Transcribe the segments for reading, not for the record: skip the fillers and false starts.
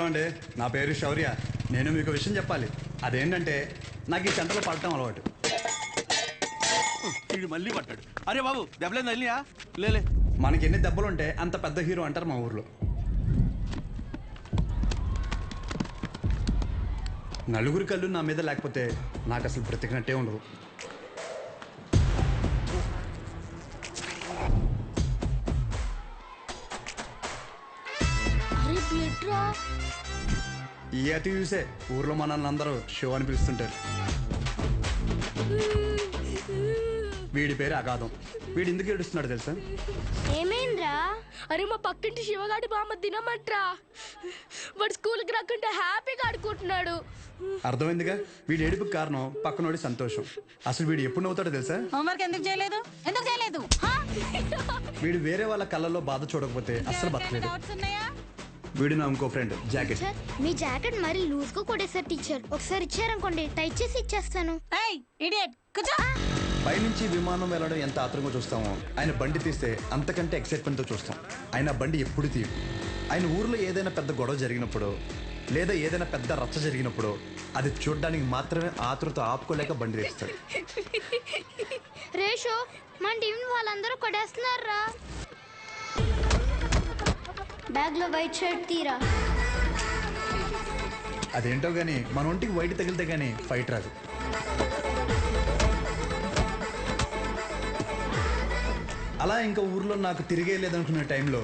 అండి, నా పేరు శౌర్య. నేను మీకు విషయం చెప్పాలి. అదేంటంటే నాకు ఈ చెంటలో పడటం అలవాటు. వీడు మళ్ళీ పట్టాడు. అరే బాబు దెబ్బలేదు వెళ్ళియా లేలే. మనకి ఎన్ని దెబ్బలుంటే అంత పెద్ద హీరో అంటారు మా ఊర్లో. నలుగురి కళ్ళు నా మీద లేకపోతే నాకు అసలు బ్రతికినట్టే ఉండదు. ఈ అతి చూసే ఊర్లో మనల్ని అందరూ షో అని పిలుస్తుంటారు. వీడి పేరు అగాధం. వీడు ఎందుకు ఏడుస్తున్నాడు తెలుసా? ఏమైందిరా? అరే మా పక్కింటి శివగాడి బామ్మ తినమంట్రా. వాడు స్కూల్కి రాకుంటే హ్యాపీగా ఆడుకుంటున్నాడు. అర్థమైందిగా? వీడి ఏడుపుకి కారణం పక్కనోడి సంతోషం. అసలు వీడు ఎప్పుడు నవ్వుతాడో తెలుసా? హోంవర్క్ ఎందుకు చేయలేదు? వీడు వేరే వాళ్ళ కళ్ళల్లో బాధ చూడకపోతే అసలు బతకలేదు. వీడు నా ఇంకో ఫ్రెండ్ జాకెట్. మీ జాకెట్ మరి లూజ్ గా కొట్టేసారు టీచర్. ఒకసారి ఇచ్చారనుకోండి టైట్ చేసి ఇచ్చేస్తాను. పైనుంచి విమానం వెళ్ళడం ఎంత ఆత్రంగా చూస్తామో ఆయన బండి తీస్తే అంతకంటే ఎక్సైట్మెంట్ తో చూస్తాం. ఆయన బండి ఎప్పుడు తీయడు. ఆయన ఊర్లో ఏదైనా పెద్ద గొడవ జరిగినప్పుడు లేదా ఏదైనా పెద్ద రచ్చ జరిగినప్పుడు అది చూడడానికి మాత్రమే ఆతృత ఆపుకోలేక బండి తీస్తాడు. రేషో మన టీం వాళ్ళందరూ కొట్టేస్తున్నారా? బ్యాగ్ లో వైట్ షర్ట్ తీరా. అదేంటో గానీ మన ఒంటికి వైట్ తగిలితే గానీ ఫైట్ రాదు. అలా ఇంకా ఊర్లో నాకు తిరిగే లేదనుకునే టైంలో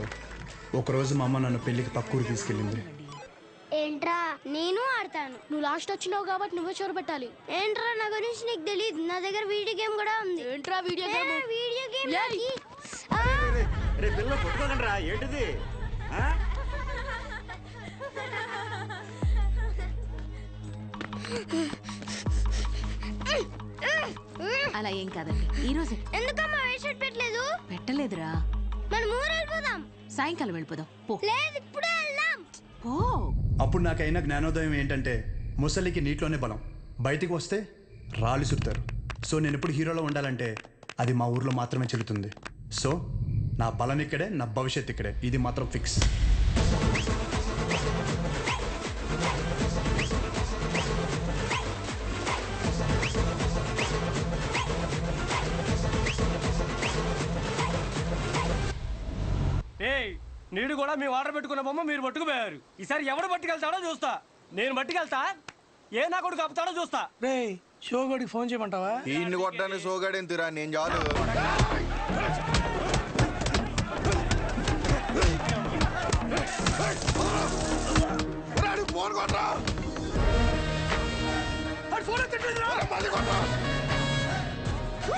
ఒకరోజు మా అమ్మ నన్ను పెళ్లికి పక్కూరు తీసుకెళ్ళింది. ఏంట్రా? నేను ఆడతాను. నువ్వు లాస్ట్ వచ్చినావు కాబట్టి నువ్వే చొరబెట్టాలి. ఏంట్రా నా గురించి నీకు తెలియదు? నా దగ్గర వీడియో గేమ్ కూడా ఉంది. ఏంట్రా వీడియో గేమ్? వీడియో గేమ్ రే పిల్ల కొట్టుకోకండి రా. ఏంటిది? అలా ఏం కాదండి. ఈ రోజు ఎందుకమ్మా వైట్ షర్ట్ పెట్టలేదు? పెట్టలేదురా. మనం ఊరు వెళ్ళిపోదాం. సాయంకాలం వెళ్ళిపోదాం. పో. లేదు ఇప్పుడే వెళ్దాం. పో. అప్పుడు నాకైనా జ్ఞానోదయం ఏంటంటే ముసలికి నీటిలోనే బలం, బయటికి వస్తే రాళ్ళు సుడతారు. సో నేను ఎప్పుడు హీరోలో ఉండాలంటే అది మా ఊర్లో మాత్రమే చెల్లుతుంది. సో నా బలం ఇక్కడే, నా భవిష్యత్ ఇక్కడే. ఇది మాత్రం ఫిక్స్. నీడు కూడా మీ ఆర్డర్ పెట్టుకున్న బొమ్మ మీరు పట్టుకుపోయారు. ఈసారి ఎవడు పట్టుకెళ్తాడో చూస్తా. నేను పట్టుకెళ్తా, ఏ నా కొడుకు ఆపుతాడో చూస్తా. రే షోగడికి ఫోన్ చేయమంటావా? ఈయన్ని కొట్టడానికి షోగాడేం తిరా, నేను చాలు. ఫోన్ కొట్టరా.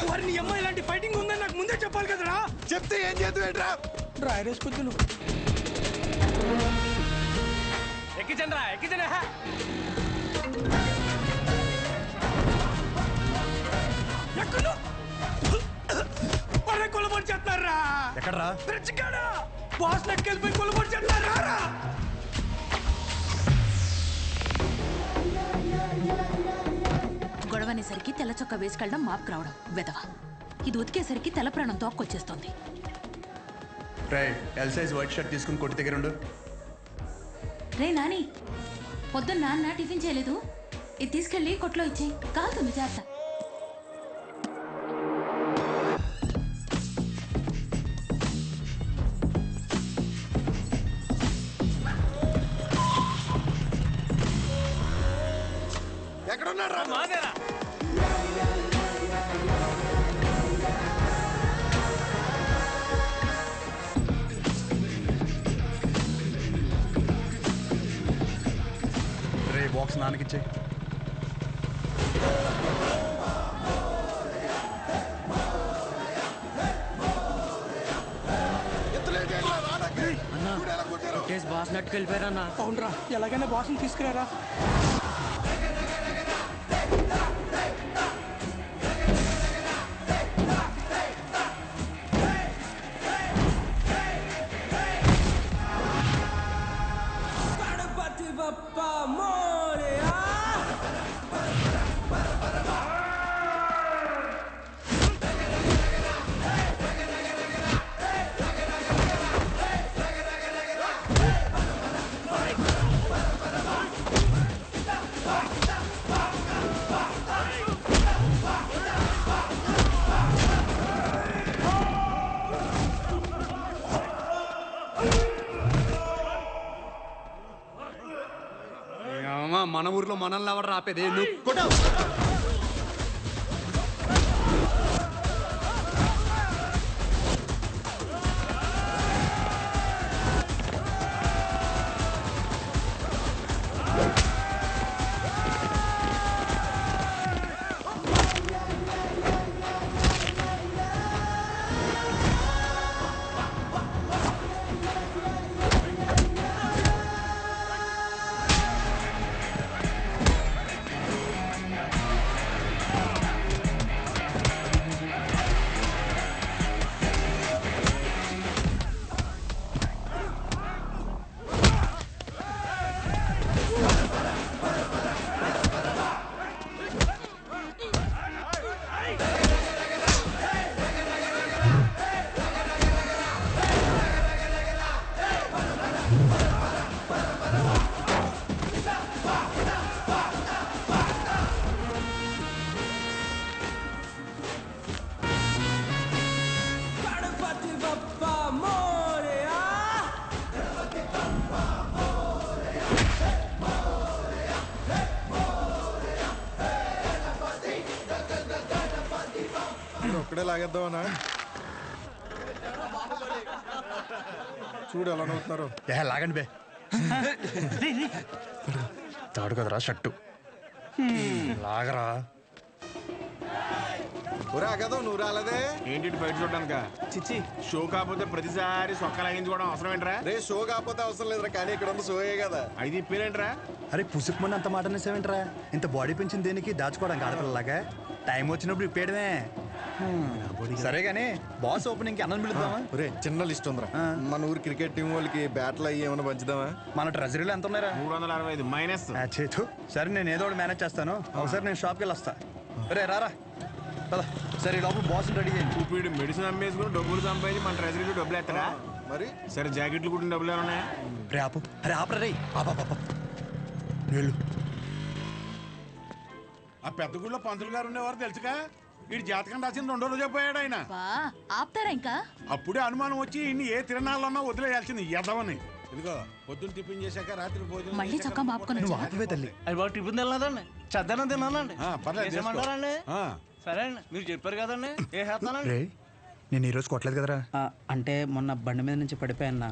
వారిని అమ్మాయి ఇలాంటి ఫైటింగ్ ఉందని నాకు ముందే చెప్పాలి కదరా. చెప్తే ఏం చేద్దాం? డ్రైర్ వేసుకొద్దు నువ్వు. ఎక్కించండి రా, ఎక్కించండి. కొలబడి చేస్తారా? ఎక్కడరా? బాస్ నెక్కెళ్ళిపోయి కొలబడి చేస్తారా? గొడవనేసరికి తెల్ల చొక్క వేసుకెళ్ళడం మాపుకు రావడం వెదవా. ఇది ఉతికేసరికి తెల్ల ప్రాణం తోక్కొచ్చేస్తుంది. రే ఎల్ సైజ్ వైట్ షర్ట్ తీసుకుని కొట్టి దగ్గర ఉండు. రే నాని, పొద్దున్న నాన్న టిఫిన్ చేయలేదు. ఇది తీసుకెళ్ళి కొట్లో ఇచ్చేయి, కాలుతుంది జాగ్రత్త. ఎక్కడున్నాడు రా? రే బాక్స్ నాన్నకిచ్చే. బాస్ నెట్టుకెళ్ళిపోయారన్నా. అవునరా, ఎలాగైనా బాస్ని తీసుకురారా. మామ మన ఊర్లో మనల్ని ఎవరు రాపేది నువ్వు కొట్టు. ఒక్కడే లాగేద్దామనా? చూడు ఎలా నవ్వుతున్నారు. లాగండి బే. తాడు కదరా షట్టు లాగరా. ఒరే అగదో నువ్వు రాలేదే ఏంటి బయట చూడడానిక? చిచ్చి షో కాకపోతే ప్రతిసారి సొక్క లాగించుకోవడం అవసరం ఏంట్రా? రే షో కాకపోతే అవసరం లేదురా, కానీ ఇక్కడ ఉంది షోయే కదా. అయితే ఇప్పేరేంట్రా? అరే పుసుకుమని అంత మాట అనేసేవేంట్రా? ఇంత బాడీ పెంచింది దేనికి? దాచుకోవడానికి ఆడపిల్లలాగా. టైం వచ్చినప్పుడు ఇప్పేయడమే. సరే గానీ బాస్ ఓపెనింగ్ కి అన్నం పిలుద్దామా? ఒరే చిన్న లిస్ట్ ఉందిరా. మన ఊరు క్రికెట్ టీం వాళ్ళకి బ్యాట్లు అయ్యి ఏమైనా పంచుదామా? మన ట్రెజరీలో ఎంత ఉన్నారా? 365 మైనస్. చేతు సరే నేను ఏదో ఒకటి మేనేజ్ చేస్తాను. ఒకసారి నేను షాప్కి వెళ్ళి వస్తా. రే రారా పద. సరే ఈ లోపల బాస్ రెడీ చేయండి. ఇప్పుడు మెడిసిన్ అమ్మేసుకుని డబ్బులు సంపాదించి మన ట్రెజరీకి డబ్బులు ఎత్తరా? మరి సరే జాకెట్లు కుట్టిన డబ్బులు ఏమన్నా? రే ఆపు. అరే ఆపరా రే. ఆపా వెళ్ళు. ఆ పెద్ద గుళ్ళో పంతులు గారు ఉండేవారు తెలుసుగా. వీడి జాతకం రాసిన 2 రోజులు చెప్పాడు ఆయన. ఆపుతారా ఇంకా? అప్పుడే అనుమానం వచ్చి ఇన్ని ఏ తిరణాలన్నా వదిలేయాల్సింది ఎదవని. ఇదిగో పొద్దున్న టిఫిన్ చేశాక రాత్రి భోజనం మళ్ళీ చొక్కా మాపుకొని నువ్వు ఆపవే తల్లి. అది బాగా టిఫిన్ తినలేదండి, చద్దనం తినాలండి. పర్లేదు చేసుకో. చేసేయమంటారండి? ఆ. సరే అండి, మీరు చెప్పారు కదండి ఏ చేస్తానండి. రే నేను ఈరోజు కొట్టలేదు కదరా. అంటే మొన్న బండి మీద నుంచి పడిపోయాన్న,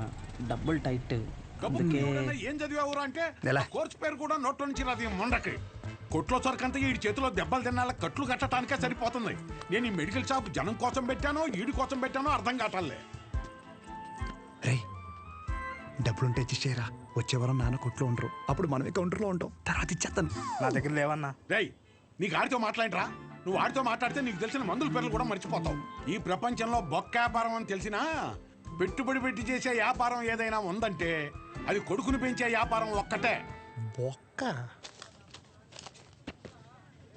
డబ్బులు టైట్. అందుకే ఏం చదివావురా అంటే ఎలా? కోర్సు పేరు కూడా నోట్లో నుంచి రాదు మొండకి. కొట్లో సరికంతా ఈ చేతిలో దెబ్బలు తినాల కట్లు కట్టడానికే సరిపోతుంది. నేను ఈ మెడికల్ షాప్ జనం కోసం పెట్టానో ఈడి కోసం పెట్టానో అర్థం కావట్లే. రే డబ్బులుంటే ఇచ్చేయరా. వచ్చే వారం నాన్న కొట్లో ఉండరు, అప్పుడు మనమే కౌంటర్లో ఉంటాం. తర్వాత ఇచ్చేస్తాను. నా దగ్గర లేవన్నా. రేయ్ నీకు ఆడితో మాట్లాడరా? నువ్వు ఆడితో మాట్లాడితే నీకు తెలిసిన మందుల పేర్లు కూడా మర్చిపోతావు. ఈ ప్రపంచంలో బొక్క వ్యాపారం అని తెలిసినా పెట్టుబడి పెట్టి చేసే వ్యాపారం ఏదైనా ఉందంటే అది కొడుకుని పెంచే వ్యాపారం ఒక్కటే. బొక్క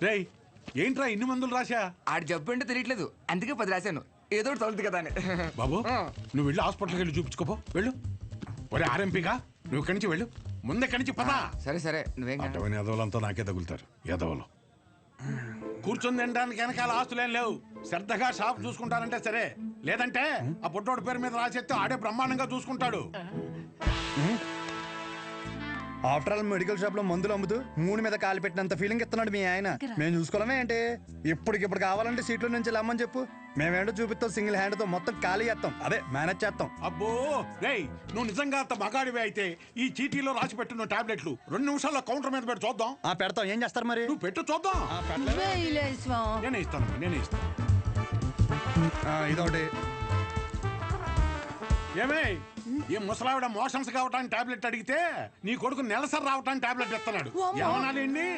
రేయ్ ఏంట్రా ఇన్ని మందులు రాశా? ఆడు జబ్బు అంటే తెలియట్లేదు, అందుకే 10 రాశాను. ఏదో ఒకటి తగులుతుంది కదా అని. బాబు నువ్వు వెళ్ళి హాస్పిటల్కి వెళ్ళి చూపించుకోపో. వెళ్ళు. ఒరే ఆర్ఎంపీగా నువ్వు ఇక్కడి నుంచి వెళ్ళు. ముందెక్కడి నుంచి పదా. సరే సరే నువ్వేం కాదు. అటువంటి ఎదవలంతా నాకే తగులుతారు ఎదవలు. కూర్చొని తినడానికి వెనకాల ఆస్తులేం లేవు. శ్రద్ధగా షాప్ చూసుకుంటారంటే సరే, లేదంటే ఆ పుట్టోడి పేరు మీద రాసేస్తే ఆడే బ్రహ్మాండంగా చూసుకుంటాడు. ఆఫ్టర్ ఆల్ మెడికల్ షాప్ లో మందులు అమ్ముతూ మూడు మీద కాలు పెట్టినంత ఫీలింగ్ ఇస్తున్నాడు మీ ఆయన. మేము చూసుకోవడమే ఏంటి? ఇప్పటికిప్పుడు కావాలంటే సీట్లో నుంచి లమ్మని చెప్పు, మేమేంటో చూపిస్తాం. సింగిల్ హ్యాండ్ తో మొత్తం ఖాళీ చేస్తాం, అదే మేనేజ్ చేస్తాం. అబ్బో రేయ్ నువ్వు నిజంగా అంత మగాడివి అయితే ఈ చీటీలో రాసి పెట్టున్న టాబ్లెట్లు 2 నిమిషాల్లో కౌంటర్ మీద పెట్టి చూద్దాం. పెడతాం. ఏం చేస్తారు మరి? నువ్వు పెట్టు చూద్దాం. నేనే ఇస్తాను. ఇదొకటి. ఏమే ఈ ముసలావిడ మోషన్స్ కావటానికి టాబ్లెట్ అడిగితే నీ కొడుకు నెలసరి రావటానికి టాబ్లెట్ ఇస్తున్నాడు. ఏమనాలండి?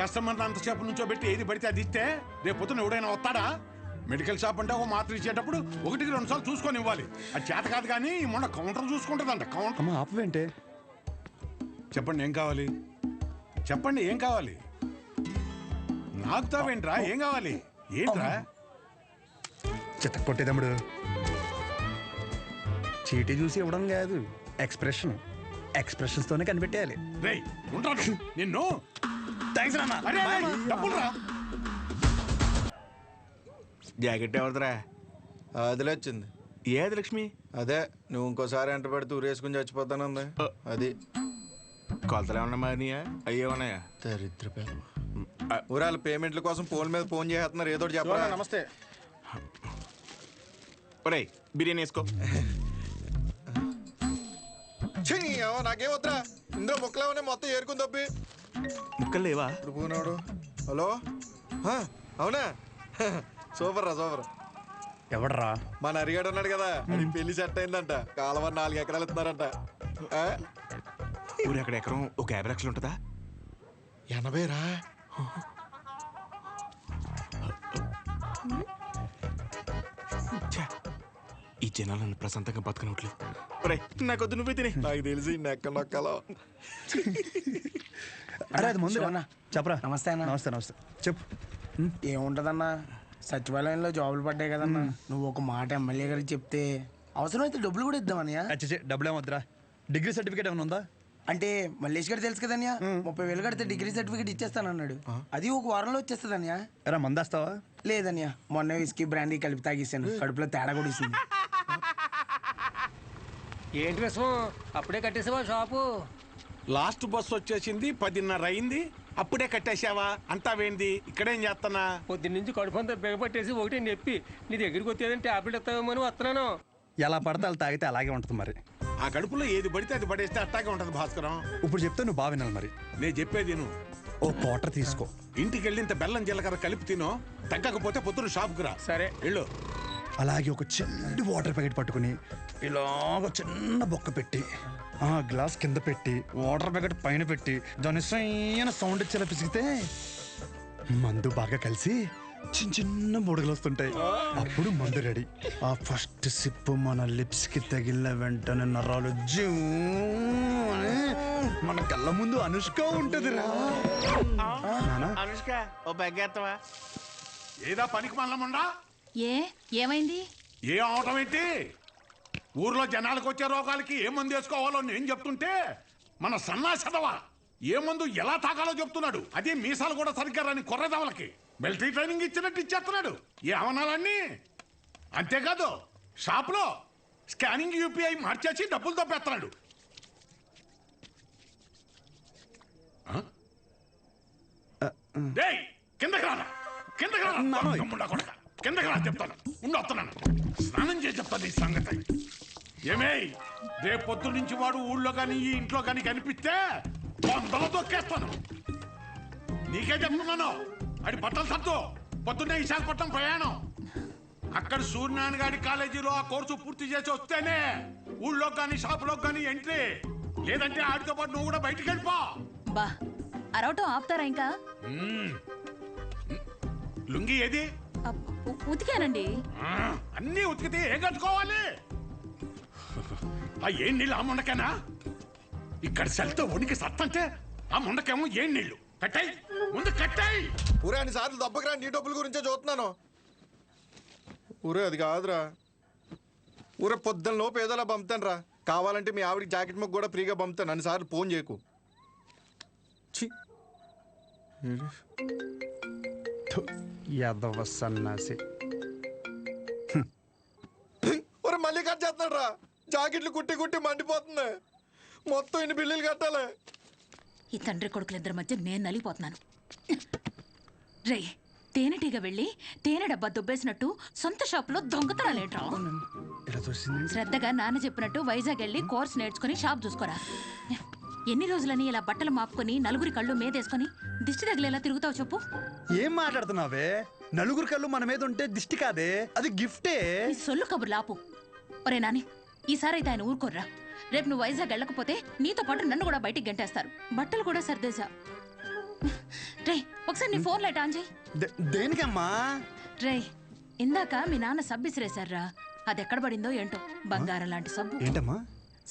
కస్టమర్ అంతసేపు నుంచో పెట్టి ఏది పడితే అది ఇస్తే రేపు పొద్దున ఎవడైనా వస్తాడా? మెడికల్ షాప్ అంటే ఒక మాత్ర ఇచ్చేటప్పుడు 1కి 2 సార్లు చూసుకొని ఇవ్వాలి. అది చేత కాదు కానీ మొన్న కౌంటర్ చూసుకుంటుందంట. కౌంటర్ ఆపవేంటే? చెప్పండి ఏం కావాలి? చెప్పండి ఏం కావాలి? నాకు తావేంట్రా? ఏం కావాలి? ఏంట్రా? చిత్త కొట్టేదమ్ముడు. చీటీ చూసి ఇవ్వడం కాదు, ఎక్స్ప్రెషన్స్ తోనే కనిపెట్టేయాలి. రేయ్ ఉంటాను నిన్ను. థాంక్స్ అన్న. అరే డబ్బులు రా. జాకెట్ ఎవరిదిరా? అదిలే వచ్చింది. ఏది లక్ష్మి? అదే నువ్వు ఇంకోసారి ఎంట పెడితే ఊరేసుకుని చచ్చిపోతానుంది అది. కొలతలు ఏమన్నా మారినాయా అయ్యే ఉన్నాయా దరిద్ర ఊరాల పేమెంట్ల కోసం ఫోన్ మీద ఫోన్ చేస్తున్నారు ఏదో ఒకటి చెప్పరా. నమస్తే. ఒరేయ్ బిర్యానీ వేసుకో. నాకేం వద్దురా, ఇందులో ముక్కలేమనే మొత్తం ఏరుకుని తప్పి. ముక్కలు లేవా? ఇప్పుడు పోనాడు. హలో అవునా? సూపర్ రా సూపర్. ఎవడరా? మన అరిగాడు ఉన్నాడు కదా, అది పెళ్లి సెట్ అయిందంట. కాలువ 4 ఎకరాలు ఇస్తున్నారంట. ఊరు అక్కడ ఎకరం ఒక 50 లక్షలు ఉంటుందా? 80 రా. ఈ జనాలు నన్ను ప్రశాంతంగా బతకనట్లేదు. ఒరే నాకొద్దు, నువ్వే తినే. నాకు తెలిసి నెక్క నొక్కలో. అరే అది ముందు చెప్పరా. నమస్తే అన్న. నమస్తే నమస్తే చెప్పు. ఏముంటదన్నా, సచివాలయంలో జాబులు పడ్డాయి కదన్నా. నువ్వు ఒక మాట ఎమ్మెల్యే గారికి చెప్తే అవసరమైతే డబ్బులు కూడా ఇద్దామన్నయ్య. అచ్చే డబ్బులు ఏమొద్దురా. డిగ్రీ సర్టిఫికేట్ ఏమైనా ఉందా? అంటే మల్లేష్ గారు తెలుసు కదన్యా, 30,000 కడితే డిగ్రీ సర్టిఫికేట్ ఇచ్చేస్తానన్నాడు. అది ఒక వారంలో వచ్చేస్తుందన్యా. ఎరా మందేస్తావా? లేదన్యా, మొన్న విస్కీ బ్రాండీ కలిపి తాగేసాను. కడుపులో తేడా కూడా ఇస్తుంది. ఏంటి విషయం? అప్పుడే కట్టేసావా షాపు? లాస్ట్ బస్ వచ్చేసింది, 10:30 అయింది, అప్పుడే కట్టేశావా? అంతా వేంది, ఇక్కడేం చేస్తానా? పొద్దున్నుంచి కడుపు అంతా బిగపట్టేసి ఒకటి చెప్పి నీ దగ్గరికి వచ్చేదంటే టాబ్లెట్ ఇస్తావేమో అని వస్తున్నాను. ఎలా పడితే అలా తాగితే అలాగే ఉంటుంది మరి. ఆ కడుపులో ఏది పడితే అది పడేస్తే అట్టాగే ఉంటది భాస్కరం. ఇప్పుడు చెప్తే నువ్వు బాగా వినాలి మరి. నేను చెప్పేది నువ్వు ఓ క్వార్టర్ తీసుకో. ఇంటికి వెళ్ళి ఇంత బెల్లం జీలకర్ర కలిపి తినో, తగ్గకపోతే పొద్దున షాప్కి రా. సరే వెళ్ళు. అలాగే ఒక చిన్న వాటర్ ప్యాకెట్ పట్టుకుని ఇలాగ చిన్న బొక్క పెట్టి ఆ గ్లాస్ కింద పెట్టి వాటర్ ప్యాకెట్ పైన పెట్టి దాని సైన సౌండ్ ఇచ్చేలా పిసిగితే మందు బాగా కలిసి చిన్న చిన్న బుడగలు వస్తుంటాయి. అప్పుడు మందు రెడీ. ఆ ఫస్ట్ సిప్ మన లిప్స్ కి తగిలిన వెంటనే నరాలు జూ అని మన కళ్ళ ముందు అనుష్క ఉంటదిరా. అనుష్క ఓ బెగ్గేత్తవా? ఏదా పనికి మల్లముండా? ఏమైంది? ఏ అవటం ఏంటి? ఊర్లో జనాలకు వచ్చే రోగాలకి ఏ మందు వేసుకోవాలో నేను చెప్తుంటే మన సన్నాసదవా ఏ మందు ఎలా తాగాలో చెప్తున్నాడు. అదే మీసాలు కూడా సరిగ్గా రాని కొర్రదవలకి మిలిటరీ ట్రైనింగ్ ఇచ్చినట్టు ఇచ్చేస్తున్నాడు. ఏ అవనాలన్నీ అంతేకాదు, షాప్లో స్కానింగ్ యూపీఐ మార్చేసి డబ్బులు తప్పేస్తున్నాడు. కిందకి రానా, కిందకి రానా కొడక, కిందకి రా చెప్తాను. ఉండి వస్తున్నాను, స్నానం చేసి చెప్తాను ఈ సంగతి. ఏమే రేపొద్దు నుంచి వాడు ఊళ్ళో కానీ ఈ ఇంట్లో కానీ కనిపిస్తే 100 తొక్కేస్తాను. నీకే చెప్తున్నాను. అది బట్టలు సర్దు, పొద్దున్నే విశాఖపట్నం ప్రయాణం. అక్కడ సూర్యనారాయణ గారి కాలేజీలో ఆ కోర్సు పూర్తి చేసి వస్తేనే ఊళ్ళో కానీ షాపులో కానీ ఎంట్రీ. లేదంటే ఆడితో పాటు నువ్వు కూడా బయటికి వెళ్ళిపో. బా అరవటం ఆపుతారా ఇంకా? లుంగి ఏది? ఉతికానండి. అన్నీ ఉతికితే ఏం కట్టుకోవాలి? ఆ ఏం నీళ్ళు ఆ ముండకేనా? ఇక్కడ సెల్తో ఉనికి సత్తంటే ఆ ముండకేమో ఏం నీళ్ళు. కట్టాయి ముందు కట్టాయి. ఊరే అన్ని సార్లు దెబ్బకి రా, నీ డబ్బుల గురించే చూస్తున్నాను. ఊరే అది కాదురా, ఊరే పొద్దున్న లోపు ఏదోలా పంపుతాను రా. కావాలంటే మీ ఆవిడకి జాకెట్ ముక్క కూడా ఫ్రీగా పంపుతాను. అన్నిసార్లు ఫోన్ చేయకు. యాదవ సన్నాసి. ఊరే మళ్ళీ కట్ చేస్తున్నాడు రా. జాకెట్లు కుట్టి కుట్టి మండిపోతుంది. మొత్తం ఇన్ని బిల్లులు కట్టాలి. ఈ తండ్రి కొడుకులిద్దరి మధ్య నేను నలిగిపోతున్నాను. రే తేనెటీగ వెళ్ళి తేనె డబ్బా దుబ్బేసినట్టు సొంత షాపులో దొంగతనాలేంట్రా? శ్రద్ధగా నాన్న చెప్పినట్టు వైజాగ్ వెళ్ళి కోర్స్ నేర్చుకుని షాప్ చూసుకోరా. ఎన్ని రోజులని ఇలా బట్టలు మాపుకొని నలుగురి కళ్ళు మీదేసుకొని దిష్టి తగిలేలా తిరుగుతావు చెప్పు? ఏం మాట్లాడుతున్నావే? నలుగురు కళ్ళు మన మీద ఉంటే దిష్టి కాదే, అది గిఫ్టే. ఈ సొల్లు కబుర్లు ఆపు. ఒరే నాని, ఈసారి అయితే ఆయన ఊరుకోర్రా. రేపు నువ్వు వైజాగ్ వెళ్ళకపోతే నీతో పాటు నన్ను కూడా బయటికి గంటేస్తారు. బట్టలు కూడా సర్దేశా. రే ఒకసారి నీ ఫోన్ లైట్ ఆన్ చేయి. దేనికమ్మా? రే ఇందాక మీ నాన్న సబ్బు ఇసిరేశారా, అది ఎక్కడ పడిందో ఏంటో. బంగారం లాంటి సబ్బు. ఏంటమ్మా?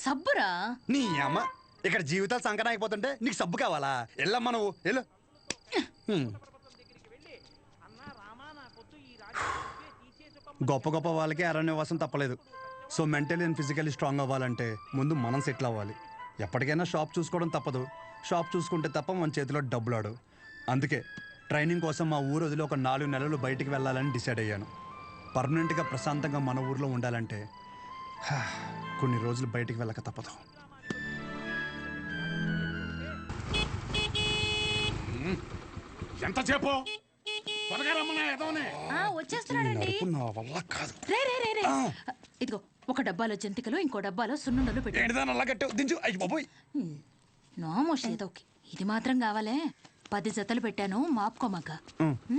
సబ్బురా. నీ అమ్మ, ఇక్కడ జీవితాలు సంకటం అయిపోతుంటే నీకు సబ్బు కావాలా? వెళ్ళమ్మా నువ్వు వెళ్ళు. గొప్ప గొప్ప వాళ్ళకి అరణ్యవాసం తప్పలేదు. So mentally and physically strong అవ్వాలంటే ముందు మనం సెటిల్ అవ్వాలి. ఎప్పటికైనా షాప్ చూసుకోవడం తప్పదు. షాప్ చూసుకుంటే తప్ప మన చేతిలో డబ్బులు ఆడు. అందుకే ట్రైనింగ్ కోసం మా ఊరు వదిలి ఒక 4 నెలలు బయటికి వెళ్ళాలని డిసైడ్ అయ్యాను. పర్మనెంట్గా ప్రశాంతంగా మన ఊర్లో ఉండాలంటే కొన్ని రోజులు బయటికి వెళ్ళక తప్పదు. ఎంతసేపు త్వరగా రమ్మన్నా ఎదవనే. వచ్చేస్తున్నాడండి. నా వల్ల కాదు. రే రే రే రే ఇదిగో ఒక డబ్బాలో జంతికలు ఇంకో డబ్బాలో సున్నుండలు పెట్టు. అలా కట్టావు దించు. అయ్యి బాబోయ్. నోమోష్ ఏదోకి ఇది మాత్రం కావాలే. 10 జతలు పెట్టాను మాపుకోమాక.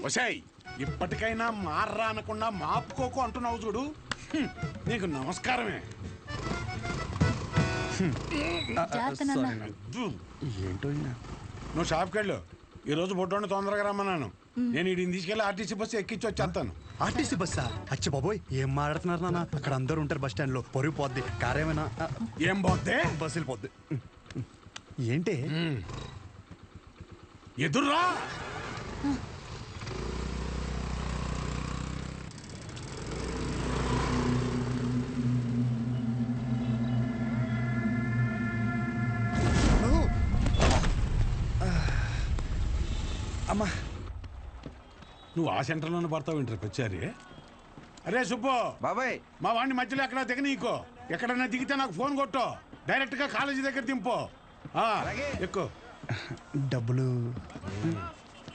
వసాయ్ ఇప్పటికైనా మార్రా అనకుండా మాపుకోకు అంటున్నావు చూడు. నీకు నమస్కారమే. ఏంటో నువ్వు షాప్కి వెళ్ళు. ఈ రోజు ఫోటోని తొందరగా రమ్మన్నాను. నేను వీడిని తీసుకెళ్ళి ఆర్టీసీ బస్సు ఎక్కించి వచ్చేస్తాను. ఆర్టీసీ బస్సా? అచ్చి బాబోయ్ ఏం మాట్లాడుతున్నారు నాన్న? అక్కడ అందరూ ఉంటారు బస్ స్టాండ్ లో. పొరుగు పోద్ది. కారేమైనా ఏం పోద్దే? బస్సు వెళ్ళిపోద్ది. ఏంటి ఎదుర్రా. అమ్మా నువ్వు ఆ సెంటర్లోనే పడతావు ఇంటర్ వచ్చారి. అరే సుబ్బు బాబాయ్, మా వాడిని మధ్యలో ఎక్కడ దిగ నీకో. ఎక్కడన్నా దిగితే నాకు ఫోన్ కొట్టు. డైరెక్ట్ గా కాలేజీ దగ్గర దింపు. ఎక్కువ డబ్బులు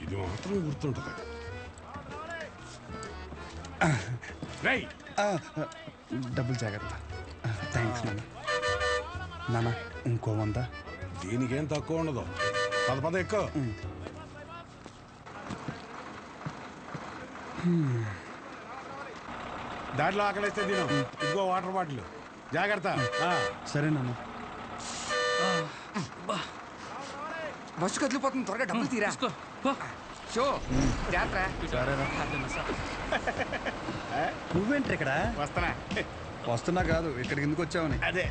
ఇది మాత్రం గుర్తుంటుంది. రై డబ్బులు జాగ్రత్త. థ్యాంక్స్ నాన్న. నాన్న ఇంకో 100. దీనికేం తక్కువ ఉండదు. పద ఎక్కువ. దాంట్లో ఆకలిస్తే తిను. ఇంకో వాటర్ బాటిల్ జాగ్రత్త. సరే నాన్న. బస్సు కదిలిపోతుంది. త్వరగా డబ్బులు తీరా. షో నువ్వేంటి ఇక్కడ? వస్తున్నా కాదు, ఇక్కడికి ఎందుకు వచ్చావని. అదే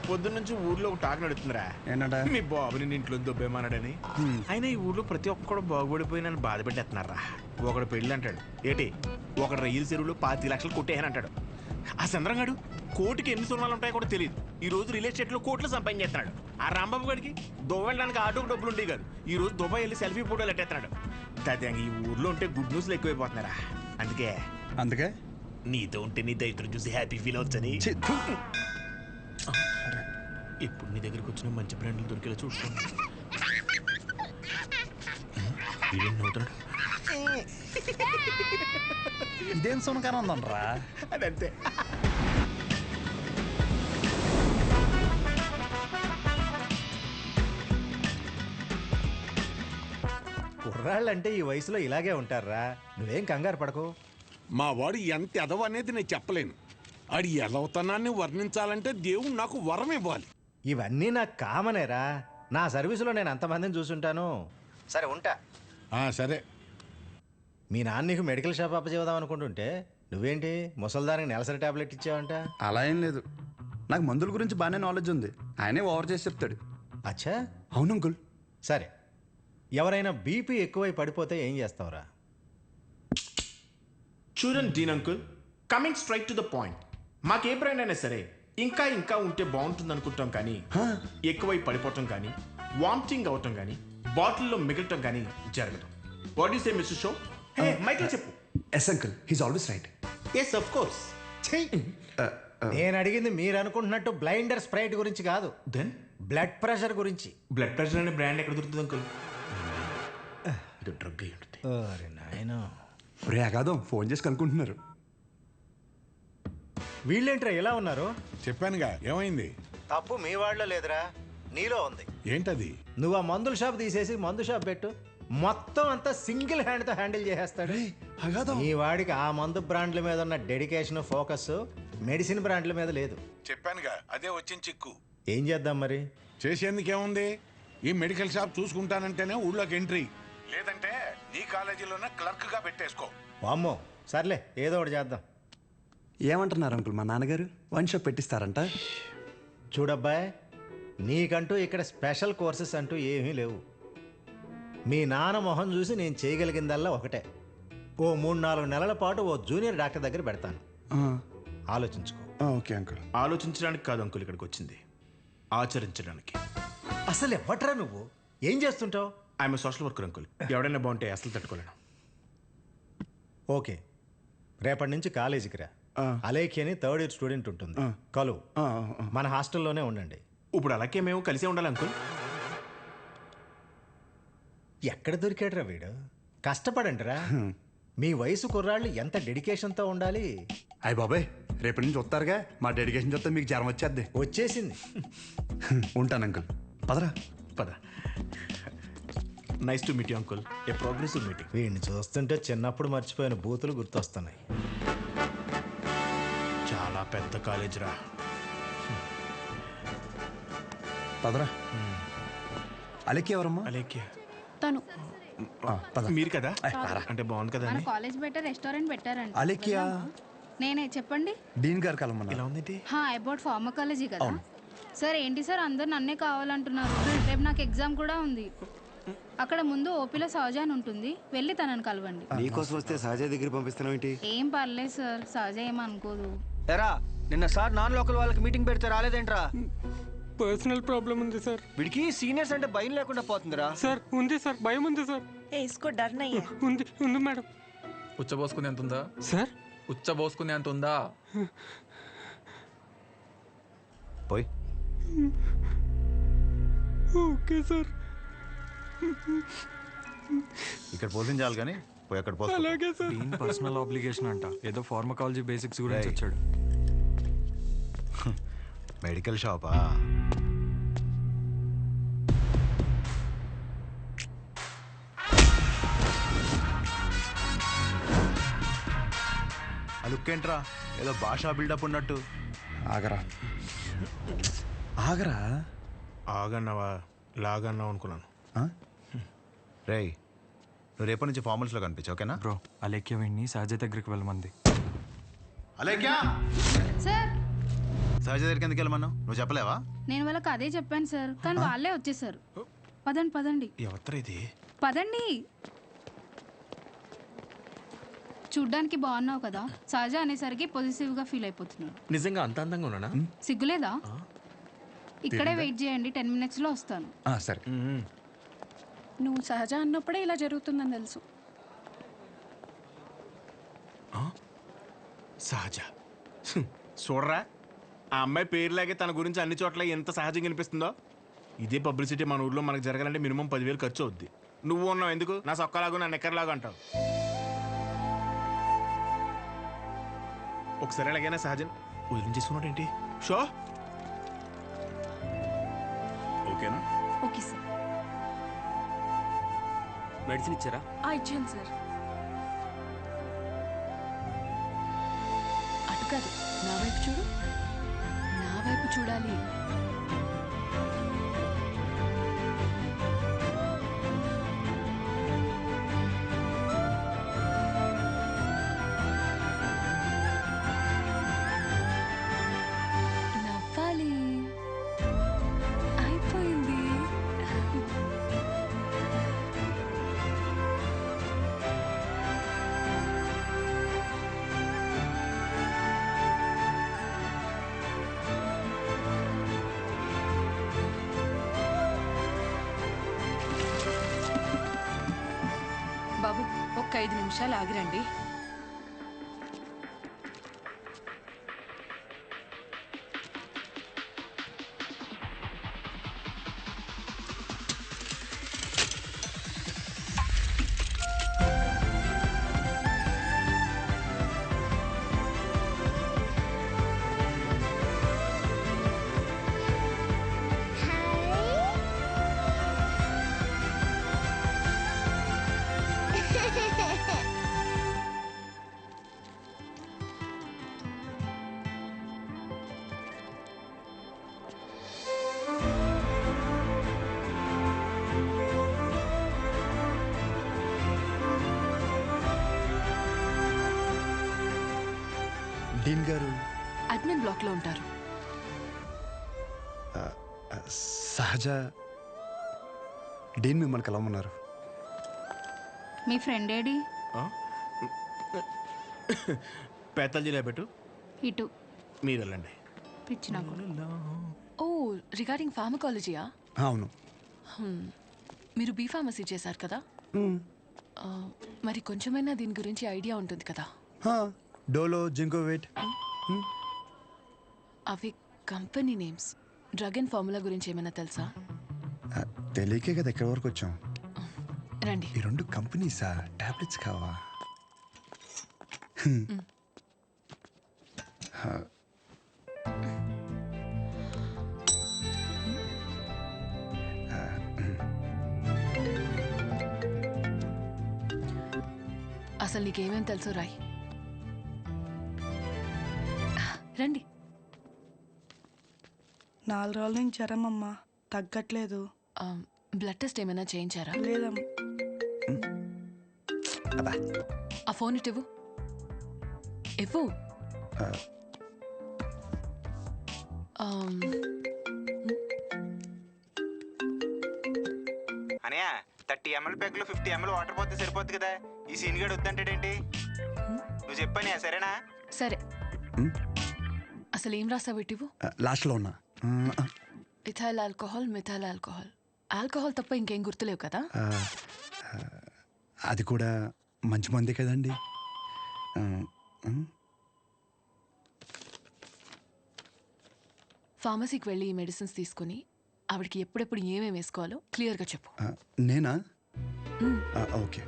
పొద్దున్నుంచి ఊర్లో ఒక టాక్ నడుతుందిరా. ఏంటంట? మీ బాబుని ఇంట్లో దొబ్బేమన్నాడని. అయినా ఈ ఊర్లో ప్రతి ఒక్కడు బాగుపడిపోయి నన్ను బాధ పెట్టేస్తున్నారా. ఒకడు పెళ్ళి అంటాడు. ఏంటి ఒకడు రైలు చెరువులో 25 లక్షలు కొట్టేయని అంటాడు. ఆ చంద్రంగాడు కోటికి ఎన్ని సున్నాలు ఉంటాయో కూడా తెలియదు. ఈ రోజు రియల్ ఎస్టేట్ లో కోట్లు సంపాదించేస్తున్నాడు. ఆ రాంబాబు గారికి దుబాయ్ వెళ్ళడానికి ఆటోకి డబ్బులు ఉండేవి కాదు. ఈ రోజు దుబాయ్ వెళ్ళి సెల్ఫీ ఫోటోలు ఎట్టేస్తున్నాడు. దాదాపు ఈ ఊర్లో ఉంటే గుడ్ న్యూస్లు ఎక్కువైపోతున్నారా. అందుకే నీతో ఉంటే నీ దైత్రం చూసి హ్యాపీ ఫీల్ అవచ్చని ఇప్పుడు నీ దగ్గరికి వచ్చిన మంచి బ్రాండ్లు దొరికేలా చూసుకోండి. ఇదేం సునకాన ఉందనరా? అదంతే. కుర్రాళ్ళంటే ఈ వయసులో ఇలాగే ఉంటారా. నువ్వేం కంగారు పడకు. మా వాడు ఎంత ఎదవ అనేది నేను చెప్పలేను. ఆడి ఎదవతనాన్ని వర్ణించాలంటే దేవుడు నాకు వరం ఇవ్వాలి. ఇవన్నీ నాకు కామనేరా. నా సర్వీసులో నేను అంతమందిని చూసుంటాను. సరే ఉంటా. సరే. మీ నాన్న నీకు మెడికల్ షాప్ అప్పచేద్దాం అనుకుంటుంటే నువ్వేంటి ముసల్దానికి నెలసరి టాబ్లెట్ ఇచ్చావంట? అలా ఏం లేదు. నాకు మందుల గురించి బాగానే నాలెడ్జ్ ఉంది. ఆయనే ఓవర్ చేసి చెప్తాడు. అచ్చా, అవును అంకుల్. సరే, ఎవరైనా బీపీ ఎక్కువై పడిపోతే ఏం చేస్తావురా? చూడండి Dean uncle, coming straight to the point. మాకే బ్రాండ్ అయినా సరే ఇంకా ఇంకా ఉంటే బాగుంటుంది అనుకుంటాం, కానీ ఎక్కువై పడిపోవటం కానీ వామిటింగ్ అవటం కానీ బాటిల్లో మిగలటం కానీ జరగదు. What you say mister Shaw? Hey Michael చెప్పు. Yes uncle, he's always right. Yes of course. నేను అడిగింది మీరు అనుకుంటున్నట్టు బ్లైండర్ స్ప్రైట్ గురించి కాదు. దెన్ బ్లడ్ ప్రెషర్ గురించి. బ్లడ్ ప్రెషర్ అనే బ్రాండ్ ఎక్కడ దొరుకుతుంది అంకుల్? ఇది డ్రగ్ అయి ఉంటుంది. అరే నాయనా, రే అగాదం ఫోన్ చేసి కనుక్కుంటున్నారు. వీళ్ళేంట్రా ఎలా ఉన్నారు? చెప్పానుగా, ఏమైంది? తప్పు మీ వాళ్ళలో లేదురా, నీలో ఉంది. ఏంటది? నువ్వు ఆ మందుల షాప్ తీసేసి మందు షాప్ పెట్టు, మొత్తం అంతా సింగిల్ హ్యాండ్ తో హ్యాండిల్ చేసేస్తాడు. ఈ వాడికి ఆ మందు బ్రాండ్ల మీద ఉన్న డెడికేషన్, ఫోకస్ మెడిసిన్ బ్రాండ్ల మీద లేదు. చెప్పానుగా, అదే వచ్చిన చిక్కు. ఏం చేద్దాం మరి? చేసేందుకేముంది, ఈ మెడికల్ షాప్ చూసుకుంటానంటేనే ఊళ్ళోకి ఎంట్రీ, లేదంటే నీ కాలేజీలోనే క్లర్క్ గా పెట్టేసుకో. వామ్మో, సర్లే ఏదో ఒకటి చేద్దాం. ఏమంటున్నారు అంకుల్? మా నాన్నగారు వన్ షాప్ పెట్టిస్తారంట. చూడబ్బాయ్, నీకంటూ ఇక్కడ స్పెషల్ కోర్సెస్ అంటూ ఏమీ లేవు. మీ నాన్న మొహం చూసి నేను చేయగలిగిందల్లా ఒకటే, ఓ 3-4 నెలల పాటు ఓ జూనియర్ డాక్టర్ దగ్గర పెడతాను. ఆలోచించుకో. Okay uncle. ఆలోచించడానికి కాదు అంకుల్ ఇక్కడికి వచ్చింది, ఆచరించడానికి. అసలు ఎవ్వట్రా నువ్వు? ఏం చేస్తుంటావు? I'm social worker uncle. ఎవడైనా బాగుంటే అసలు తట్టుకోలేను. ఓకే, రేపటి నుంచి కాలేజీకి రా. అలేఖి అని 3rd ఇయర్ స్టూడెంట్ ఉంటుంది, కలు. మన హాస్టల్లోనే ఉండండి. ఇప్పుడు అలాగే మేము కలిసే ఉండాలి అంకుల్. ఎక్కడ దొరికాడురా వీడు? కష్టపడండిరా. మీ వయసు కుర్రాళ్ళు ఎంత డెడికేషన్తో ఉండాలి. అయ్య బాబాయ్, రేపటి నుంచి వస్తారుగా, మా డెడికేషన్ చూస్తే మీకు జ్వరం వచ్చేద్ది. వచ్చేసింది. ఉంటాను అంకుల్. పదరా. పద. Nice to meet you uncle. A progressive meeting. వీడిని చూస్తుంటే చిన్నప్పుడు మర్చిపోయిన బూతులు గుర్తొస్తున్నాయి. చాలా పెద్ద కాలేజ్ రా. పదరా. అలెక్కి ఎవరమ్మా? అలేఖ్య తను మీరు కదా? అంటే బాగుంది కదా మన కాలేజ్ బయట రెస్టారెంట్ పెట్టారండి. అలెక్కియా నేనే, చెప్పండి. డీన్ గారు కలమన్నా. ఇలా ఉందేంటి? అబౌట్ ఫార్మకాలజీ కదా సార్. ఏంటి సార్ అందరు నన్నే కావాలంటున్నారు? రేపు నాకు ఎగ్జామ్ కూడా ఉంది. అక్కడ ముందు ఓపీలో సహజ అని ఉంటుంది, వెళ్ళి తనని కలవండి. నీకోసం వస్తే సహజ దగ్గర పంపిస్తున్నావు ఏంటి? ఏం పర్లేదు సార్, సహజ ఏమనుకోదు. ఎరా నిన్న సార్ నాన్ లోకల్ వాళ్ళకి మీటింగ్ పెడితే రాలేదేంట్రా? పర్సనల్ ప్రాబ్లం ఉంది సార్. వీడికి సీనియర్స్ అంటే భయం లేకుండా పోతుందిరా. సార్ ఉంది సార్, భయం ఉంది సార్. ఇస్కో డర్ నహీ హై. ఉంది మేడం. ఉచ్చబోసుకునే అంత ఉందా సార్? ఉచ్చబోసుకునే అంత ఉందా? పోయి. Okay sir. ఇక్కడ పోషించాలి కానీ పోయి అక్కడ పోస్తా. అలాగే సార్. పర్సనల్ ఆబ్లిగేషన్ అంట, ఏదో ఫార్మకాలజీ బేసిక్స్ గురించి వచ్చాడు. మెడికల్ షాపా? ఆ లుక్ ఏంట్రా, ఏదో భాషా బిల్డప్ ఉన్నట్టు. ఆగరా ఆగరా. ఆగన్నావా లాగన్నావు అనుకున్నాను. రేయ్, నువ్వు రేపటి నుంచి ఫార్మల్స్లో కనిపించు, ఓకేనా? బ్రో, అలేఖ్య వీడిని సహజ దగ్గరికి వెళ్ళమంది. అలేఖ్య సార్, సహజ దగ్గరికి ఎందుకు వెళ్ళమన్నావు? నువ్వు చెప్పలేవా? నేను వాళ్ళకి అదే చెప్పాను సార్, కానీ వాళ్ళే వచ్చేసారు. పదండి పదండి. ఎవరు ఇది? పదండి. చూడ్డానికి బాగున్నావు కదా, సహజ అనేసరికి పొజిటివ్ గా ఫీల్ అయిపోతున్నాడు. నిజంగా అంత అందంగా ఉన్నానా? సిగ్గులేదా? ఇక్కడే వెయిట్ చేయండి, 10 minutes లో వస్తాను. సరే. నువ్వు సహజ అన్నప్పుడే ఇలా జరుగుతుందని తెలుసు. సహజ చూడరా, ఆ అమ్మాయి పేరులాగే తన గురించి అన్ని చోట్ల ఎంత సహజంగా అనిపిస్తుందో. ఇదే పబ్లిసిటీ మన ఊర్లో మనకు జరగాలంటే మినిమం 10,000 ఖర్చు అవుద్ది. నువ్వు ఉన్నావు ఎందుకు? నా సొక్కలాగా నా నెక్కర్లాగా అంటావు. ఒకసారి ఎలాగైనా సహజన్ వదిలించేసుకున్నాడు ఏంటి? షో ఓకేనా? Okay sir. మెడిసిన్ ఇచ్చారా? ఇచ్చాను సార్. అటు కాదు, నా వైపు చూడు. నా వైపు చూడాలి. నవ్వాలి. అయిపోయింది. బాబు, ఒక్క 5 నిమిషాలు ఆగిరండి. డీన్ గారు అడ్మిన్ బ్లాక్ లో ఉంటారు. సహజ డీన్ మిమ్మల్ని కలవమన్నారు. మీ ఫ్రెండ్ ఏడి? పేతాల్జీలో పెట్టు. ఇటు మీరు వెళ్ళండి. పిచ్చిన ఓ, రిగార్డింగ్ ఫార్మకాలజీయా? అవును. మీరు బీ ఫార్మసీ చేశారు కదా, మరి కొంచెమైనా దీని గురించి ఐడియా ఉంటుంది కదా? డోలో, జింకోవేట్. అవి company names. Drug and formula గురించి ఏమైనా తెలుసా? తెలియకే కదా ఎక్కడి వరకు వచ్చాం. రండి. ఈ 2 కంపెనీసా? టాబ్లెట్స్ కావా? అసలు నీకేమేం తెలుసు రాయ్. రండి. 4 రోజుల నుంచి జ్వరం అమ్మా, తగ్గట్లేదు. బ్లడ్ టెస్ట్ ఏమైనా చేయించారా? లేదమ్మా. ఆ ఫోన్ ఇటు ఇవ్వు. ఇవ్వు. అనయా 30 ml ప్యాక్లో 50 ml వాటర్ పోతే సరిపోద్ది కదా. ఈ సీన్ గడు వద్దంటాడేంటి? నువ్వు చెప్పానే సరేనా? సరే. అసలు ఏం రాసావు ఇటు? లాస్ట్లో ఉన్నా. Ethyl alcohol, methyl alcohol. Alcohol తప్ప ఇంకేం గుర్తులేవు కదా? అది కూడా మంచి మంది కదండి. ఫార్మసీకి వెళ్ళి ఈ మెడిసిన్స్ తీసుకుని ఆవిడకి ఎప్పుడెప్పుడు ఏమేమి వేసుకోవాలో క్లియర్గా చెప్పు. నేనా? ఓకే.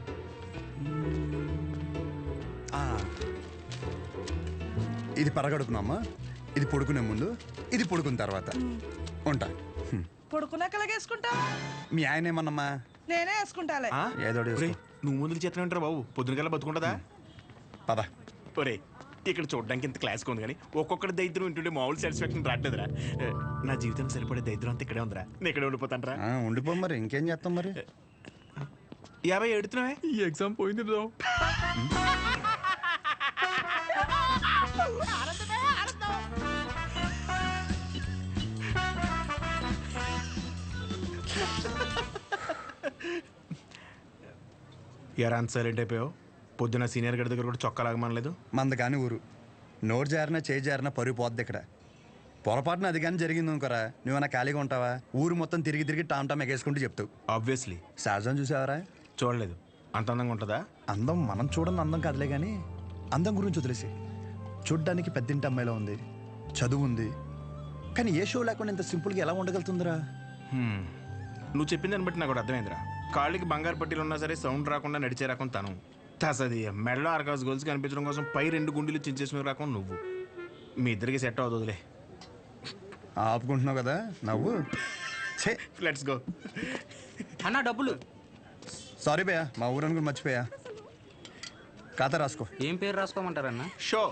ఇది పరగడుపునమ్మా, ఇది పడుకునే ముందు, ఇది పడుకున్న తర్వాత. ఉంటా. పడుకున్నాక వేసుకుంటా. మీ ఆయన ఏమన్నమ్మా? నేనే వేసుకుంటాలే. ఏదో నువ్వు ముందుకు చేతనే ఉంటారు బాబు. పొద్దునకల్లా బతుకుంటుందా? పద. ఒరే ఇక్కడ చూడడానికి ఇంత క్లాస్గా ఉంది కానీ ఒక్కొక్కటి దరిద్రం వింటుండే మామూలు సాటిస్ఫాక్షన్ రావట్లేదురా. నా జీవితం సరిపడే దరిద్రం అంతా ఇక్కడే ఉందిరా. నేను ఇక్కడే ఉండిపోతానరా. ఉండిపో మరి, ఇంకేం చేస్తాం మరి. 50 ఎడుతున్నావే. ఈ ఎగ్జామ్ పోయింది బ్రో. ఎరా అంత సైలెంట్ అయిపోయావు? పొద్దున సీనియర్ గడి దగ్గర కూడా చొక్కా లాగమనలేదు. మంది కానీ ఊరు నోరు జారినా చేయి జారినా పరుగు పోద్ది ఇక్కడ. పొరపాటున అది కానీ జరిగింది అనుకోరా, నువ్వన్నా ఖాళీగా ఉంటావా? ఊరు మొత్తం తిరిగి తిరిగి టామ్ టామ్ ఎగేసుకుంటూ చెప్తావు. ఆబ్వియస్లీ. సహజం చూసావరా? చూడలేదు. అంత అందంగా ఉంటుందా? అందం మనం చూడని అందం కాదులే కానీ అందం గురించి వదిలేసి. చూడ్డానికి పెద్దింటి అమ్మాయిలో ఉంది, చదువు ఉంది, కానీ ఏ షో లేకుండా ఇంత సింపుల్గా ఎలా ఉండగలుగుతుందిరా? నువ్వు చెప్పిన దాన్ని బట్టి నాకు కూడా అర్థమైందిరా. కాళ్ళకి బంగారు పట్టీలు ఉన్నా సరే సౌండ్ రాకుండా నడిచే రకం తను. తసది మెడలో ఆర్కాస్ గోల్స్ కనిపించడం కోసం పై 2 గుండెలు చించేసిన రకం నువ్వు. మీ ఇద్దరికి సెట్ అవుతుందిలే. ఆపుకుంటున్నావు కదా నవ్వు. Let's go. అన్న డబ్బులు. సారీ భయ్యా, మా ఊరని కూడా మర్చిపోయా. ఖాతా రాసుకో. ఏం పేరు రాసుకోమంటారన్న? షో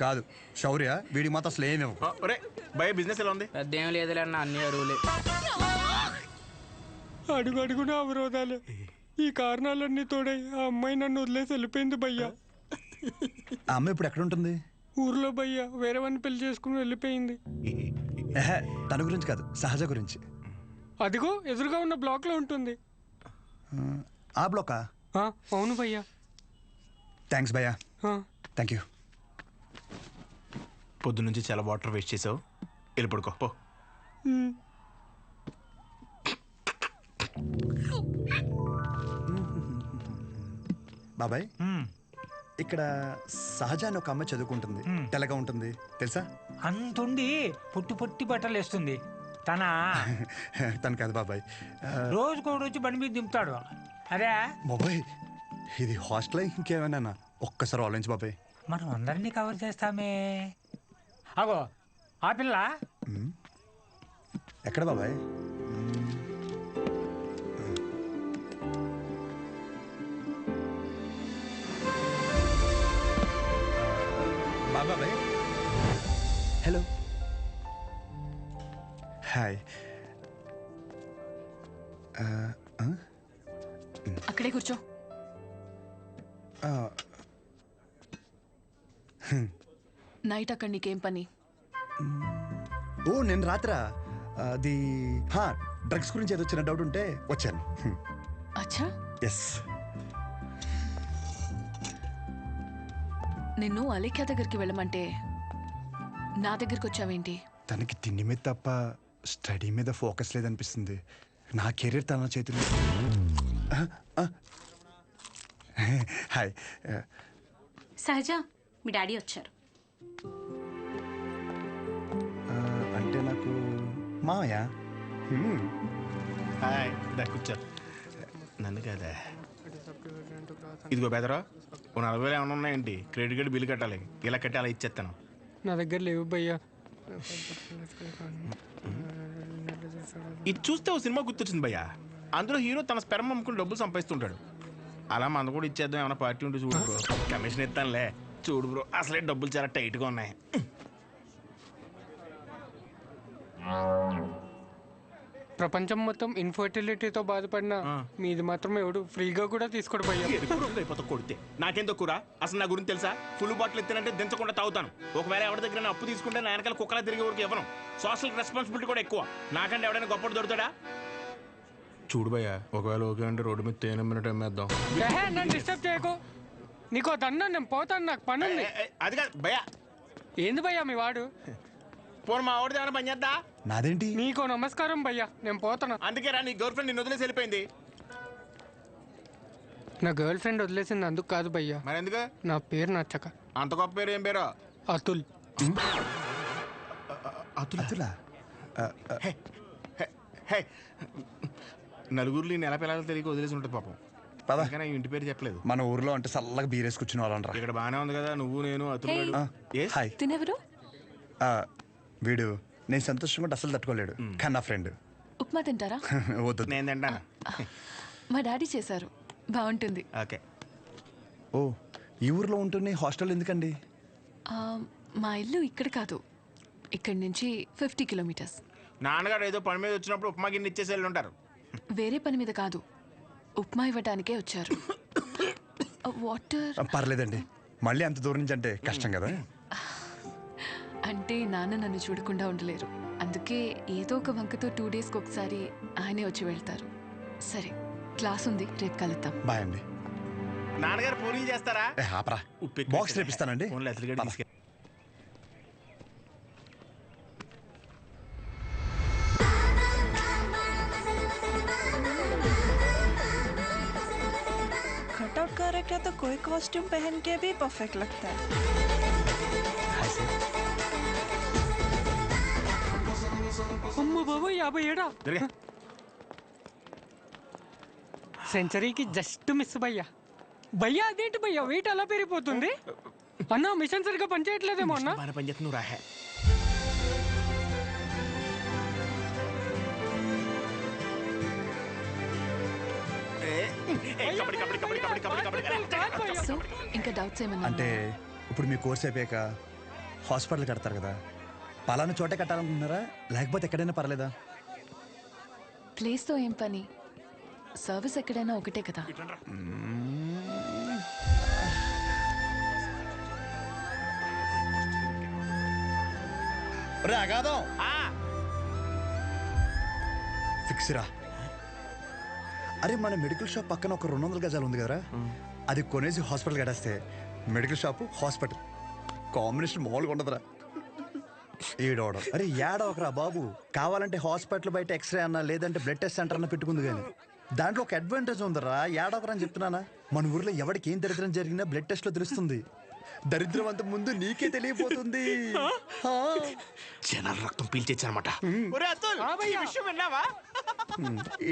కాదు, శౌర్య. వీడికి మాత్రం అసలు ఏమి ఒరే భయ బిజినెస్ ఎలా ఉంది? పెద్ద ఏం లేదులే అన్న, అన్ని అరువులే. అడుగు అడుగున అవరోధాలే. ఈ కారణాలన్నీ తోడై ఆ అమ్మాయి నన్ను వదిలేసి వెళ్ళిపోయింది భయ్యా. ఆ అమ్మాయి ఇప్పుడు ఎక్కడ ఉంటుంది? ఊర్లో భయ్యా, వేరే వాడిని పెళ్లి చేసుకుని వెళ్ళిపోయింది. తన గురించి కాదు, సహజ గురించి. అదిగో ఎదురుగా ఉన్న బ్లాక్ లో ఉంటుంది. ఆ బ్లాకా? అవును భయ్యా. థ్యాంక్స్ భయ్యా. Thank you. పొద్దునుంచి చాలా వాటర్ వేస్ట్ చేసావు. వెళ్ళి పడుకో పో. బాబాయ్, ఇక్కడ సహజ అని ఒక అమ్మాయి చదువుకుంటుంది, తెల్లగా ఉంటుంది తెలుసా? అంతుండి పొట్టి పొట్టి బట్టలు వేస్తుంది. తను కాదు బాబాయ్. రోజుకోడు వచ్చి బండి మీద దింపుతాడు. అరే బాబాయ్, ఇది హాస్టల్ ఇంకేమైనా? ఒక్కసారి ఆలోచించు బాబాయ్. మనం అందరినీ కవర్ చేస్తామే. అగో ఆ పిల్ల ఎక్కడ బాబాయ్? బాబాయ్ హలో. హాయ్. అక్కడే కూర్చో. నైట్ అక్కడ నీకేం పని? ఓ నేను రాత్రా అది డ్రగ్స్ గురించి ఏదో చిన్న డౌట్ ఉంటే వచ్చాను. అచ్చా. ఎస్. నిన్ను అలేఖ్య దగ్గరికి వెళ్ళమంటే నా దగ్గరికి వచ్చావేంటి? తనకి తిండి మీద తప్ప స్టడీ మీద ఫోకస్ లేదనిపిస్తుంది. నా కెరీర్ తన చేతులు. హాయ్. సహజ, మీ డాడీ వచ్చారు. అంటే నాకు మావయ్య. హాయ్. కూర్చో. నన్ను కదా ఇదిగో బెదరా ఓ 40,000 ఏమైనా ఉన్నాయండి క్రెడిట్ కార్డు బిల్లు కట్టాలి ఇలా కట్టి అలా ఇచ్చేస్తాను. నా దగ్గర లేవు భయ్యా. ఇది చూస్తే ఓ సినిమా గుర్తొచ్చింది భయ్య. అందులో హీరో తన స్పెర్మ్ అమ్ముకుని డబ్బులు సంపాదిస్తుంటాడు. అలా మన కూడా ఇచ్చేద్దాం ఏమైనా పార్టీ ఉంటే చూడు బ్రో. కమిషన్ ఇస్తానులే. చూడు బ్రో అసలే డబ్బులు చాలా టైట్గా ఉన్నాయి. ప్రపంచం మొత్తం ఇన్ఫర్టిలిటీతో బాధపడినా మీది మాత్రం ఎవడు ఫ్రీగా కూడా తీసుకోడు భయ్యా. అయిపోతా కొడితే నాకేం తక్కువ. అసలు నా గురించి తెలుసా? ఫుల్ బాటిల్ ఎత్తానంటే దించకుండా తాగుతాను. ఒకవేళ ఎవరి దగ్గర నా అప్పు తీసుకుంటే నా వెనకాల కుక్కలా తిరిగే వరకు ఇవ్వను. సోషల్ రెస్పాన్సిబిలిటీ కూడా ఎక్కువ. నాకంటే ఎవడైనా గొప్పడు దొరుకుతాడా? చూడు భయ్య ఒకవేళ ఓకే అంటే రోడ్డు మీద తేనెమ్మినట్టు అమ్మేద్దాం. నన్ను డిస్టర్బ్ చేయకు. నీకు దన్నా నేను పోతాను, నాకు పని ఉంది. అది కాదు భయ్య. ఏంది భయ్యా మీ వాడు? పోను మా వాడిది ఏమైనా పని చేద్దా? నాదేంటి? నీకు నమస్కారం భయ్యా, నేను పోతాను. అందుకే రా నీ గర్ల్ ఫ్రెండ్ నిన్ను వదిలేసి వెళ్ళిపోయింది. నా గర్ల్ ఫ్రెండ్ వదిలేసింది అందుకు కాదు భయ్యా. మరి ఎందుకు? నా పేరు నచ్చక. అంత గొప్ప పేరు ఏం పేరు? అతుల్. అతులా? నలుగురిలో నెల పిల్లలు తెలియక వదిలేసి ఉంటుంది పాపం. కానీ ఇంటి పేరు చెప్పలేదు. మన ఊర్లో అంటే చల్లగా బీరేసి కూర్చుని వాళ్ళంటారా. ఇక్కడ బాగానే ఉంది కదా నువ్వు నేను అతులు. హాయ్. తినెవరు? వీడు నేను సంతోషంగా అసలు తట్టుకోలేడు కానీ నా ఫ్రెండ్. ఉప్మా తింటారా? వద్దు. నేను తింటాను. మా డాడీ చేశారు, బాగుంటుంది. ఓకే. ఓ ఈ ఊర్లో ఉంటుంది హాస్టల్ ఎందుకండి? మా ఇల్లు ఇక్కడ కాదు, ఇక్కడి నుంచి 50 కిలోమీటర్స్. నాన్నగారు ఏదో పని మీద వచ్చినప్పుడు ఉప్మా గిన్నె ఇచ్చేసి వెళ్ళి ఉంటారు. వేరే పని మీద కాదు, ఉప్మా ఇవ్వడానికే వచ్చారు. వాటర్ పర్లేదండి, మళ్ళీ అంత దూరం నుంచి అంటే కష్టం కదా. అంటే నాన్న నన్ను చూడకుండా ఉండలేరు, అందుకే ఏదో ఒక వంకతో 2 డేస్కి ఒకసారి ఆయనే వచ్చి వెళ్తారు. సరే క్లాస్ ఉంది, రేపు కలుద్దాం. బాయ్ అండి. నాన్నగారు పూరీలు చేస్తారా? ఆపరా, బాక్స్ రేపిస్తానండి. कटआउट कैरेक्टर तो कोई कॉस्ट्यूम पहन के भी परफेक्ट लगता है. అమ్మ బాబు 57 సెంచరీకి జస్ట్ మిస్ భయ్యా. భయ్యా అదేంటి భయ్యా వెయిట్ అలా పెరిగిపోతుంది? అన్న మిషన్ సరిగ్గా పనిచేయట్లేదేమో అన్న. పనిచేస్తున్నావు రాహే. సో ఇంకా డౌట్స్ ఏమన్నా? అంటే ఇప్పుడు మీ కోర్స్ అయిపోయాక హాస్పిటల్ కడతారు కదా, పలానా చోటే కట్టాలనుకుంటున్నారా లేకపోతే ఎక్కడైనా పర్లేదా? ప్లేస్తో ఏం పని, సర్వీస్ ఎక్కడైనా ఒకటే కదా. అగాదం ఫిక్స్ రా. అరే మన మెడికల్ షాప్ పక్కన ఒక 200 గజాలు ఉంది కదరా, అది కొనేసి హాస్పిటల్ కట్టేస్తే మెడికల్ షాప్ హాస్పిటల్ కాంబినేషన్ మామూలుగా ఉండదురా. ఏడవడం అరే ఏడవకరా బాబు, కావాలంటే హాస్పిటల్ బయట ఎక్స్రే అన్నా లేదంటే బ్లడ్ టెస్ట్ సెంటర్ అన్న పెట్టుకుంది, కానీ దాంట్లో ఒక అడ్వాంటేజ్ ఉందరా. ఏడవకరా అని చెప్తున్నానా. మన ఊర్లో ఎవరికి ఏం దరిద్రం జరిగినా బ్లడ్ టెస్ట్ లో తెలుస్తుంది. దరిద్రం అంత ముందు నీకే తెలియపోతుంది. జనాల రక్తం పీల్చేచ్చనమాట.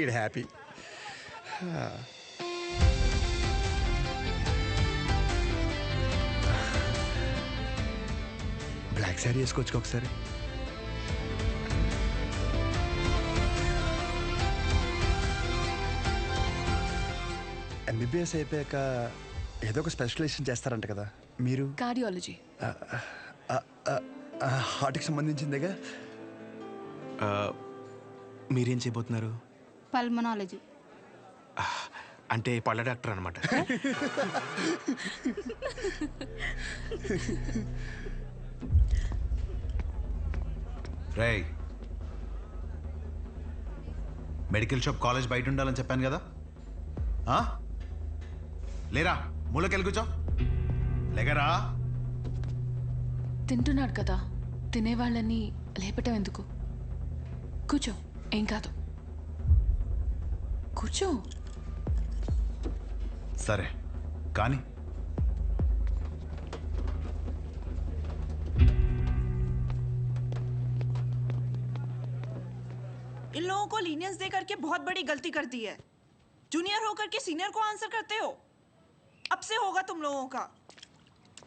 ఈడ్ హ్యాపీ. బ్లాక్ శారీ వేసుకోవచ్చు ఒకసారి. ఎంబీబీఎస్ అయిపోయాక ఏదో ఒక స్పెషలైజేషన్ చేస్తారంట కదా మీరు? కార్డియాలజీ. హార్ట్కి సంబంధించిందేగా. మీరేం చేయబోతున్నారు? పల్మనాలజీ. అంటే పళ్ళ డాక్టర్ అనమాట. రేయ్, మెడికల్ షాప్ కాలేజ్ బయట ఉండాలని చెప్పాను కదా. లేరా, మూలకెళ్ళి కూర్చో. లేకరా. తింటున్నాడు కదా, తినేవాళ్ళని లేపటం ఎందుకు? కూర్చో, ఏం కాదు, కూర్చో. సరే కానీ इन लोगों को लीनियंस दे करके बहुत बड़ी गलती कर दी है. जूनियर होकर के सीनियर को आंसर करते हो अब से होगा तुम लोगों का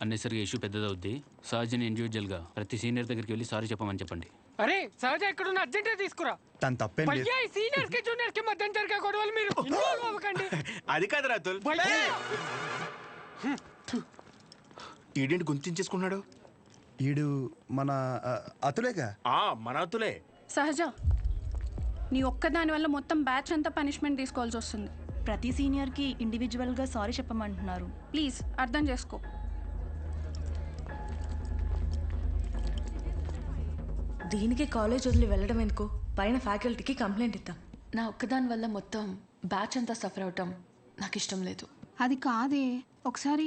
అన్నెసరిగా ఇష్యూ పెద్దదవుద్ది. సహజని ఇండివిజువల్గా ప్రతి సీనియర్ దగ్గరికి వెళ్ళి సారీ చెప్పమని చెప్పండి. అరే సహజ ఎక్కడున్న అర్జెంట్ తీసుకురా. తను తప్పేం లేదు. భయ్యా ఈ సీనియర్స్ కి జూనియర్స్ కి మధ్య జరిగే గొడవలు మీరు ఇన్వాల్వ్ అవ్వకండి. అది కాదు రాతుల్. ఈడేంటి గుంతించేసుకున్నాడు? ఈడు మన అతులేగా. మన అతులే. సహజ నీ ఒక్కదాని వల్ల మొత్తం బ్యాచ్ అంతా పనిష్మెంట్ తీసుకోవాల్సి వస్తుంది. ప్రతి సీనియర్కి ఇండివిజువల్గా సారీ చెప్పమంటున్నారు. ప్లీజ్ అర్థం చేసుకో. దీనికి కాలేజ్ వదిలి వెళ్ళడం ఎందుకు? పైన ఫ్యాకల్టీకి కంప్లైంట్ ఇద్దాం. నా ఒక్కదాని వల్ల మొత్తం బ్యాచ్ అంతా సఫర్ అవటం నాకు ఇష్టం లేదు. అది కాదే, ఒకసారి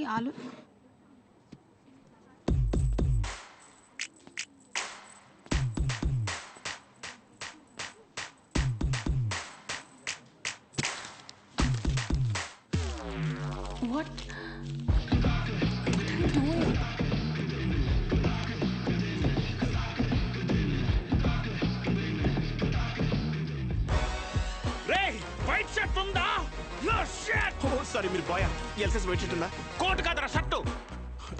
వాట్ సారీ మీరు బాయ్ ఎల్సైజ్ వైట్ షర్ట్ ఉందా? కోట్ కాదరా షర్టు.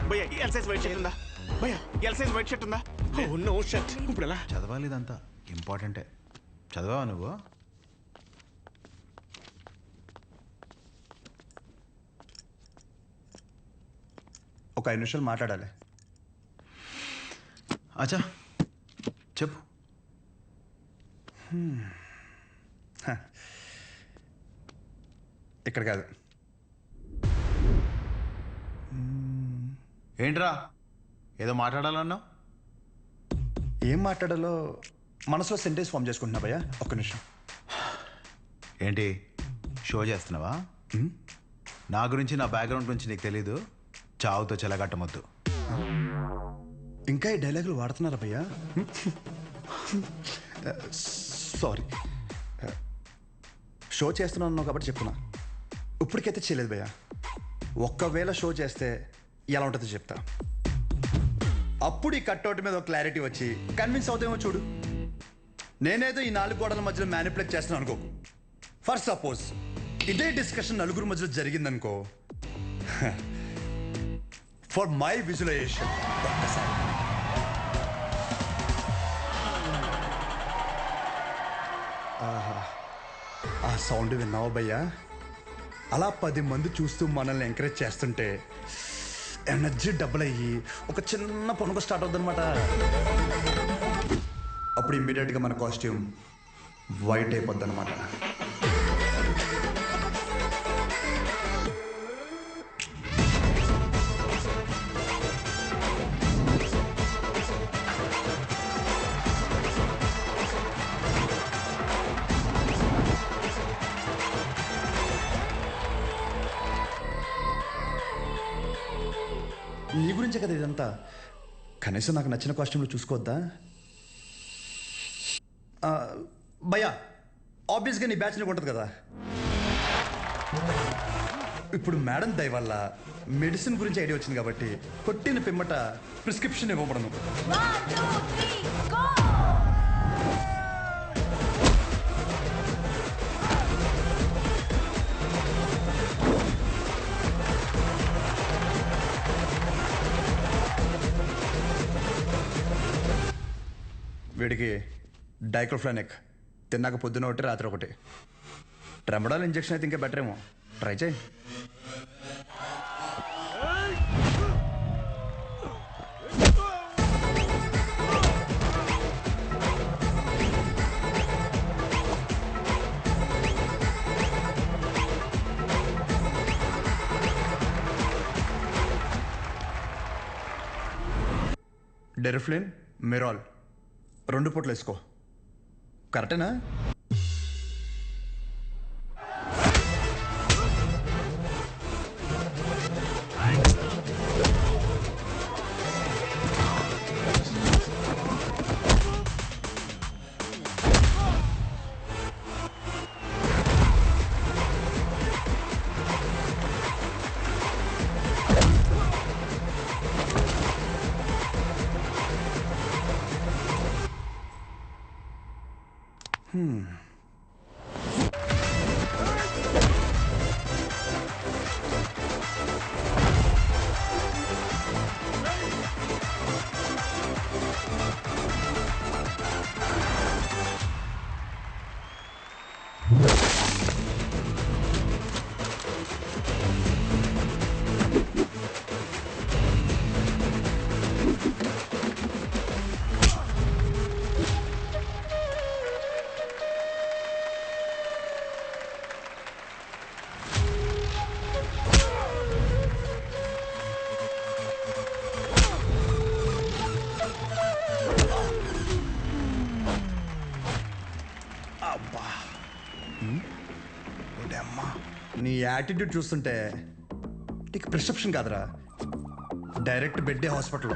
భయ్యా ఎల్సైజ్ వైట్ షర్ట్ ఉందా? భయ్యా ఎల్సైజ్ వైట్ షర్ట్ ఉందా? No shirt. ఇప్పుడు ఎలా చదవాలి? ఇదంతా ఇంపార్టెంటే. చదవా నువ్వు? ఒక 5 నిమిషాలు మాట్లాడాలి. అచ్చా చెప్పు. ఇక్కడ కాదు. ఏంట్రా ఏదో మాట్లాడాలన్నావు? ఏం మాట్లాడాలో మనసులో సెంటెన్స్ ఫామ్ చేసుకుంటున్నా భయ్యా. ఒక్క నిమిషం. ఏంటి షో చేస్తున్నావా? నా గురించి నా బ్యాక్గ్రౌండ్ గురించి నీకు తెలీదు? చావుతో చెలగట్టమొద్దు. ఇంకా ఈ డైలాగులు వాడుతున్నారా భయ్యా? సారీ, షో చేస్తున్నాను కాబట్టి చెప్తున్నా. ఇప్పటికైతే చేయలేదు భయ్యా. ఒక్కవేళ షో చేస్తే ఎలా ఉంటుందో చెప్తా. అప్పుడు ఈ కట్అవుట్ మీద ఒక క్లారిటీ వచ్చి కన్విన్స్ అవుతామో చూడు. నేనేదో ఈ 4 గోడల మధ్యలో మ్యానిపులేట్ చేస్తున్నాను అనుకో. ఫర్ సపోజ్ ఇదే డిస్కషన్ నలుగురు మధ్యలో జరిగిందనుకో. ఫర్ మై విజువలైజేషన్ ఒక్కసారి ఆ సౌండ్ విన్నావా భయ్యా? అలా 10 మంది చూస్తూ మనల్ని ఎంకరేజ్ చేస్తుంటే ఎనర్జీ డబుల్ అయ్యి ఒక చిన్న పనుక స్టార్ట్ అవుతుంది అనమాట. అప్పుడు ఇమ్మీడియట్గా మన కాస్ట్యూమ్ వైట్ అయిపోద్ది అనమాట. నీ గురించే కదా ఇదంతా. కనీసం నాకు నచ్చిన కాస్ట్యూమ్లో చూసుకోవద్దా భయ్యా? ఆబ్వియస్గా నీ బ్యాచ్ నీకు ఉంటుంది కదా. ఇప్పుడు మేడం దయ వల్ల మెడిసిన్ గురించి ఐడియా వచ్చింది కాబట్టి కొట్టిన పిమ్మట ప్రిస్క్రిప్షన్ ఇవ్వబడను. వీడికి డైక్లోఫ్లానిక్ తిన్నాక పొద్దున ఒకటి రాత్రి ఒకటి. ట్రెమడాల్ ఇంజెక్షన్ అయితే ఇంకా బెటర్ ఏమో. ట్రై చేయి. డెరిఫ్లిన్, మిరాల్ 2 పూటలు వేసుకో. కరెక్టేనా? నీ యాటిట్యూడ్ చూస్తుంటే నీకు ప్రిస్క్రిప్షన్ కాదురా, డైరెక్ట్ బెడ్డే హాస్పిటల్.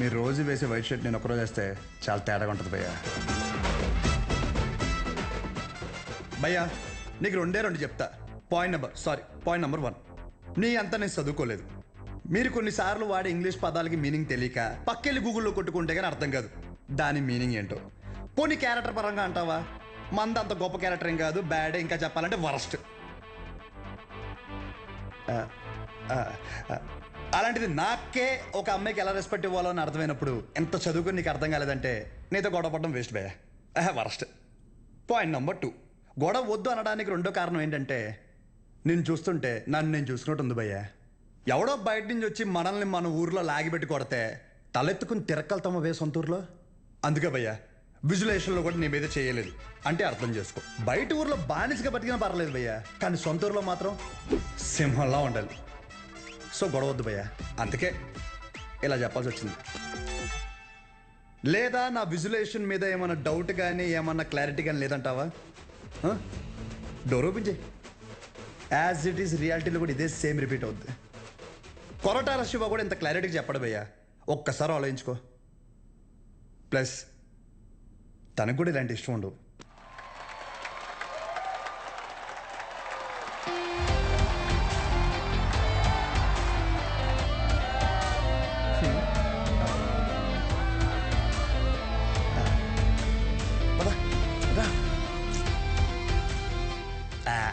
మీరు రోజు వేసే వైట్ షర్ట్ నేను ఒకరోజు వేస్తే చాలా తేడాగా ఉంటుంది భయ్యా. భయ్యా నీకు రెండు చెప్తా. పాయింట్ నెంబర్ 1, నీ అంతా నేను చదువుకోలేదు. మీరు కొన్నిసార్లు వాడే ఇంగ్లీష్ పదాలకి మీనింగ్ తెలియక పక్కెళ్ళి గూగుల్లో కొట్టుకుంటే కానీ అర్థం కాదు దాని మీనింగ్ ఏంటో. పోనీ క్యారెక్టర్ పరంగా అంటావా, మంద అంత గొప్ప క్యారెక్టర్ ఏం కాదు, బ్యాడ్, ఇంకా చెప్పాలంటే వరస్ట్. అలాంటిది నాకే ఒక అమ్మాయికి ఎలా రెస్పెక్ట్ ఇవ్వాలో అని అర్థమైనప్పుడు ఎంత చదువుకుని నీకు అర్థం కాలేదంటే నీతో గొడవ పడడం వేస్ట్ భయ్యా, వరస్ట్. పాయింట్ నెంబర్ 2, గొడవ వద్దు అనడానికి రెండో కారణం ఏంటంటే నేను చూస్తుంటే నన్ను నేను చూసుకున్నట్టు ఉంది భయ్యా. ఎవడో బయట నుంచి వచ్చి మనల్ని మన ఊర్లో లాగిపెట్టి కొడితే తలెత్తుకుని తిరక్కలుతామా వే సొంత ఊర్లో. అందుకే భయ్యా విజులేషన్లో కూడా నీ మీద చేయలేదు అంటే అర్థం చేసుకో. బయట ఊర్లో బానిసగా బతికినా పర్లేదు భయ్యా, కానీ సొంత ఊర్లో మాత్రం సింహంలా ఉండాలి. సో గొడవ వద్దు భయ్యా, అందుకే ఇలా చెప్పాల్సి వచ్చింది. లేదా నా విజులేషన్ మీద ఏమైనా డౌట్ కానీ ఏమన్నా క్లారిటీ కానీ లేదంటావా? డోర్ ఓపెన్ చేయి. యాజ్ ఇట్ ఈస్ రియాలిటీలో కూడా ఇదే సేమ్ రిపీట్ అవుద్ది. కొరటాల శివ కూడా ఇంత క్లారిటీగా చెప్పడు భయ్యా, ఒక్కసారి ఆలోచించుకో. ప్లస్ తనకు కూడా ఇలాంటి ఇష్టం ఉండవు.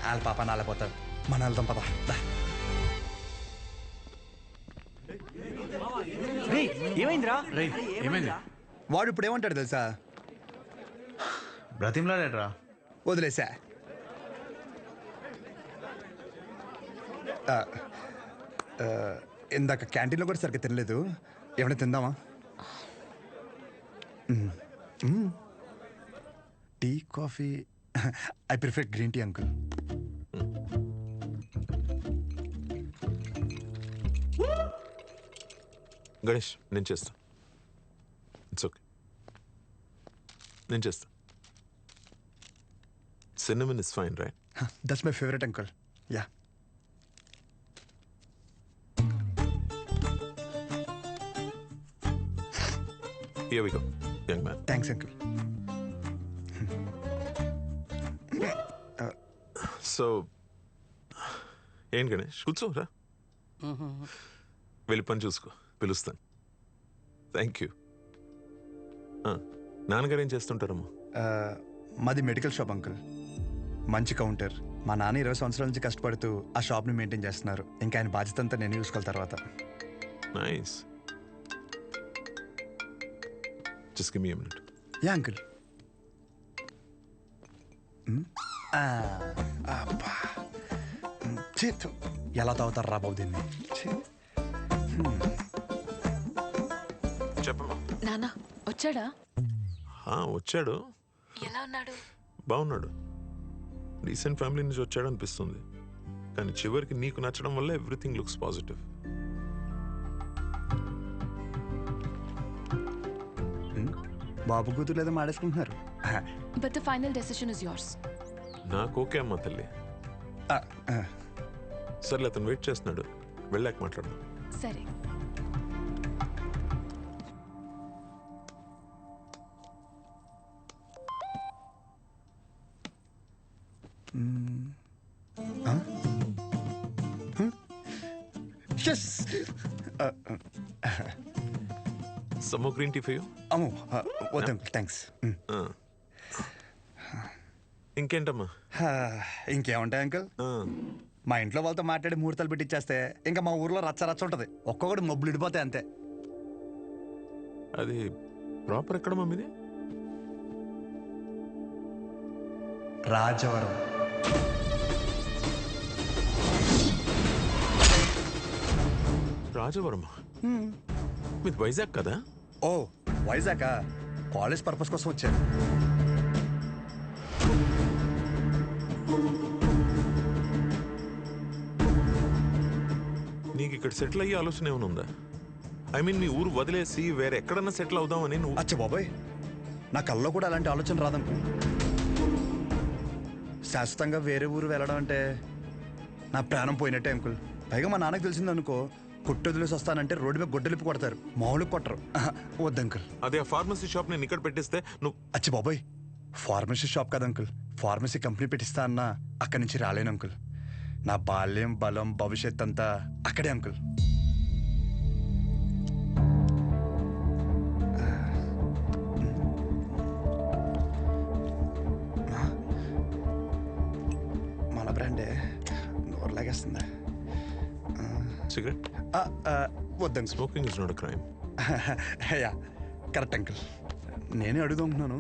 వాళ్ళ పాప నాలపోతాడు, మన వెళ్దాం పద. ఏమైందిరా? ఏమైంది? వాడు ఇప్పుడు ఏమంటాడు తెలుసా? బ్రతిమ్లాడేట్రా, వదిలేసా. ఇందాక క్యాంటీన్లో కూడా సరిగ్గా తినలేదు, ఏమైనా తిందామా? Tea, coffee? I prefer green tea uncle. Ganesh నేను చేస్తా. ఇట్స్ ఓకే, నేను చేస్తా. Cinnamon is fine right? That's my favourite uncle. Ya. Here we go, young man. Thanks, uncle. So ఏం గణేష్ కూర్చోరా, వెళ్ళి పని చూసుకో, పిలుస్తాను. Thank you. నాన్నగారు ఏం చేస్తుంటారమ్మా? మాది మెడికల్ షాప్ అంకుల్, మంచి కౌంటర్. మా నాన్న 20 సంవత్సరాల నుంచి కష్టపడుతూ ఆ షాప్ని మెయింటైన్ చేస్తున్నారు. ఇంకా ఆయన బాధ్యత అంతా నేను చూసుకోవాలి తర్వాత. Nice. Just give me a minute. Yeah uncle. ఎలా తాగుతారు రా బాబు దీన్ని? చెప్పమ్మా. నానా వచ్చాడా? వచ్చాడు. ఎలా ఉన్నాడు? బాగున్నాడు. రీసెంట్ ఫ్యామిలీ నుంచి వచ్చాడు అనిపిస్తుంది, కానీ చివరికి నీకు నచ్చడం వల్ల ఎవ్రీథింగ్ లుక్స్ పాజిటివ్. బాబు కూతురు లేదా మాడేసుకుంటున్నారు. But the final decision is yours. నాకు ఓకే అమ్మా తల్లి. సర్లే, అతను వెయిట్ చేస్తున్నాడు, వెళ్ళాక మాట్లాడదాం. సరే. Some more green tea for you? అమ్మో వద్దు అంకుల్, థ్యాంక్స్. ఇంకేంటమ్మా? ఇంకేముంటాయి అంకుల్, మా ఇంట్లో వాళ్ళతో మాట్లాడి ముహూర్తాలు పెట్టిచ్చేస్తే ఇంకా మా ఊర్లో రచ్చ రచ్చ ఉంటుంది. ఒక్కొక్కటి మబ్బులు ఇడిపోతాయి అంతే. అది ప్రాపర్ ఎక్కడ మమ్మీది? రాజవరం. రాజవరమా? మీది వైజాగ్ కదా? ఓ వైజాగ్, కాలేజ్ పర్పస్ కోసం వచ్చాను. ఇక్కడ సెటిల్ అయ్యే ఆలోచన ఏమైనా ఉందా? ఐ మీన్ మీ ఊరు వదిలేసి వేరే ఎక్కడన్నా సెటిల్ అవుదామని నువ్వు... అచ్చా బాబాయ్, నా కల్లో కూడా అలాంటి ఆలోచన రాదంకుల్. శాశ్వతంగా వేరే ఊరు వెళ్ళడం అంటే నా ప్రాణం పోయినట్టే అంకుల్. పైగా మా నాన్నకు తెలిసిందనుకో, కొట్టు వదిలేసి వస్తానంటే రోడ్డు మీద గొడ్డలిపి కొడతారు, మామూలుగా కొట్టరు. వద్దు అంకుల్. అదే ఆ ఫార్మసీ షాప్ నేను ఇక్కడ పెట్టిస్తే నువ్వు... అచ్చి బాబాయ్, ఫార్మసీ షాప్ కదా అంకుల్, ఫార్మసీ కంపెనీ పెట్టిస్తా అన్నా అక్కడి నుంచి రాలేను అంకుల్. నా బాల్యం, బలం, భవిష్యత్ అంతా అక్కడే అంకుల్. మన బ్రాండే నోరు లాగేస్తుంది. సిగరెట్ వద్దండి. Smoking is not a crime. Yeah correct uncle. నేనే అడుగుతున్నాను,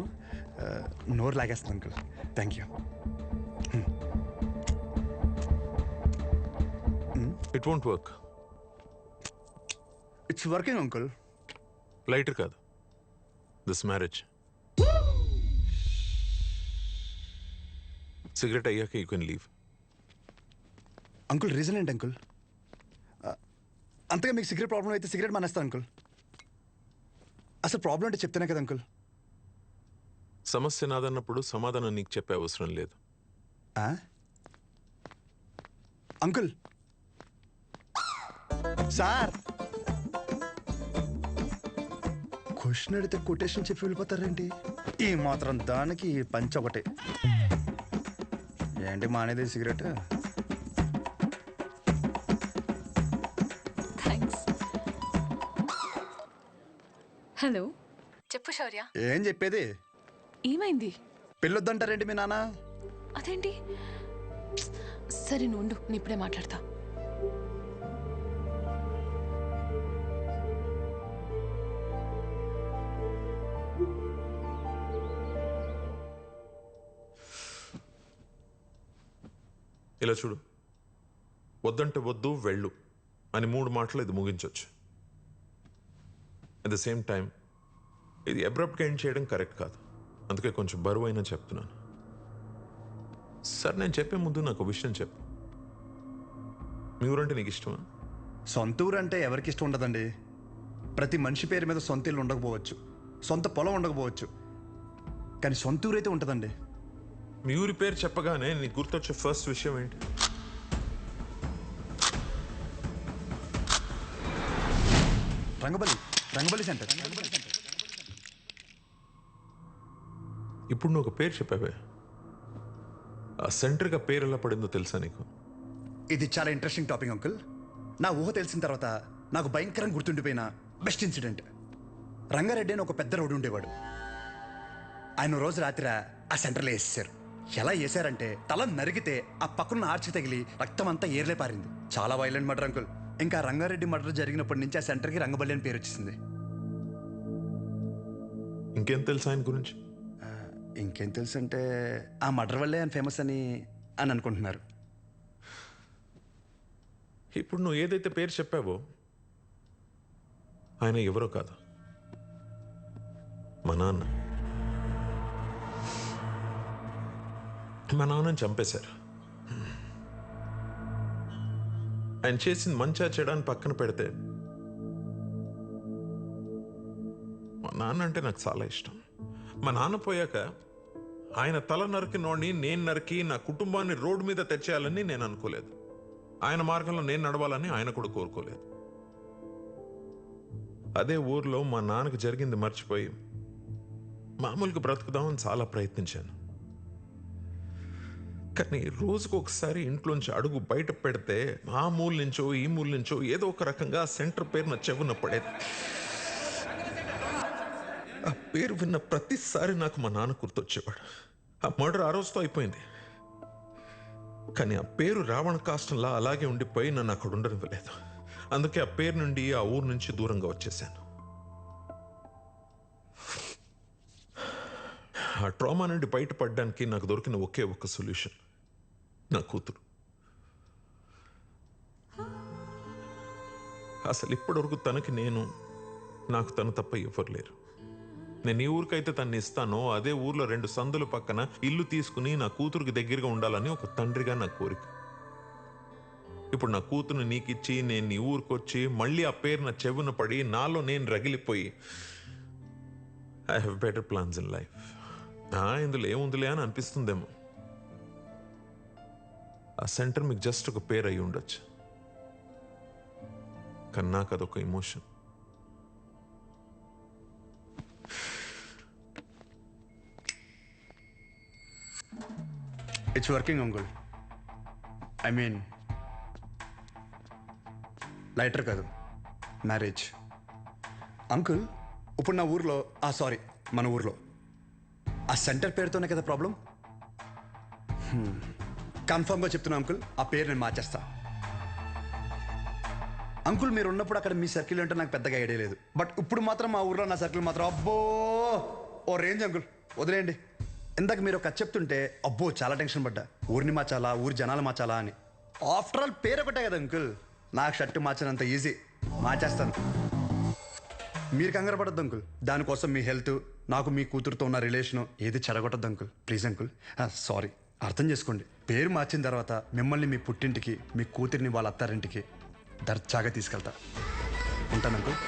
నోరు లాగేస్తుంది uncle. Thank you. It won't work. It's working uncle. Lighter కాదు, దిస్ మ్యారేజ్. సిగరెట్ అయ్యాక you can leave. Uncle reason ఏంటి అంకుల్? అంతగా మీకు సిగరెట్ ప్రాబ్లం అయితే సిగరెట్ మానేస్తా అంకుల్. అసలు ప్రాబ్లం అంటే చెప్తేనే కదా అంకుల్. సమస్య నాదన్నప్పుడు సమాధానం నీకు చెప్పే అవసరం లేదు. అంకుల్ సార్, క్వశ్చన్ అడిగితే కొటేషన్ చెప్పి వెళ్ళిపోతారేంటి? ఈ మాత్రం దానికి పంచ ఒకటే ఏంటి మానేది సిగరెట్? హలో, చెప్పు శౌర్య. ఏం చెప్పేది? ఏమైంది? పెళ్ళొద్దంటారేంటి మీ నాన్న? అదేంటి? సరే నువ్వు ఉండు, నేను ఇప్పుడే మాట్లాడతా. ఇలా చూడు, వద్దంటే వద్దు, వెళ్ళు అని 3 మాటలు ఇది ముగించవచ్చు. అట్ ద సేమ్ టైం ఇది అబ్రప్ట్గా ఎండ్ చేయడం కరెక్ట్ కాదు. అందుకే కొంచెం బరువు అయినా చెప్తున్నాను. సార్, నేను చెప్పే ముందు నాకు ఒక విషయం చెప్పు. మీ ఊరంటే నీకు ఇష్టమా? సొంత ఊరు అంటే ఎవరికి ఇష్టం ఉండదండి. ప్రతి మనిషి పేరు మీద సొంత ఇల్లు ఉండకపోవచ్చు, సొంత పొలం ఉండకపోవచ్చు, కానీ సొంత ఊరు అయితే ఉంటుందండి. మీ ఊరి పేరు చెప్పగానే నీకు గుర్తొచ్చే ఫస్ట్ విషయం ఏంటి? రంగబలి సెంటర్. ఇప్పుడు నువ్వు ఒక పేరు చెప్పావే, ఆ సెంటర్గా పేరు ఎలా పడిందో తెలుసా నీకు? ఇది చాలా ఇంట్రెస్టింగ్ టాపిక్ అంకుల్. నా ఊహ తెలిసిన తర్వాత నాకు భయంకరంగా గుర్తుండిపోయిన బెస్ట్ ఇన్సిడెంట్. రంగారెడ్డి అని ఒక పెద్ద రోడ్డు ఉండేవాడు. ఆయన రోజు రాత్రి ఆ సెంటర్లో వేసేసారు. ఎలా వేసారంటే తల నరిగితే ఆ పక్కన ఆర్చి తగిలి రక్తం అంతా ఏర్లే పారింది. చాలా వైలెంట్ మర్డర్ అంకుల్. ఇంకా రంగారెడ్డి మర్డర్ జరిగినప్పటి నుంచి ఆ సెంటర్కి రంగబల్లి అని పేరు వచ్చేసింది. ఇంకేం తెలుసు ఆయన గురించి? ఇంకేం తెలుసు అంటే ఆ మర్డర్ వల్లే ఆయన ఫేమస్ అని అనుకుంటున్నారు. ఇప్పుడు నువ్వు ఏదైతే పేరు చెప్పావో ఆయన ఎవరో కాదు, మా నాన్న. మా నాన్నని చంపేశారు. ఆయన చేసింది మంచా చెడాన్ని పక్కన పెడితే మా నాన్న అంటే నాకు చాలా ఇష్టం. మా నాన్న పోయాక ఆయన తల నరికినోడిని నేను నరికి నా కుటుంబాన్ని రోడ్డు మీద తెచ్చేయాలని నేను అనుకోలేదు. ఆయన మార్గంలో నేను నడవాలని ఆయన కూడా కోరుకోలేదు. అదే ఊర్లో మా నాన్నకు జరిగింది మర్చిపోయి మామూలుగా బ్రతుకుదామని చాలా ప్రయత్నించాను. కానీ రోజుకు ఒకసారి ఇంట్లోంచి అడుగు బయట పెడితే ఆ మూల నుంచో ఈ మూల నుంచో ఏదో ఒక రకంగా సెంటర్ పేరు నా చెవున పడేది. ఆ పేరు విన్న ప్రతిసారి నాకు మా నాన్న గుర్తొచ్చేవాడు. ఆ మర్డర్ ఆ రోజుతో అయిపోయింది, కానీ ఆ పేరు రావణ కాష్టంలా అలాగే ఉండిపోయి నన్ను అక్కడ ఉండనివ్వలేదు. అందుకే ఆ పేరు నుండి ఆ ఊరు నుంచి దూరంగా వచ్చేసాను. ఆ ట్రామా నుండి బయటపడడానికి నాకు దొరికిన ఒకే ఒక సొల్యూషన్ నా కూతురు. అసలు ఇప్పటివరకు తనకి నేను, నాకు తను తప్ప ఎవరు లేరు. నేను ఏ ఊరికైతే తన్ని ఇస్తానో అదే ఊర్లో 2 సందుల పక్కన ఇల్లు తీసుకుని నా కూతురికి దగ్గరగా ఉండాలని ఒక తండ్రిగా నా కోరిక. ఇప్పుడు నా కూతురు నీకిచ్చి నేను నీ ఊరికొచ్చి మళ్ళీ ఆ పేరు నా చెవున పడి నాలో నేను రగిలిపోయి I have better plans in life. ఇందులో ఏముందిలే అని అనిపిస్తుందేమో. ఆ సెంటర్ మీకు జస్ట్ ఒక పేరు అయి ఉండొచ్చు, కానీ నాకు అదొక emotion. It's working uncle. I mean lighter కాదు, మ్యారేజ్. అంకుల్ ఇప్పుడు నా ఊర్లో సారీ మన ఊర్లో ఆ సెంటర్ పేరుతోనే కదా ప్రాబ్లం. కన్ఫర్మ్గా చెప్తున్నా అంకుల్, ఆ పేరు నేను మార్చేస్తా. అంకుల్ మీరు ఉన్నప్పుడు అక్కడ మీ సర్కిల్ అంటే నాకు పెద్దగా ఐడియా లేదు, బట్ ఇప్పుడు మాత్రం మా ఊర్లో నా సర్కిల్ మాత్రం అబ్బో ఓ రేంజ్ అంకుల్. వదిలేయండి. ఇందాక మీరు ఒక చెప్తుంటే అబ్బో చాలా టెన్షన్ పడ్డా, ఊరిని మార్చాలా ఊరి జనాలు మార్చాలా అని. ఆఫ్టర్ ఆల్ పేరు ఒకటే కదా అంకుల్, నాకు షర్టు మార్చినంత ఈజీ, మార్చేస్తాను. మీరు కంగారు పడద్దు అంకుల్. దానికోసం మీ హెల్త్, నాకు మీ కూతురుతో ఉన్న రిలేషను ఏది చెడగొట్టద్దు అంకుల్, ప్లీజ్ అంకుల్. సారీ, అర్థం చేసుకోండి. పేరు మార్చిన తర్వాత మిమ్మల్ని మీ పుట్టింటికి, మీ కూతురిని వాళ్ళ అత్తారింటికి దర్జాగా తీసుకెళ్తా. ఉంటాను అంకుల్.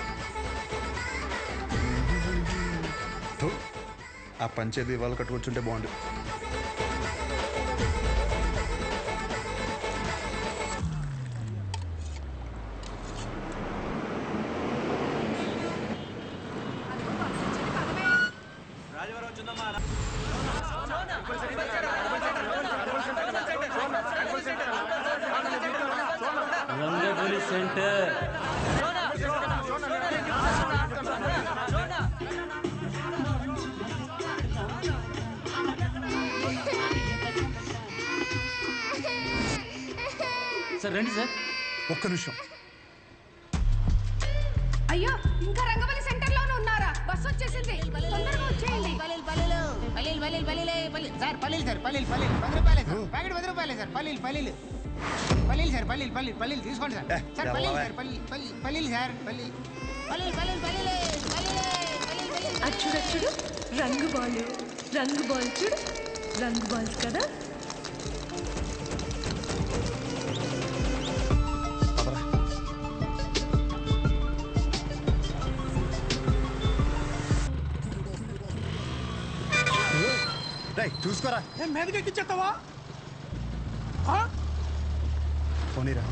ఆ పంచేది వాళ్ళు కట్టుకొచ్చుంటే బాగుండు. Rangabali centre sir. రండి సార్. ఒక్క నిమిషం. అయ్యో ఇంకా రంగబలి సెంటర్ లోనే ఉన్నారా? బస్ వచ్చేసింది, తొందరగా వచ్చేయండి. సార్ పల్లీలు సార్, పల్లీలు 10 రూపాయలే సార్, ప్యాకెట్ 10 రూపాయలే సార్. పల్లీలు సార్, పల్లీలు తీసుకోండి సార్. సార్ పల్లీలు సార్, పల్లీలు సార్, పల్లీలు. అచ్చుడు అచ్చుడు రంగు బాల్ చూడు, రంగు బాల్స్ కదా. చూసుకోరా. మీదకి ఎక్కిచ్చేస్తావా? పోనీరా.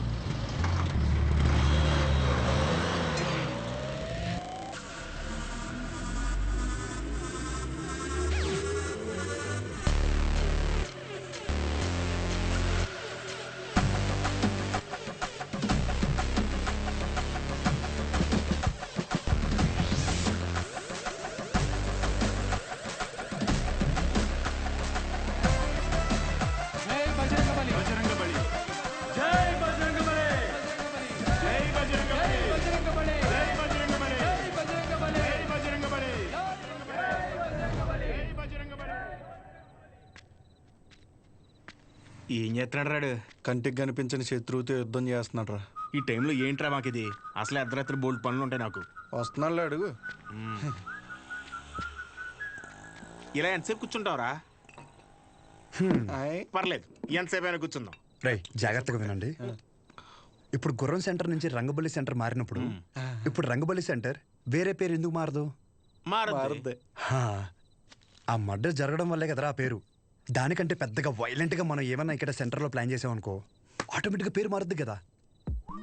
ఏం చేస్తున్నాడు రాడు? కంటికి కనిపించని శత్రువుతో యుద్ధం చేస్తున్నాడు రా. ఈ టైంలో ఏంట్రా మాకు ఇది? అసలు అర్ధరాత్రి బోల్డ్ పనులు ఉంటాయి నాకు. వస్తున్నాడు అడుగు. ఇలా ఎంతసేపు కూర్చుంటావురా? పర్లేదు, ఎంతసేపు అయినా కూర్చుందాం. రై జాగ్రత్తగా వినండి. ఇప్పుడు గుర్రం సెంటర్ నుంచి రంగబలి సెంటర్ మారినప్పుడు ఇప్పుడు రంగబలి సెంటర్ వేరే పేరు ఎందుకు మారదు? ఆ మర్డర్ జరగడం వల్లే కదరా ఆ పేరు. దానికంటే పెద్దగా వైలెంట్గా మనం ఏమన్నా ఇక్కడ సెంటర్లో ప్లాన్ చేసామనుకో ఆటోమేటిక్గా పేరు మారుద్ది కదా.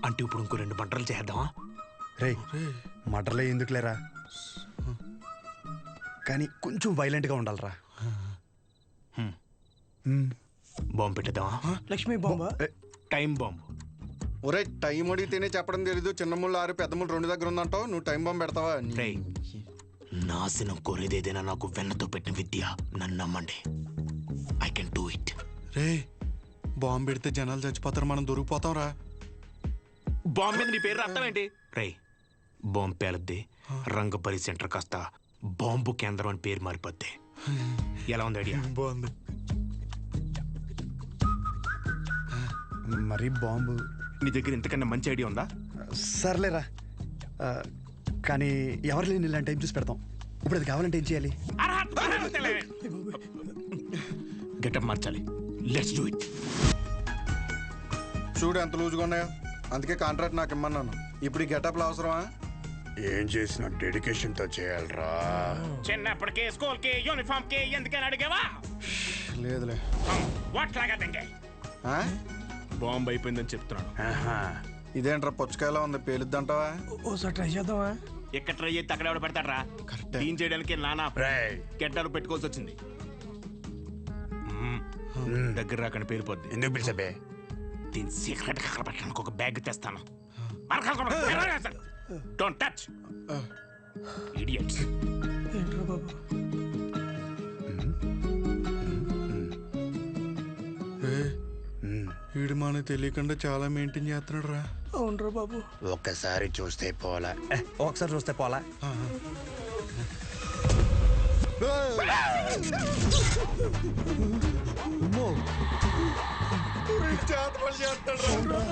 అంటే ఇప్పుడు ఇంకో 2 మర్డర్లు చేద్దామా? రే మర్డర్లే ఎందుకు లేరా, కానీ కొంచెం వైలెంట్గా ఉండాలరా. బాంబు పెట్టేద్దామా? లక్ష్మీ బాంబా? Time bomb. ఒరే టైం అడిగితేనే చెప్పడం తెలీదు. చిన్న ముళ్ళు 6 పెద్ద ముళ్ళు 2 దగ్గర ఉందంటావు, నువ్వు టైం బాంబు పెడతావా? నాశనం కోరేదేదైనా నాకు వెన్నతో పెట్టిన విద్య, నన్ను నమ్మండి. I can do it. Ray bomb పెడితే జనాలు చచ్చిపోతారు, మనం దొరికిపోతాం రా. బాంబు మీద నీ పేరు అర్థం ఏంటి? రే బాంబు పేలద్ది, రంగబలి సెంటర్ కాస్త బాంబు కేంద్రం అని పేరు మారిపోద్ది. ఎలా ఉంది ఐడియా? బాగుంది. మరి బాంబు నీ దగ్గర ఇంతకన్నా మంచి ఐడియా ఉందా? సర్లేరా, కానీ ఎవరు లేని ఇలాంటి టైం చూసి పెడతాం. ఇప్పుడు అది కావాలంటే ఏం చేయాలి? గెటప్ మార్చాలి. Let's do it. చూడు ఎంత లూజ్గా ఉన్నాయో. అందుకే కాంట్రాక్ట్ నాకు ఇమ్మన్నాను. ఇప్పుడు ఈ గెటప్లు అవసరమా? ఏం చేసిన డెడికేషన్ తో చేయాలరా. చిన్నప్పటికే స్కూల్ కి యూనిఫామ్ కి ఎందుకని అడిగావా? లేదులే. వాట్లాగా తంగే బాంబు అయిపోయిందని చెప్తున్నాను. ఇదేంట్రా పుచ్చకాయలా ఉంది, పేలుద్దంటావా? ఓసారి ట్రై చేద్దామా? ఎక్కడ ట్రై చేస్తే అక్కడ ఎవడ పెడతాడరా? క్లీన్ చేయడానికి నానా గెడ్డలు పెట్టుకోవాల్సి వచ్చింది. దగ్గర రాకని పేలిపోద్ది. ఎందుకు పిలిచబే? దీని సీక్రెట్ అక్కడ పెట్టడానికి ఒక బ్యాగ్ తెస్తాను. Don't touch idiots. ఏంట్రా బాబు? వీడు మనకు తెలియకుండా చాలా మెయింటైన్ చేస్తున్నాడు రా. అవునరా బాబు. ఒక్కసారి చూస్తే పోలా. ఒకసారి చూస్తే పోలా.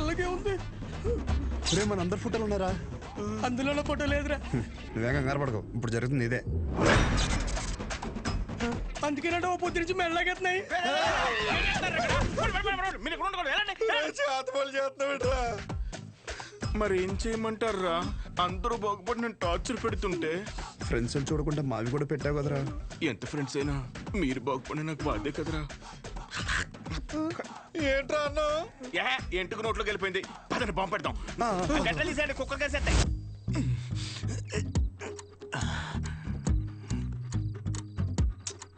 అలాగే ఉంది. రే మన అందరు ఫోటోలు ఉన్నారా? అందులో ఫోటో లేదురా. నువ్వేం కంగారు పడకు, ఇప్పుడు జరుగుతుంది ఇదే. అందుకేనంటే ఓ పొద్దు నుంచి మెల్లగెత్తున్నాయి. మరి ఏం చేయమంటారా? అందరూ బాగుపడి నేను టార్చర్ పెడుతుంటే ఫ్రెండ్స్ చూడకుండా మావి కూడా పెట్టావు కదరా. ఎంత ఫ్రెండ్స్ అయినా మీరు బాగుపడి నాకు బాధే కదరా. ఏంట్రా అన్న? ఎంటుకు నోట్లోకి వెళ్ళిపోయింది. పదండి బాంబు పెడతాం. గడ్డలు కుక్కలు కలిసేస్తాయి.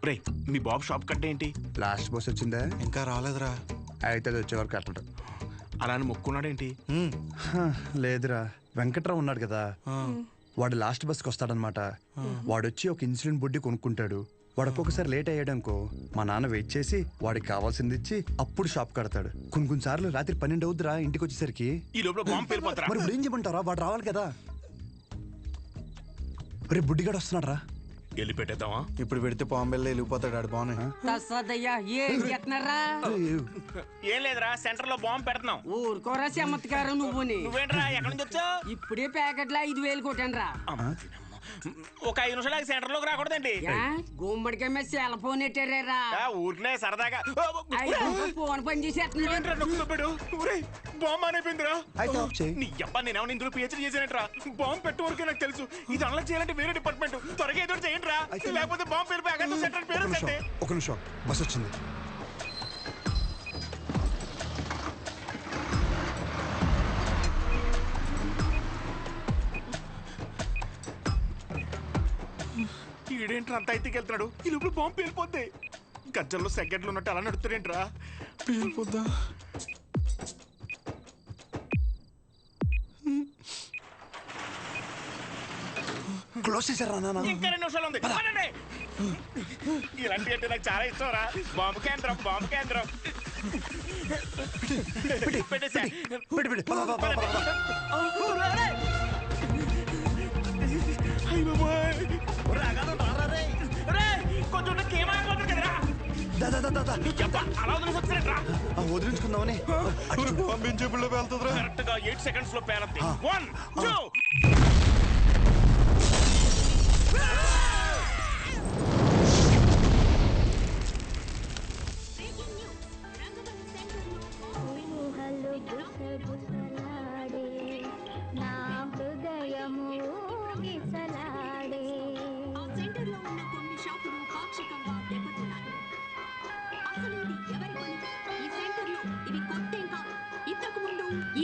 రే మీ బాబు షాప్ కట్ట ఏంటి? లాస్ట్ బస్ వచ్చిందా? ఇంకా రాలేదురా. అయితే అది వచ్చే వరకు కట్టడు. అలానే మొక్కున్నాడేంటి? లేదురా, వెంకట్రావు ఉన్నాడు కదా, వాడు లాస్ట్ బస్కి వస్తాడనమాట. వాడు వచ్చి ఒక ఇన్సులిన్ బుడ్డి కొనుక్కుంటాడు. వాడు ఒక్కొక్కసారి లేట్ అయ్యాడనుకో మా నాన్న వెయిట్ చేసి వాడికి కావాల్సింది ఇచ్చి అప్పుడు షాప్ కడతాడు. కొన్ని సార్లు రాత్రి 12 అవుద్దిరా ఇంటికి వచ్చేసరికి. ఈ లోపల బాంబు పేలిపోతారా? మరి ఇప్పుడు ఏం చెప్పంటారా? వాడు రావాలి కదా. రేపు బుడ్డిగాడు వస్తున్నాడు రా. వెళ్ళి పెట్టేద్దామా? ఇప్పుడు పెడితే పాంబెల్లో వెళ్ళిపోతాడు. ఆడు బాగున్నాయి. ఏం లేదురా, సెంటర్ లో బాంబు పెడుతున్నాం. ఊరుకోరా చమత్కారం నువ్వేంట్రా ఎక్కడి నుంచి వచ్చావు? ఇప్పుడే ప్యాకెట్లో 5,000 కొట్టాను రా. ఒక 5 నిమిషాలు సెంటర్ లోకి రాకూడదండి. గుమ్మడికాయ మీద సెల్ ఫోన్ ఎట్టారా? ఊరినే సరదాగా ఫోన్ పని చేసేస్తున్నాడు. బాంబు అయిపోయిందిరా. నీ అబ్బా నేనేమన్నా ఇందులో పిహెచ్డీ చేశానంటరా. బాంబు పెట్టే వరకే నాకు తెలుసు. ఇది అలా చేయాలంటే వేరే డిపార్ట్మెంట్. త్వరగా ఏదో చేయండి రా, లేకపోతే బాంబు పేరు అక్కడ సెంటర్ పేరు. ఒక నిమిషం, బస్ వచ్చింది. ఈడేంట్రా అంత అయితే వెళ్తున్నాడు? ఈ లోపల బాంబు పేలిపోద్ది. గజ్జల్లో సెకండ్లు ఉన్నట్టు అలా నడుతాడేంట్రా? పేలిపోద్దా? క్లోజ్ చేశారా నాన్న? ఇంకా 2 నిమిషాలు ఉంది. ఇలాంటి అంటే నాకు చాలా ఇష్టం రా. బాంబు కేంద్రం, బాంబు కేంద్రం. పెట్టేసా. కొంచెం అలా వదిలించుకుందామని పంపించేపుల్లో పేలుతుందిరా. కరెక్ట్ గా 8 సెకండ్స్ లో పేలద్ది. 1 2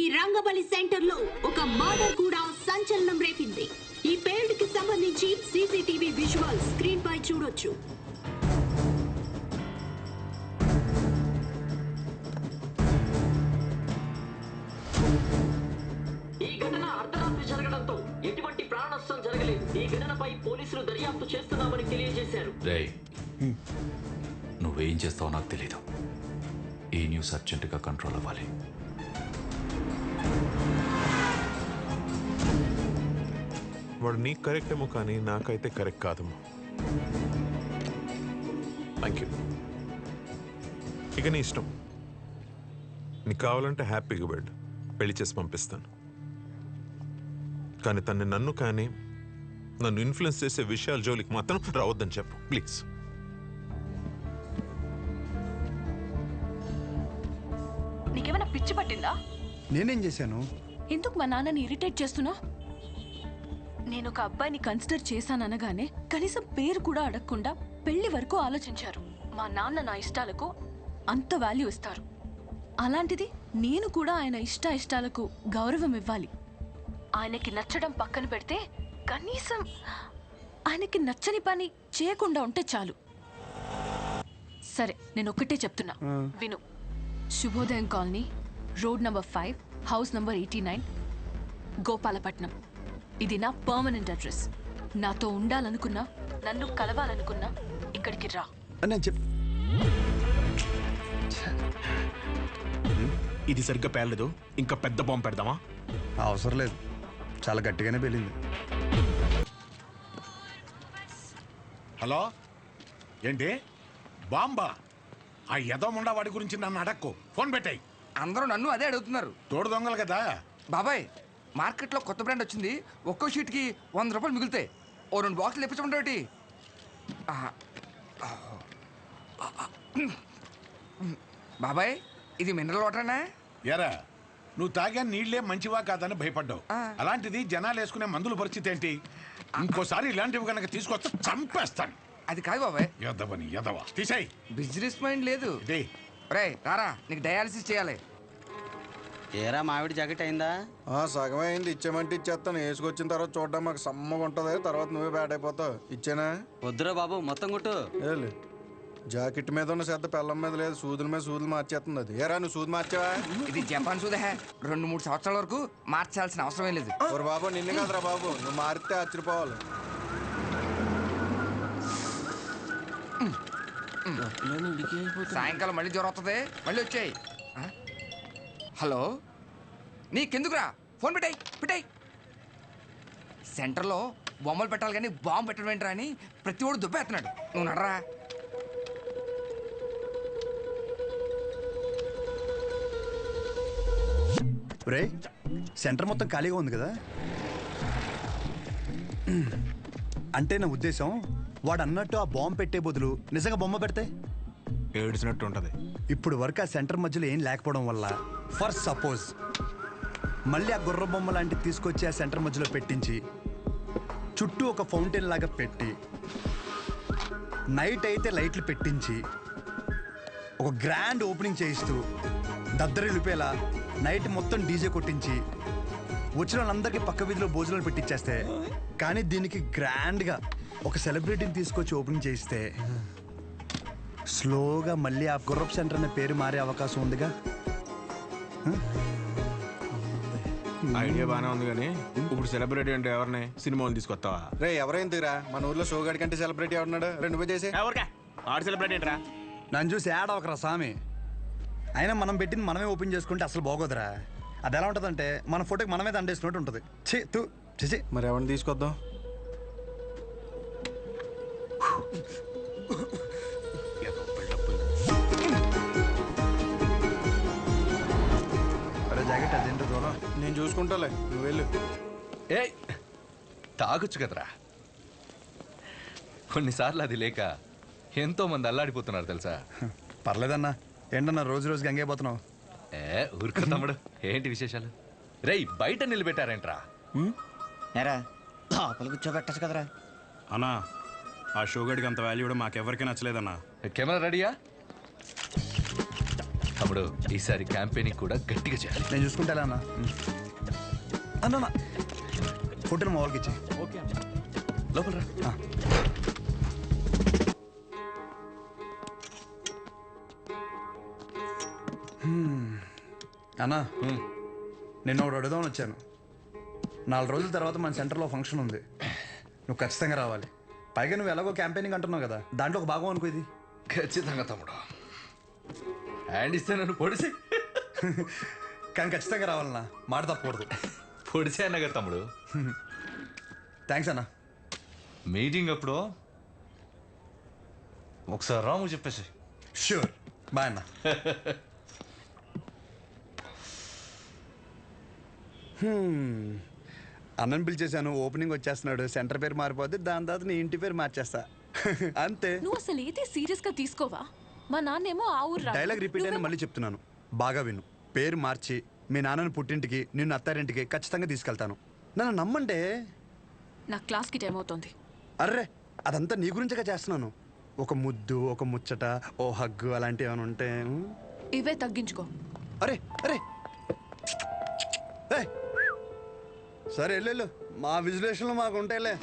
ఈ రంగబలి సెంటర్ లో ఒక మర్డర్ కూడా సంచలనం రేపింది. ఈ పేల్డ్ కి సంబంధించి సీసీటీవీ విజువల్ స్క్రీన్ పై చూడొచ్చు. ఈ ఘటన అర్ధరాత్రి జరగడంతో ఎటువంటి ప్రాణ నష్టం జరగలేదు. ఈ ఘటనపై పోలీసులు దర్యాప్తు చేస్తున్నామని తెలియజేశారు. నువ్వేం చేస్తావో నాకు తెలీదు. ఈ న్యూస్ అర్జెంటుగా కంట్రోల్ అవ్వాలి. వాడు నీకు కరెక్ట్ ఏమో కానీ నాకైతే కరెక్ట్ కాదేమో. Thank you. ఇక నీ ఇష్టం. నీకు కావాలంటే హ్యాపీగా బెడ్ పెళ్లి చేసి పంపిస్తాను. కానీ నన్ను కానీ నన్ను ఇన్ఫ్లుయెన్స్ చేసే విషయాల జోలికి మాత్రం రావద్దని చెప్పు ప్లీజ్. నీకేమైనా పిచ్చి పట్టిందా? నేనేం చేశాను? ఎందుకు మా నాన్నని ఇరిటేట్ చేస్తున్నావు? నేను ఒక అబ్బాయిని కన్సిడర్ చేశాననగానే కనీసం పేరు కూడా అడగకుండా పెళ్లి వరకు ఆలోచించారు. మా నాన్న నా ఇష్టాలకు అంత వాల్యూ ఇస్తారు. అలాంటిది నేను కూడా ఆయన ఇష్టాలకు గౌరవం ఇవ్వాలి. ఆయనకి నచ్చడం పక్కన పెడితే కనీసం ఆయనకి నచ్చని పని చేయకుండా ఉంటే చాలు. సరే, నేను ఒక్కటే చెప్తున్నా, విను. శుభోదయం colony, road number 5, house number 89, Gopalapatnam. ఇది నా పర్మనెంట్ అడ్రస్. నాతో ఉండాలనుకున్నా, నన్ను కలవాలనుకున్నా ఇక్కడికి రా. ఇది సరిగ్గా పేర్లేదు, ఇంకా పెద్ద బాంబు పెడదామా? అవసరం లేదు, చాలా గట్టిగానే పేలింది. హలో, ఏంటి బాంబా? ఆ యదోముండా వాడి గురించి నన్ను అడక్కు, ఫోన్ పెట్టాయి. అందరూ నన్ను అదే అడుగుతున్నారు. తోడు దొంగలు కదా బాబాయ్. మార్కెట్లో కొత్త బ్రాండ్ వచ్చింది. ఒక్కో షీట్కి 100 రూపాయలు మిగులుతాయి. ఓ 2 బాక్సులు ఇప్పించమంటే బాబాయ్, ఇది మినరల్ వాటరేనా? ఎరా, నువ్వు తాగా నీళ్లే మంచివా కాదని భయపడ్డావు. అలాంటిది జనాలు వేసుకునే మందుల పరిస్థితి ఏంటి? ఇంకోసారి ఇలాంటివి కనుక తీసుకొస్తే చంపేస్తాను. అది కాదు బాబాయ్. యదవని యదవ, తీసేయ్. బిజినెస్ మైండ్ లేదు. రే రారా, నీకు డయాలసిస్ చేయాలి. ఏరా మామిడి జాకెట్ అయిందా? సగమే అయింది. ఇచ్చేమంటే ఇచ్చేస్తాను. వేసుకొచ్చిన తర్వాత చూడడం మాకు సమ్మగా ఉంటుంది. తర్వాత నువ్వే బ్యాట్ అయిపోతావు. ఇచ్చేనా? వద్దురా బాబు, మొత్తం కొట్టు. జాకెట్ మీద ఉన్న శ్రద్ధ పెళ్ళం మీద లేదు. సూదుల మీద సూదులు మార్చేస్తుంది అది. ఏరా, నువ్వు సూది మార్చావా? ఇది జపాన్ సూదే. 2-3 సంవత్సరాల వరకు మార్చాల్సిన అవసరమే లేదు. బాబు, నిన్ను కాదురా బాబు, నువ్వు మారితే ఆశ్చర్యపోవాలి. సాయంకాలం మళ్ళీ జ్వరం వస్తుంది. మళ్ళీ వచ్చాయి. హలో, నీకెందుకురా? ఫోన్ పెట్టాయి. సెంటర్లో బొమ్మలు పెట్టాలి కానీ బాంబు పెట్టడం ఏంట్రా అని ప్రతి ఒడు దుబ్బేస్తున్నాడు. నువ్వు నడరా. రే, సెంటర్ మొత్తం ఖాళీగా ఉంది కదా. అంటే నా ఉద్దేశం, వాడు అన్నట్టు ఆ బాంబు పెట్టే బదులు నిజంగా బొమ్మ పెడితే ఏడ్చినట్టు ఉంటుంది. ఇప్పుడు వరకు ఆ సెంటర్ మధ్యలో ఏం లేకపోవడం వల్ల, ఫర్ సపోజ్ మళ్ళీ ఆ గుర్ర బొమ్మ లాంటివి తీసుకొచ్చి ఆ సెంటర్ మధ్యలో పెట్టించి చుట్టూ ఒక ఫౌంటైన్ లాగా పెట్టి నైట్ అయితే లైట్లు పెట్టించి ఒక గ్రాండ్ ఓపెనింగ్ చేయిస్తూ దద్దరిల్లిపేలా నైట్ మొత్తం డీజే కొట్టించి వచ్చిన వాళ్ళందరికీ పక్క వీధిలో భోజనాలు పెట్టించేస్తే, కానీ దీనికి గ్రాండ్గా ఒక సెలబ్రిటీని తీసుకొచ్చి ఓపెనింగ్ చేయిస్తే స్లోగా మళ్ళీ ఆ గుర్రప్ సెంటర్ అనే పేరు మారే అవకాశం ఉందిగా. ఐడియా బాగానే ఉంది, కానీ ఇప్పుడు సెలబ్రిటీ అంటే ఎవరిని? సినిమాలు తీసుకొస్తావా? రే, ఎవరైనా తీరా, మన ఊర్లో షోగాడి కంటే సెలబ్రిటీ ఎవరున్నాడు? 2 చేసి ఎవరికా ఆడు సెలబ్రిటీ ఏంట్రా? నన్ను చూసి యాడ్ అవకరా స్వామి. అయినా మనం పెట్టింది మనమే ఓపెన్ చేసుకుంటే అసలు బాగోదురా. అది ఎలా ఉంటుందంటే మన ఫోటోకి మనమే దండేసినట్టు ఉంటుంది. చేసి మరి ఎవరిని తీసుకొద్దాం? జాకెట్ అదేంటో దూరం. నేను చూసుకుంటాలే, నువ్వు వెళ్ళు. ఏ తాగొచ్చు కదరా. కొన్నిసార్లు అది లేక ఎంతో మంది అల్లాడిపోతున్నారు తెలుసా. పర్లేదన్నా. ఏంటన్నా రోజు గంగైపోతున్నావు? ఊరుకో తమ్ముడు, ఏంటి విశేషాలు? రేయ్, బయట నిలబెట్టారేంట్రా? ఎరా లోపల కూర్చోబెట్టచ్చు కదరా. అన్నా, ఆ షోగడికి అంత వాల్యూ కూడా మాకెవరికి నచ్చలేదన్నా. కెమెరా రెడీయా? తమ్ముడు, ఈసారి క్యాంపెయినింగ్ కూడా గట్టిగా చేయాలి. నేను చూసుకుంటా అన్న. అన్న ఫోటోలు మా వాళ్ళకి ఇచ్చే. ఓకే, లోపల రా. అన్నా, నిన్న ఒకటి అడుగుదామని వచ్చాను. 4 రోజుల తర్వాత మన సెంటర్లో ఫంక్షన్ ఉంది. నువ్వు ఖచ్చితంగా రావాలి. పైగా నువ్వు ఎలాగో క్యాంపెయినింగ్ అంటున్నావు కదా, దాంట్లో ఒక భాగం అనుకో ఇది. ఖచ్చితంగా తమ్ముడు, హ్యాండ్ ఇస్తే నన్ను పొడిసి. కానీ ఖచ్చితంగా రావాలన్నా, మాట తప్పకూడదు. పొడిసే అన్నగా తమ్ముడు. థ్యాంక్స్ అన్నా. మీటింగ్ అప్పుడు ఒకసారి రాము చెప్పేసి. షూర్, బాయ్ అన్నా. అన్నని పిలిచేశాను, ఓపెనింగ్ వచ్చేస్తున్నాడు. సెంటర్ పేరు మారిపోద్ది, దాని తర్వాత నీ ఇంటి పేరు మార్చేస్తా. అంతే. నువ్వు అసలు ఏది సీరియస్ గా తీసుకోవా? మా నాన్నేమో ఆ ఊరు డైలాగ్ రిపీట్ అయినా మళ్ళీ చెప్తున్నాను, బాగా విను. పేరు మార్చి మీ నాన్నని పుట్టింటికి నిన్ను అత్తారింటికి ఖచ్చితంగా తీసుకెళ్తాను. నన్ను నమ్మంటే. నా క్లాస్కి టైం అవుతుంది. అర్రే, అదంతా నీ గురించగా చేస్తున్నాను. ఒక ముద్దు, ఒక ముచ్చట, ఓ హగ్గు అలాంటివి ఏమైనా ఉంటే. ఇవే తగ్గించుకో. అరే అరే, సరే వెళ్ళు, మా విజులేషన్లో మాకు ఉంటాయిలే.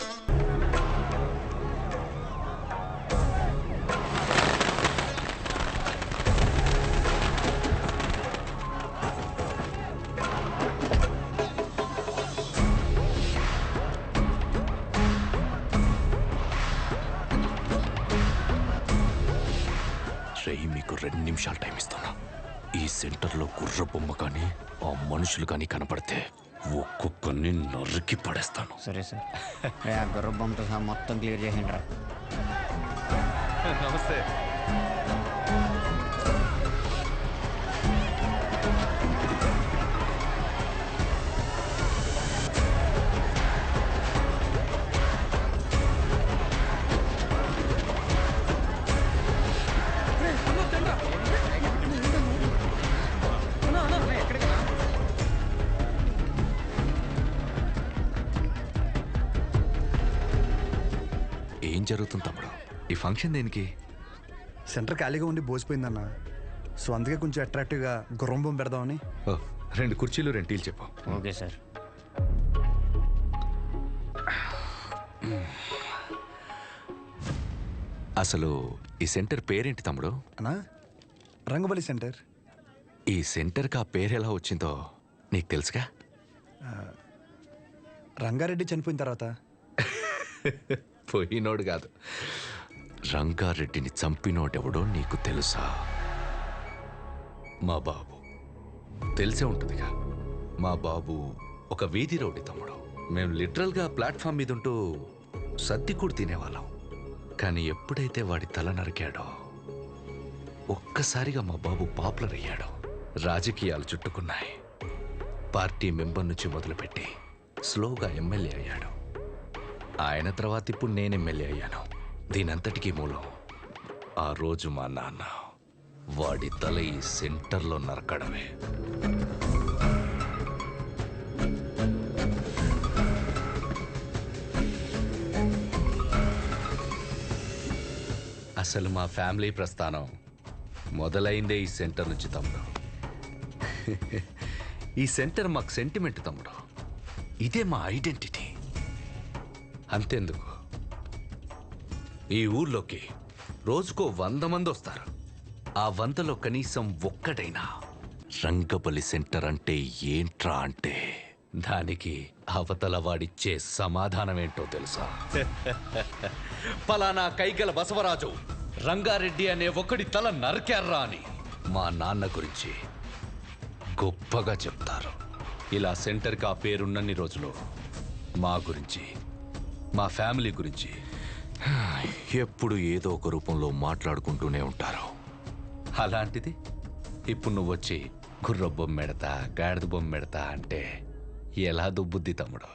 మీకు 2 నిమిషాలు టైం ఇస్తున్నా. ఈ సెంటర్లో గుర్ర బొమ్మ కానీ ఆ మనుషులు కానీ కనపడితే ఒక్కొక్కరిని నరికి పడేస్తాను. సరే సార్, ఆ గుర్ర బొమ్మతో సహా మొత్తం క్లియర్ చేయండి రా. నమస్తే. ఏం జరుగుతుంది తమ్ముడు? ఈ ఫంక్షన్ దేనికి? సెంటర్ ఖాళీగా ఉండి బోసిపోయిందన్న. సో అందుకే కొంచెం అట్రాక్టివ్గా గుర్రం బొమ్మ పెడదామని. 2 కుర్చీలు 2 టీలు చెప్పు. Okay sir. అసలు ఈ సెంటర్ పేరేంటి తమ్ముడు? అన్నా, రంగబలి సెంటర్. ఈ సెంటర్కి ఆ పేరు ఎలా వచ్చిందో నీకు తెలుసుగా? రంగారెడ్డి చనిపోయిన తర్వాత. పోయినోడు కాదు, రంగారెడ్డిని చంపినోడెవడో నీకు తెలుసా? మా బాబు. తెలిసే ఉంటుందిగా. మా బాబు ఒక వీధి రౌడీ తమ్ముడు. మేము లిటరల్గా ప్లాట్ఫామ్ మీద ఉంటూ సర్దికూడు తినేవాళ్ళం. కానీ ఎప్పుడైతే వాడి తల నరికాడో ఒక్కసారిగా మా బాబు పాపులర్ అయ్యాడు. రాజకీయాలు చుట్టుకున్నాయి. పార్టీ మెంబర్ నుంచి మొదలుపెట్టి స్లోగా ఎమ్మెల్యే అయ్యాడు. ఆయన తర్వాత ఇప్పుడు నేను ఎమ్మెల్యే అయ్యాను. దీనంతటికీ మూలం ఆ రోజు మా నాన్న వాడి తల ఈ సెంటర్లో నరకడమే. అసలు మా ఫ్యామిలీ ప్రస్థానం మొదలైందే ఈ సెంటర్ నుంచి తమ్ముడు. ఈ సెంటర్ మాకు సెంటిమెంట్ తమ్ముడు. ఇదే మా ఐడెంటిటీ. అంతెందుకు, ఈ ఊర్లోకి రోజుకో 100 మంది వస్తారు. ఆ 100లో కనీసం ఒక్కడైనా రంగబలి సెంటర్ అంటే ఏంట్రా అంటే దానికి అవతల వాడిచ్చే సమాధానం ఏంటో తెలుసా? పలానా కైగల బసవరాజు రంగారెడ్డి అనే ఒకడి తల నరికారా అని మా నాన్న గురించి గొప్పగా చెప్తారు. ఇలా సెంటర్కి ఆ పేరున్నన్ని రోజులు మా గురించి, మా ఫ్యామిలీ గురించి ఎప్పుడు ఏదో ఒక రూపంలో మాట్లాడుకుంటూనే ఉంటారు. అలాంటిది ఇప్పుడు నువ్వు వచ్చి గుర్ర బొమ్మ పెడతా, గాడిద బొమ్మ పెడతా అంటే ఎలా దుబ్బుద్ది తమ్ముడు?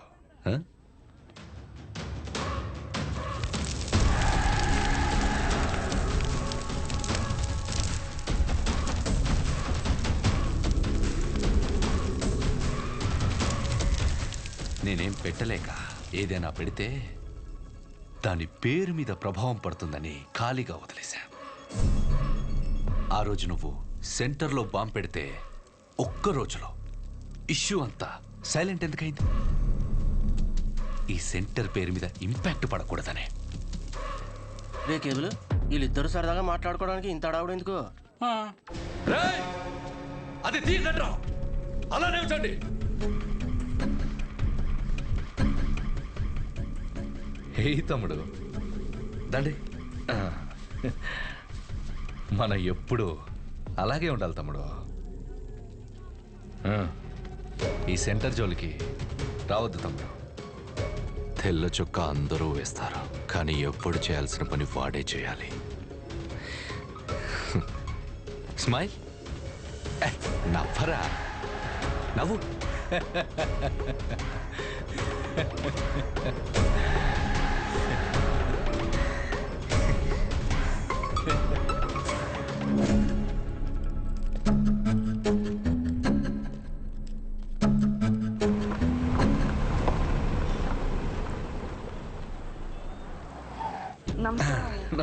నేనేం పెట్టలేక ఏదైనా పెడితే దాని పేరు మీద ప్రభావం పడుతుందని ఖాళీగా వదిలేశా. ఆ రోజు నువ్వు సెంటర్లో బాంబు పెడితే ఒక్క రోజులో ఇష్యూ అంతా సైలెంట్ ఎందుకైంది? ఈ సెంటర్ పేరు మీద ఇంపాక్ట్ పడకూడదనే. రే కేబుల్, వీళ్ళిద్దరు సరదాగా మాట్లాడుకోవడానికి ఇంత అడావుడు ఎందుకు? అది తీయండిరా, అలానే ఉంచండి. హే తమ్ముడు, దండి. మనం ఎప్పుడు అలాగే ఉండాలి తమ్ముడు. ఈ సెంటర్ జోలికి రావద్దు తమ్ముడు. తెల్ల చొక్క అందరూ వేస్తారు, కానీ ఎప్పుడు చేయాల్సిన పని వాడే చేయాలి. స్మైల్, నవ్వరా, నవ్వు.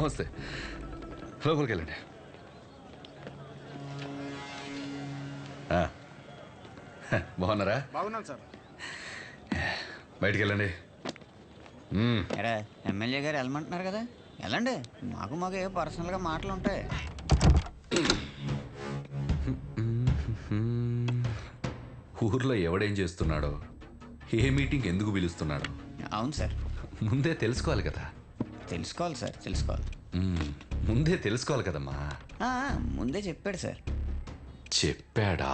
నమస్తే లోపలికి వెళ్ళండి. బాగున్నారా? బాగున్నాను సార్. బయటికి వెళ్ళండి. ఎమ్మెల్యే గారు వెళ్ళమంటున్నారు కదా, వెళ్ళండి. మాకు ఏ పర్సనల్గా మాటలు ఉంటాయి. ఊర్లో ఎవడేం చేస్తున్నాడో, ఏ మీటింగ్ ఎందుకు పిలుస్తున్నాడో అవును సార్, ముందే తెలుసుకోవాలి కదా. తెలుసుకోవాలి సార్, తెలుసుకోవాలి. ముందే తెలుసుకోవాలి కదమ్మా. ముందే చెప్పాడు సార్. చెప్పాడా?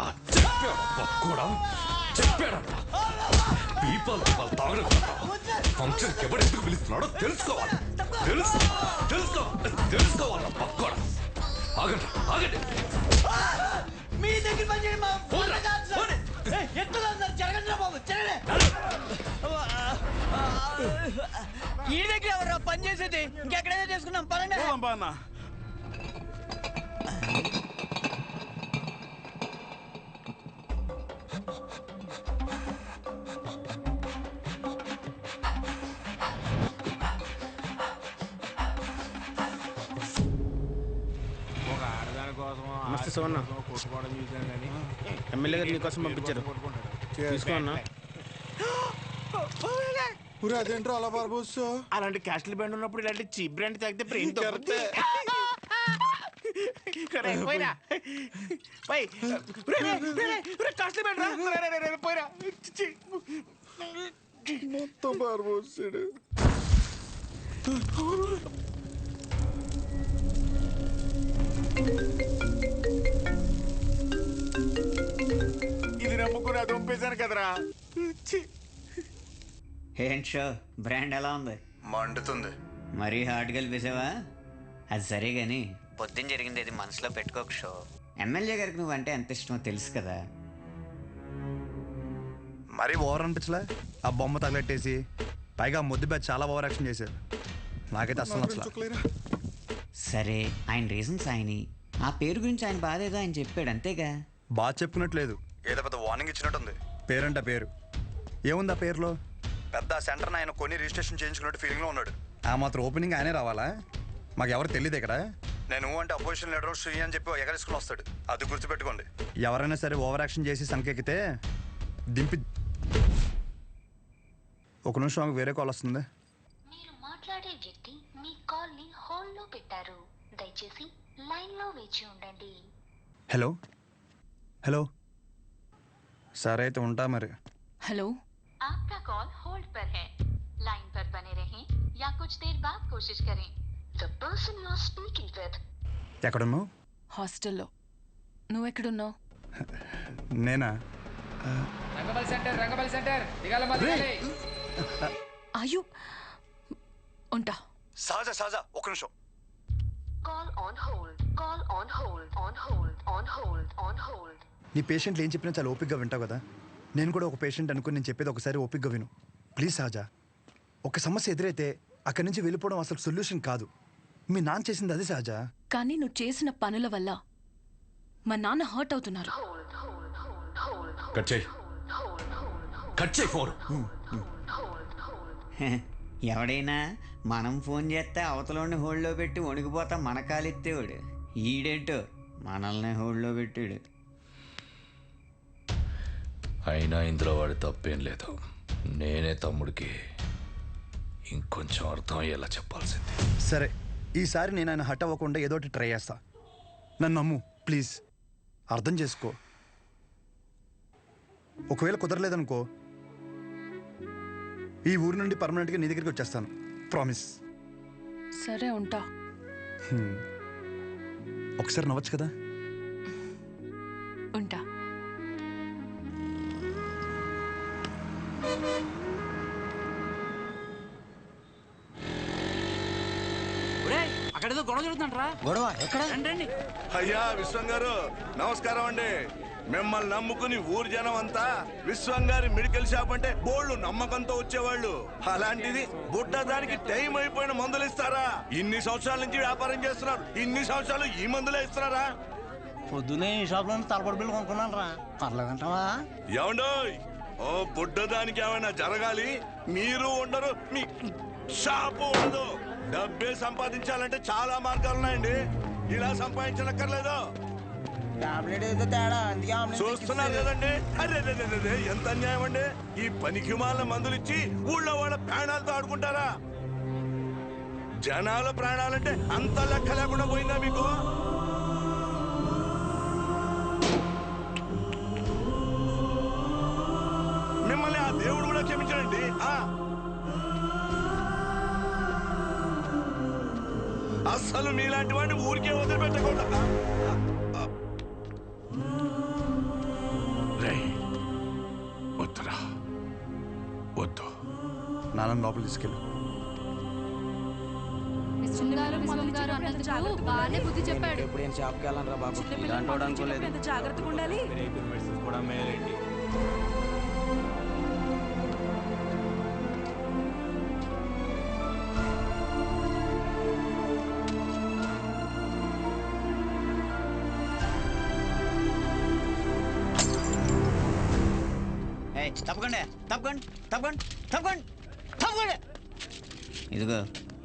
ఫంక్షన్ ఎవడు ఎందుకు పిలుస్తున్నాడో తెలుసుకోవాలి. తెలుసుకోవాలి. పక్కోడా ఆగండి, ఆగండి. మీ దగ్గర పని చేయండి. ఈ దగ్గర ఎవరు పని చేసేది? ఇంకెక్కడైనా చేసుకున్నాం పనండి. నమస్తే సోన్న. ఎమ్మెల్యే గారు నీకోసం పంపించారు, తీసుకోన్నా. అదేంట్రా అలా బార్బోస్? అలాంటి క్యాస్టల్ బ్రాండ్ ఉన్నప్పుడు ఇలాంటి చీప్ బ్రాండ్ తాగితే బ్రెయిన్ మొత్తం బార్బోసాడు. ఇది నమ్ముకుని అది పంపేశాను కదరా. ఏంటి షో బ్రాండ్ ఎలా ఉంది? మండుతుంది. మరీ హార్డ్ కలిపేసావా? అది సరే గాని పొద్దున్న జరిగింది అది మనసులో పెట్టుకోక షో. ఎమ్మెల్యే గారికి నువ్వంటే ఎంత ఇష్టమో తెలుసు కదా. మరీ ఓవర్ అనిపించలే? ఆ బొమ్మ తగలెట్టేసి పైగా ముద్దు బ్యాచ్ చాలా ఓవర్ యాక్షన్ చేశారు. నాకైతే అసలు నచ్చలేదు. సరే ఆయన రీజన్స్ ఆయన, ఆ పేరు గురించి ఆయన బాధ ఏదో ఆయన చెప్పాడు అంతేగా. బాగా చెప్పుకున్నట్లేదు, ఏదో పెద్ద వార్నింగ్ ఇచ్చినట్టుంది. పేరంట పేరు ఏముంది ఆ పేరులో? పెద్ద సెంటర్ని ఆయన కొన్ని రిజిస్ట్రేషన్ చేయించుకున్నట్టు ఫీలింగ్లో ఉన్నాడు. ఆ మాత్రం ఓపెనింగ్ ఆయనే రావాలా? మాకు ఎవరు తెలియదు ఇక్కడ. నేను అంటే అపోజిషన్ లీడర్ శ్రీ అని చెప్పి ఎగరేసుకుని వస్తాడు. అది గుర్తుపెట్టుకోండి. ఎవరైనా సరే ఓవర్ యాక్షన్ చేసి సంకెక్కితే దింపి. ఒక నిమిషం ఆమెకు వేరే కాల్ వస్తుంది. మీరు మాట్లాడే వ్యక్తి మీ కాల్ ని హోల్డ్ లో పెట్టారు. దయచేసి లైన్ లో వేచి ఉండండి. హలో హలో, సరే అయితే ఉంటా మరి. హలో, आपका कॉल होल्ड पर है. लाइन पर बने रहें या कुछ देर बाद कोशिश करें. The person you are speaking with. ఎక్కడున్నావు? హాస్టల్లో. నువ్వెక్కడున్నావు? నేనా? రంగబలి సెంటర్ అయ్యో, ఉంటా. సహజ ఒక్క నిమిషం. Call on hold. Call on hold. On hold. On hold. On hold. నీ పేషెంట్లు ఏం చెప్పినా చాలా ఓపిక్గా వింటావు కదా. నేను కూడా ఒక పేషెంట్ అనుకుని నేను చెప్పేది ఒకసారి ఓపిక్గా విను ప్లీజ్. సహజ, ఒక సమస్య ఎదురైతే అక్కడి నుంచి వెళ్ళిపోవడం అసలు సొల్యూషన్ కాదు. మీ నాన్న చేసింది అదే సహజ. కానీ నువ్వు చేసిన పనుల వల్ల మా నాన్న హర్ట్ అవుతున్నారు. ఎవడైనా మనం ఫోన్ చేస్తే అవతలని హోల్డ్లో పెట్టి వణికిపోతా మన కాలెత్తేవాడు. ఈడేంటో మనల్ని హోల్డ్లో పెట్టాడు. అయినా ఇందులో వాడి తప్పేం లేదు. నేనే తమ్ముడికి ఇంకొంచెం అర్థం అయ్యేలా చెప్పాల్సింది. సరే, ఈసారి నేను ఆయన హట్ అవ్వకుండా ఏదో ఒకటి ట్రై చేస్తా. నన్ను నమ్ము ప్లీజ్. అర్థం చేసుకో. ఒకవేళ కుదరలేదనుకో, ఈ ఊరు నుండి పర్మనెంట్గా నీ దగ్గరికి వచ్చేస్తాను. ప్రామిస్. సరే, ఉంటా. ఒకసారి నవ్వచ్చు కదా. ఉంటా. అక్కడేదో గొడవ జరుగుతుందంటరా. గొడవ ఎక్కడ? రండి. అయ్యా విశ్వం గారు నమస్కారం అండి. మిమ్మల్ని నమ్ముకుని ఊరు జనం అంతా విశ్వం గారి మెడికల్ షాప్ అంటే బోళ్ళు నమ్మకంతో వచ్చేవాళ్ళు. అలాంటిది బుడ్డ దానికి టైం అయిపోయిన మందులు ఇస్తారా? ఇన్ని సంవత్సరాల నుంచి వ్యాపారం చేస్తున్నారు, ఇన్ని సంవత్సరాలు ఈ మందులే ఇస్తున్నారా? పొద్దునే ఈ షాప్ లో తలపడి బిల్లు కొనుక్కున్నాను రా. పర్లేదంటావా? ఏమండోయ్, ఓ బుడ్డ దానికి ఏమైనా జరగాలి, మీరు ఉండరు, మీ షాపు ఉండదు. డబ్బే సంపాదించాలంటే చాలా మార్గాలు ఉన్నాయండి. ఇలా సంపాదించనక్కర్లేదు. చూస్తున్నారు కదండి. అరే ఎంత అన్యాయం అండి. ఈ పనికి మాల మందులు ఇచ్చి ఊళ్ళో వాళ్ళ ప్రాణాలతో ఆడుకుంటారా? జనాల ప్రాణాలంటే అంత లెక్క లేకుండా పోయిందా మీకు? మిమ్మల్ని ఆ దేవుడు కూడా క్షమించడండి. అస్సలు మీలాంటి వాడిని ఊరికే వదిలిపెట్టకూడదు. వద్దురా, వద్దు. నాన్న లోపల తీసుకెళ్ళు. బాగానే బుద్ధి చెప్పాడు. ఇప్పుడు ఏం షాప్కి వెళ్ళాలరా బాబు? ఇలాంటి అనుకోలేదు. జాగ్రత్తగా ఉండాలి. కూడా మేలేండి. తప్పకుండా తప్పకుండా తప్పకుండా తప్పకుండా తప్పకుండా. ఇదిగో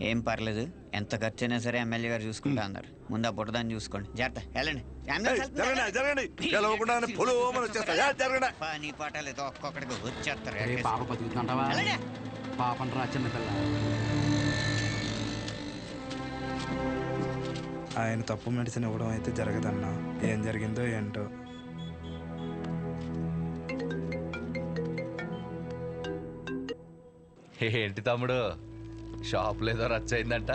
ఏం పర్లేదు, ఎంత ఖర్చు అయినా సరే ఎమ్మెల్యే గారు చూసుకుంటా అన్నారు. ముందు ఆ పుట్టదాన్ని చూసుకోండి. జాగ్రత్త, వెళ్ళండి. పని పాటలేదు, ఒక్కొక్కడికి వచ్చేస్తారు. పాప బతుకుతుంటావా? పాపం రా చిన్నపిల్ల. ఆయన తప్పు మెడిసిన్ ఇవ్వడం అయితే జరగదన్నా. ఏం జరిగిందో ఏంటో. ఏంటి తమ్ముడు, షాప్లో ఏదో రచ్చయిందంట?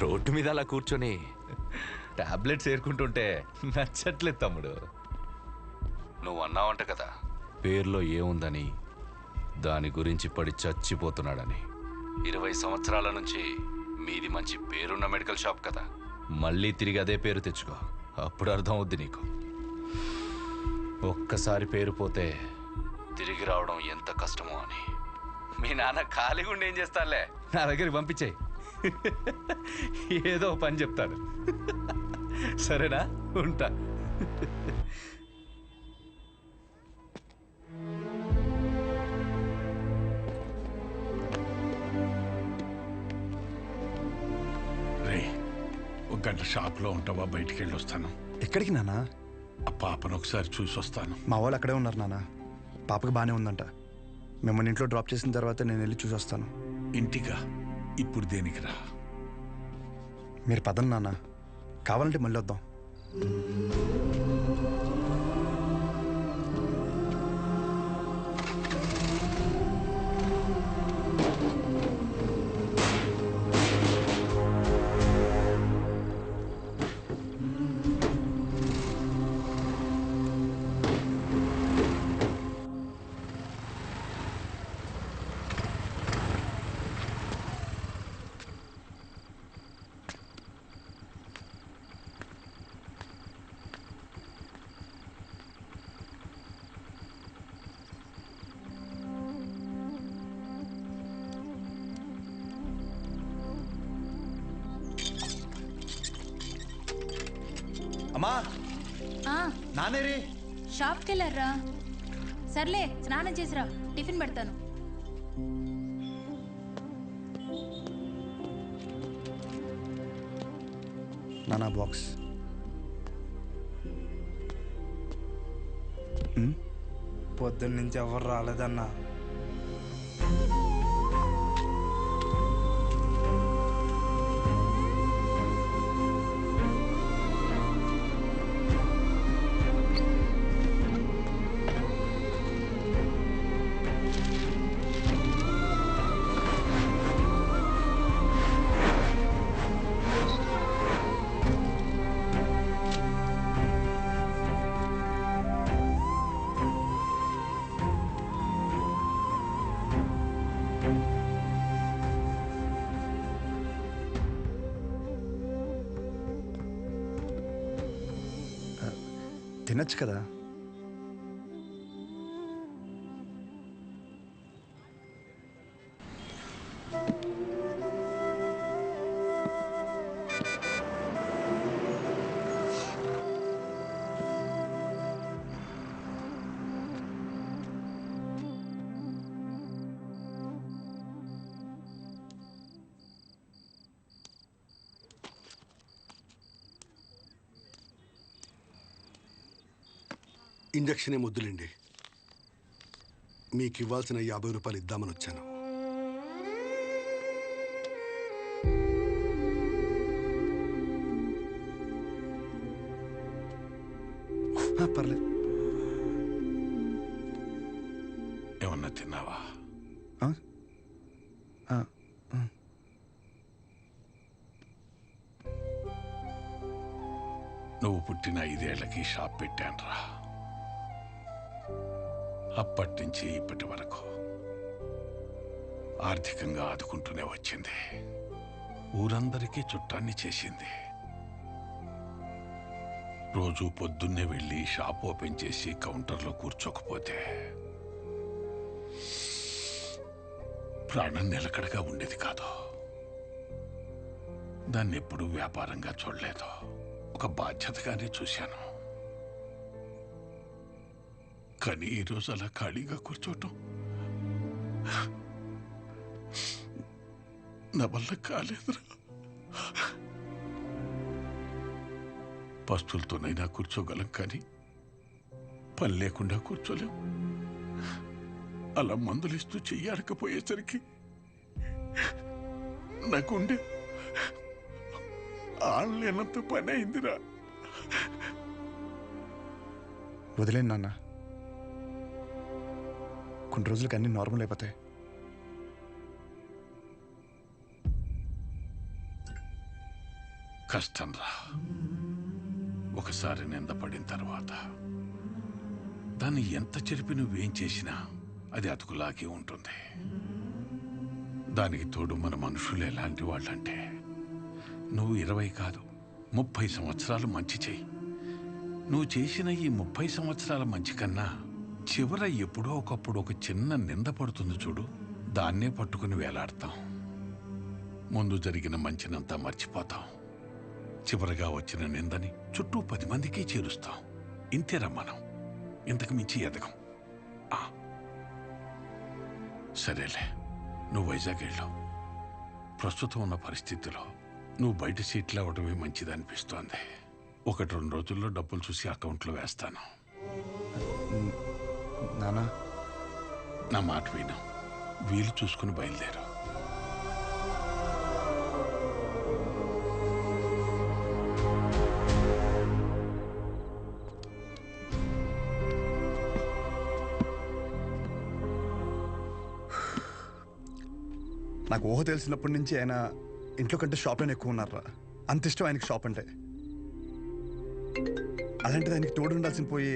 రోడ్డు మీద అలా కూర్చొని టాబ్లెట్స్ ఏరుకుంటుంటే నచ్చట్లేదు తమ్ముడు. నువ్వు అన్నావంట కదా, పేర్లో ఏముందని, దాని గురించి పడి చచ్చిపోతున్నాడని. 20 సంవత్సరాల నుంచి మీది మంచి పేరున్న మెడికల్ షాప్ కదా, మళ్ళీ తిరిగి అదే పేరు తెచ్చుకో, అప్పుడు అర్థం అవుద్ది నీకు. ఒక్కసారి పేరు పోతే తిరిగి రావడం ఎంత కష్టమో అని. మీ నాన్న ఖాళీగా ఉండి ఏం చేస్తానులే, నా దగ్గరికి పంపించేయి, ఏదో పని చెప్తాను. సరేనా? ఉంటా. రే, ఒక గంట షాప్లో ఉంటావా? బయటికి వెళ్ళి వస్తాను. ఎక్కడికి నాన్న? ఆ పాపను ఒకసారి చూసి వస్తాను. మా వాళ్ళు అక్కడే ఉన్నారు నాన్న. పాపకి బాగానే ఉందంట. మిమ్మల్ని ఇంట్లో డ్రాప్ చేసిన తర్వాత నేను వెళ్ళి చూసి వస్తాను. ఇంటిగా? ఇప్పుడు దేనికి రా? మీరు పదండి నాన్న, కావాలంటే మళ్ళీ వద్దాం. అమ్మా, నానేరి షాప్కి వెళ్ళారా? సర్లే, స్నానం చేసిరా, టిఫిన్ పెడతాను. నానా బాక్స్. పొద్దున్న నుంచి ఎవరు రాలేదన్నా. తినచ్చు కదా. ఇంజక్షన్ వద్దులేండి. మీకు ఇవ్వాల్సిన 50 రూపాయలు ఇద్దామని వచ్చాను. పర్లేదు. ఏమన్నా తిన్నావా? నువ్వు పుట్టిన 5 ఏళ్లకి షాప్ పెట్టానురా. అప్పటి నుంచి ఇప్పటి వరకు ఆర్థికంగా ఆదుకుంటూనే వచ్చింది. ఊరందరికీ చుట్టాన్ని చేసింది. రోజు పొద్దున్నే వెళ్ళి షాప్ ఓపెన్ చేసి కౌంటర్లో కూర్చోకపోతే ప్రాణం నిలకడగా ఉండేది కాదు. దాన్ని ఎప్పుడూ వ్యాపారంగా చూడలేదు, ఒక బాధ్యతగానే చూశాను. కానీ ఈరోజు అలా ఖాళీగా కూర్చోటం నా వల్ల కాలేదురా. పస్తులతోనైనా కూర్చోగలం, కానీ పని లేకుండా కూర్చోలేం. అలా మందులిస్తూ చెయ్యాడకపోయేసరికి నాకుండే ఆడలేనంత పని అయిందిరా. వదిలేండి నాన్న, కొన్ని రోజులకి అన్నీ నార్మల్ అయిపోతాయి. కష్టం రా. ఒకసారి నిందపడిన తర్వాత దాన్ని ఎంత చెరిపి నువ్వేం చేసినా అది అతుకులాగే ఉంటుంది. దానికి తోడు మన మనుషులు ఎలాంటి వాళ్ళంటే, నువ్వు 20 కాదు 30 సంవత్సరాలు మంచి చెయ్యి. నువ్వు చేసిన ఈ 30 సంవత్సరాల మంచి కన్నా చివర ఎప్పుడో ఒకప్పుడు ఒక చిన్న నింద పడుతుంది చూడు, దాన్నే పట్టుకుని వేలాడతాం. ముందు జరిగిన మంచినంతా మర్చిపోతాం. చివరగా వచ్చిన నిందని చుట్టూ 10 మందికి చేరుస్తాం. ఇంతేరా మనం, ఇంతకు మించి ఎదగం. సరేలే, నువ్వు వైజాగ్ వెళ్ళావు. ప్రస్తుతం ఉన్న పరిస్థితిలో నువ్వు బయట సీట్లు అవ్వడమే మంచిది అనిపిస్తోంది. 1-2 రోజుల్లో డబ్బులు చూసి అకౌంట్లో వేస్తాను. నానా, నా మాట విను, వీలు చూసుకుని బయలుదేరు. నాకు ఊహ తెలిసినప్పటి నుంచి ఆయన ఇంట్లో కంటే షాప్లోనే ఎక్కువ ఉన్నారా. అంత ఇష్టం ఆయనకి షాప్ అంటే. అలాంటిది ఆయనకి తోడు ఉండాల్సిన పోయి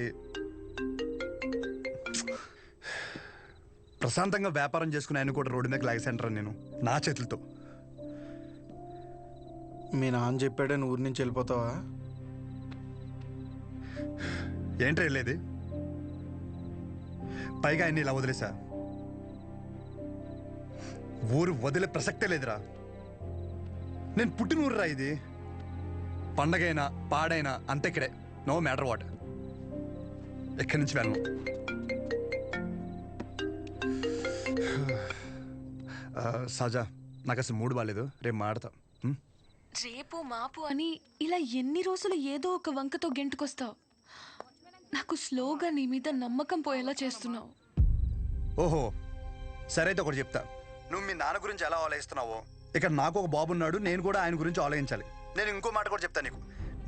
ప్రశాంతంగా వ్యాపారం చేసుకుని ఆయన కూడా రోడ్డు మీద లాగేసంటారా నేను నా చేతులతో. మీ నాన్న చెప్పాడని ఊరి నుంచి వెళ్ళిపోతావా? ఏంటి వెళ్ళేది? పైగా ఆయన్ని ఇలా వదిలేసా. ఊరు వదిలే ప్రసక్తే లేదురా. నేను పుట్టిన ఊరురా ఇది. పండగైనా పాడైనా అంతే ఇక్కడే. No matter what. ఎక్కడి నుంచి వెళ్ళను. సజా, నాకు అసలు మూడు బాగాలేదు, రేపు మాడతా. రేపు మాపు అని ఇలా ఎన్ని రోజులు ఏదో ఒక వంకతో గెంటుకొస్తావు. నాకు స్లోగా నీ మీద నమ్మకం పోయేలా చేస్తున్నావు. ఓహో, సరే అయితే ఒకటి చెప్తా. నువ్వు మీ నాన్న గురించి ఎలా ఆలోచిస్తున్నావో ఇక్కడ నాకు ఒక బాబు ఉన్నాడు, నేను కూడా ఆయన గురించి ఆలోచించాలి. నేను ఇంకో మాట కూడా చెప్తాను నీకు.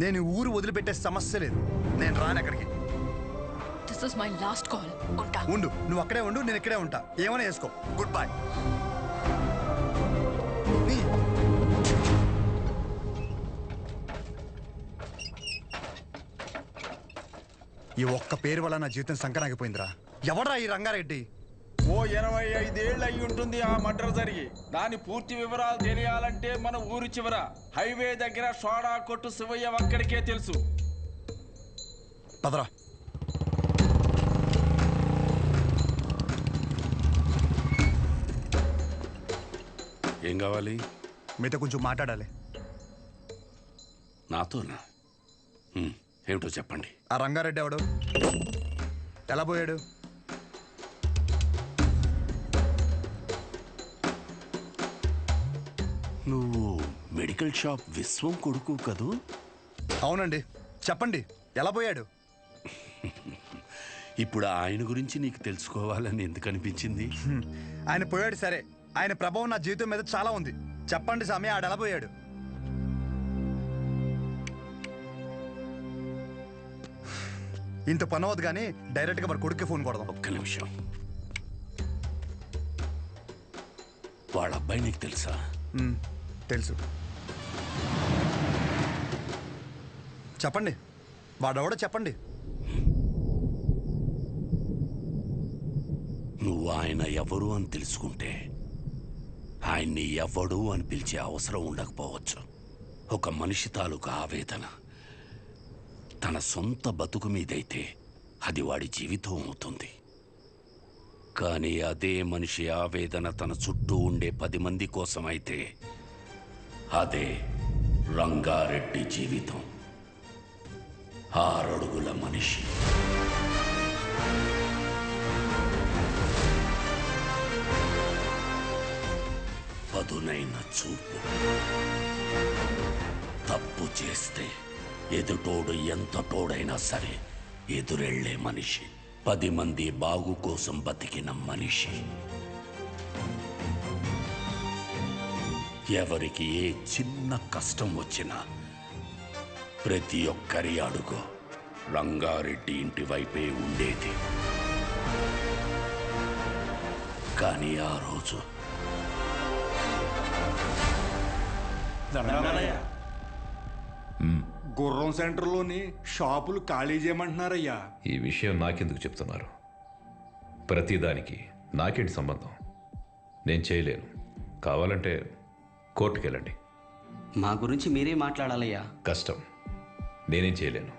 నేను ఊరు వదిలిపెట్టే సమస్య లేదు. నేను రాను ఎక్కడికి. This is my last call. ఉంటా. ఉండు, నువ్వు అక్కడే ఉండు, నేను ఇక్కడే ఉంటా. ఏమైనా చేసుకో. Good bye. ఈ ఒక్క పేరు వల్ల నా జీవితం సంకరాగిపోయిందిరా. ఎవడ్రా ఈ రంగారెడ్డి? ఓ 25 ఏళ్ళు అయి ఉంటుంది ఆ మర్డర్ జరిగి. దాని పూర్తి వివరాలు తెలియాలంటే మన ఊరు చివర హైవే దగ్గర సోడా కొట్టు శివయ్య అక్కడికే తెలుసు. పదరా. ఏం కావాలి? మీతో కొంచెం మాట్లాడాలి. నాతోనా? ఏమిటో చెప్పండి. ఆ రంగారెడ్డి ఎవడు? ఎలా పోయాడు? నువ్వు మెడికల్ షాప్ విశ్వం కొడుకు కదూ? అవునండి. చెప్పండి, ఎలా పోయాడు? ఇప్పుడు ఆయన గురించి నీకు తెలుసుకోవాలని ఎందుకు అనిపించింది? ఆయన పోయాడు సరే, ఆయన ప్రభావం నా జీవితం మీద చాలా ఉంది. చెప్పండి స్వామి, ఆడ ఎలా పోయాడు? ఇంత పని అవద్దు కానీ డైరెక్ట్గా మరి కొడుకే ఫోన్ కొడదాం. ఒక్క నిమిషం. వాళ్ళ అబ్బాయి నీకు తెలుసా? తెలుసు. చెప్పండి, వాడెవడో చెప్పండి. నువ్వు ఆయన ఎవరు అని తెలుసుకుంటే ఆయన్ని ఎవడు అని పిలిచే అవసరం ఉండకపోవచ్చు. ఒక మనిషి తాలూకు ఆవేదన తన సొంత బతుకు మీదైతే అది వాడి జీవితం అవుతుంది. కానీ అదే మనిషి ఆవేదన తన చుట్టూ ఉండే 10 మంది కోసం అయితే అదే రంగారెడ్డి జీవితం. 6 అడుగుల మనిషి. పదునైన చూపు. తప్పు చేస్తే ఎదుటోడు ఎంత తోడైనా సరే ఎదురెళ్లే మనిషి. 10 మంది బాగు కోసం బతికిన మనిషి. ఎవరికి ఏ చిన్న కష్టం వచ్చినా ప్రతి ఒక్కరి అడుగు రంగారెడ్డి ఇంటి వైపే ఉండేది. కానీ ఆ రోజు గుర్రం సెంటర్లోని షాపులు ఖాళీ చేయమంటున్నారయ్యా. ఈ విషయం నాకెందుకు చెప్తున్నారు? ప్రతిదానికి నాకేంటి సంబంధం? నేను చేయలేను. కావాలంటే కోర్టుకెళ్ళండి. మా గురించి మీరే మాట్లాడాలయ్యా. కష్టం, నేనేం చేయలేను.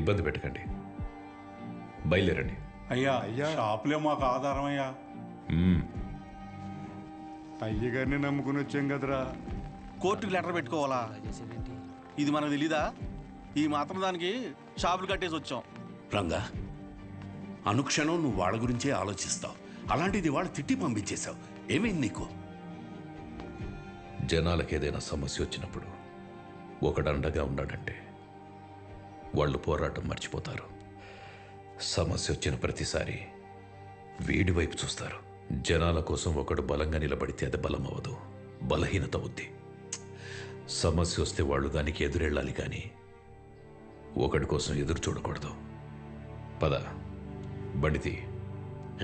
ఇబ్బంది పెట్టకండి, బయలుదేరండి. అయ్యా షాపులే మాకు ఆధారం అయ్యా. అయ్యగారిని నమ్ముకుని వచ్చాం కదరా. కోర్టుకి లెటర్ పెట్టుకోవాలా? ఇది మనకు తెలీదా? ఈ మాత్రం దానికి షాపులు కట్టేసి వచ్చాం. రంగా, అనుక్షణం నువ్వు వాళ్ళ గురించే ఆలోచిస్తావు. అలాంటిది వాళ్ళు తిట్టి పంపించేశావు. ఏమైంది నీకు? జనాలకు ఏదైనా సమస్య వచ్చినప్పుడు ఒకడు అండగా ఉన్నాడంటే వాళ్ళు పోరాటం మర్చిపోతారు. సమస్య వచ్చిన ప్రతిసారి వీడి వైపు చూస్తారు. జనాల కోసం ఒకడు బలంగా నిలబడితే అది బలం అవ్వదు, బలహీనత అవుద్ది. సమస్య వస్తే వాళ్ళు దానికి ఎదురెళ్ళాలి కానీ ఒకడి కోసం ఎదురు చూడకూడదు. పద, బండితి.